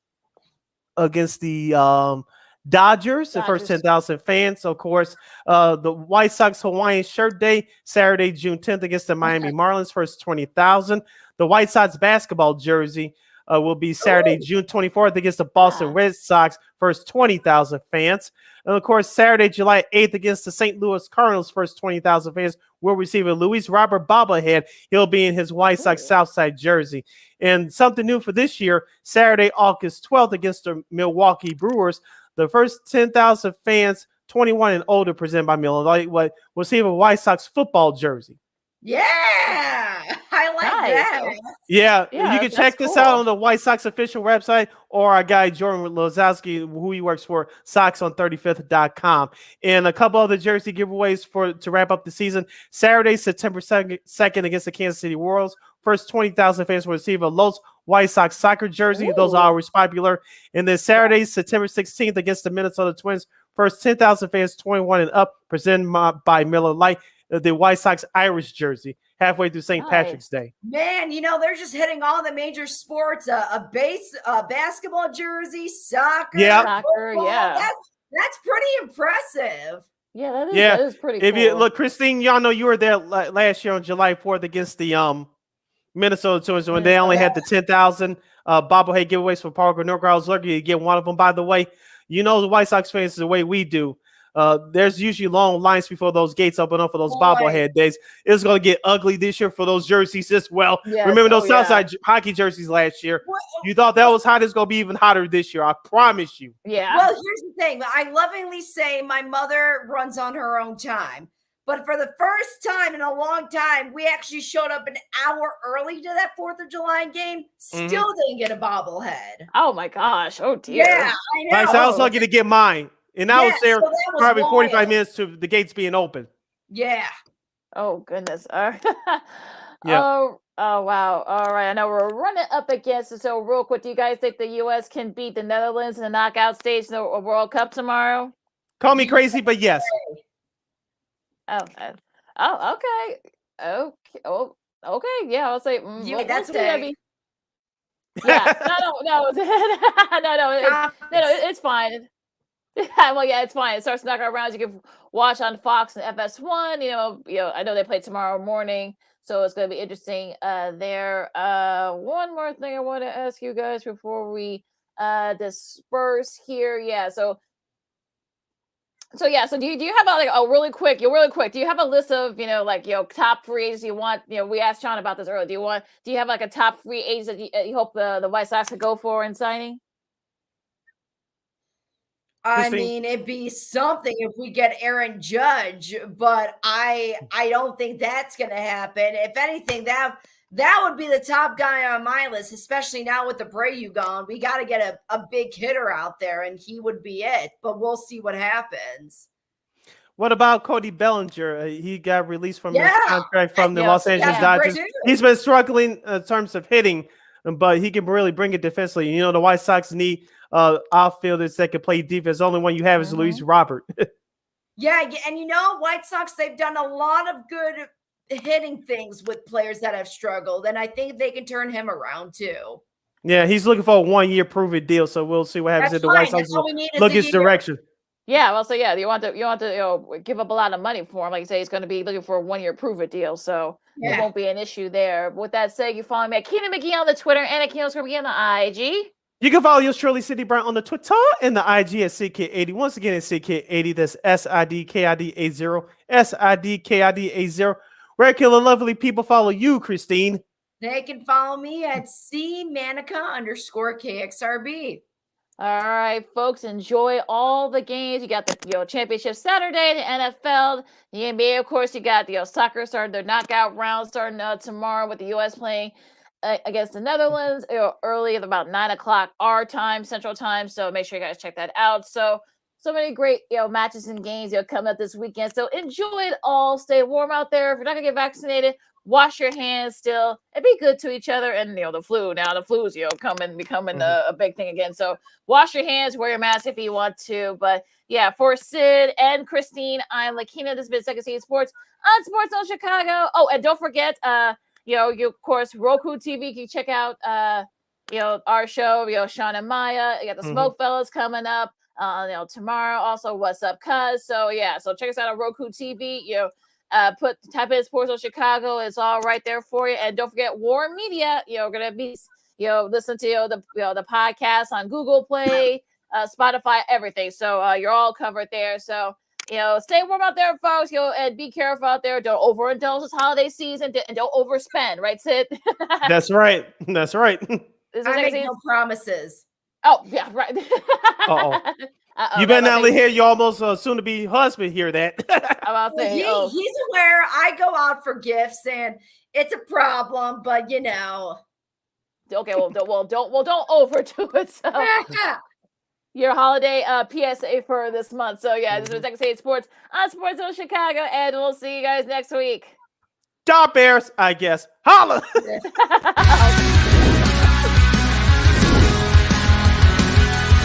the Dodgers, the first 10,000 fans. Of course, the White Sox Hawaiian Shirt Day, Saturday, June 10th against the Miami Marlins, first 20,000. The White Sox basketball jersey will be Saturday, June 24th against the Boston Red Sox, first 20,000 fans. And of course, Saturday, July 8th against the St. Louis Cardinals, first 20,000 fans will receive a Luis Robert bobblehead. He'll be in his White Sox Southside jersey. And something new for this year, Saturday, August 12th against the Milwaukee Brewers, the first 10,000 fans, 21 and older, presented by Miller Lite, will receive a White Sox football jersey. Yeah, I like that. Yeah, you can check this out on the White Sox official website or our guy Jordan Lozowski, who he works for, SoxOn35th.com. And a couple other jersey giveaways to wrap up the season. Saturday, September 2nd against the Kansas City Royals. First 20,000 fans will receive a Los White Sox soccer jersey. Those are always popular. And then Saturday, September 16th against the Minnesota Twins. First 10,000 fans, 21 and up, presented by Miller Lite, the White Sox Irish jersey, halfway through St. Patrick's Day. Man, they're just hitting all the major sports, a basketball jersey, soccer, football. That's pretty impressive. Yeah, that is pretty cool. If you look, Christine, y'all know you were there last year on July 4th against the Minnesota Twins when they only had the 10,000 bobblehead giveaways for Parker Norcross. I was lucky to get one of them, by the way. You know, the White Sox fans is the way we do. There's usually long lines before those gates open up for those bobblehead days. It's going to get ugly this year for those jerseys as well. Yes. Remember those Southside hockey jerseys last year? You thought that was hot. It's going to be even hotter this year. I promise you. Yeah. Well, here's the thing. I lovingly say my mother runs on her own time. But for the first time in a long time, we actually showed up an hour early to that 4th of July game. Still didn't get a bobblehead. Oh, my gosh. Oh, dear. Yeah, I know. Right, so I was lucky to get mine. And I was there so that was probably 45 wild. minutes to the gates being open. Yeah. Oh, goodness. Yeah. Oh, wow. All right. I know we're running up against it. So, real quick, do you guys think the U.S. can beat the Netherlands in the knockout stage in the World Cup tomorrow? Call me crazy, but yes. Oh, okay. Oh, okay. Yeah, I'll say. That's we'll see. okay. Yeah. No. It's fine. Well, yeah, it's fine. It starts knockout rounds. You can watch on Fox and FS1. You know. I know they play tomorrow morning, so it's going to be interesting there. One more thing I want to ask you guys before we disperse here. Yeah. So do you have really quick? Do you have a list of top free agents you want? We asked Shaun about this earlier. Do you have like a top free agent that you hope the White Sox could go for in signing? I mean, it'd be something if we get Aaron Judge, but I don't think that's going to happen. If anything, that would be the top guy on my list, especially now with the Abreu gone. We got to get a big hitter out there, and he would be it. But we'll see what happens. What about Cody Bellinger? He got released from his contract from the Los Angeles Dodgers. He's been struggling in terms of hitting, but he can really bring it defensively. You know, the White Sox need outfielders that can play defense. The only one you have is Luis Robert. Yeah, and White Sox, they've done a lot of good hitting things with players that have struggled, and I think they can turn him around too. Yeah, he's looking for a 1-year prove-it deal, so we'll see what happens if the White Sox look his direction. Yeah, well, so yeah, you want to give up a lot of money for him. Like you say, he's going to be looking for a 1-year prove-it deal, so it won't be an issue there. With that said, you follow me at Keenan McGee on the Twitter and at Keenan McGee on the IG. You can follow yours truly, City Brown, on the Twitter and the IG at CK80. Once again, it's CK80. That's SIDKID80. SIDKID80. Where can the lovely people follow you, Christine? They can follow me at Manika_KXRB. All right, folks, enjoy all the games. You got the Championship Saturday, the NFL, the NBA. Of course, you got soccer starting their knockout round starting tomorrow with the U.S. playing against the Netherlands early at about 9:00 our time, Central Time. So make sure you guys check that out. So many great matches and games coming up this weekend. So enjoy it all. Stay warm out there. If you're not gonna get vaccinated, wash your hands still and be good to each other. And the flu is becoming a big thing again. So wash your hands, wear your mask if you want to. But yeah, for Sid and Christine, I'm Lakina. This has been Second City Sports on Sports Zone Chicago. Oh, and don't forget, you of course Roku TV. You can check out our show, Shaun and Maya. You got the Smoke Fellas coming up tomorrow. Also, What's Up, Cuz. So check us out on Roku TV. Type in Sports Zone Chicago. It's all right there for you. And don't forget War Media. Gonna be listen to the podcast on Google Play, Spotify, everything. So you're all covered there. So stay warm out there, folks. And be careful out there. Don't overindulge this holiday season, and don't overspend. Right, Sid? That's right. I make no promises. Oh yeah, right. You better not hear your almost soon-to-be husband hear that. He's aware. I go out for gifts, and it's a problem. But Okay, don't overdo it. So your holiday PSA for this month. So this was Second City Sports on Sports Zone Chicago, and we'll see you guys next week. Job Bears, I guess. Holla.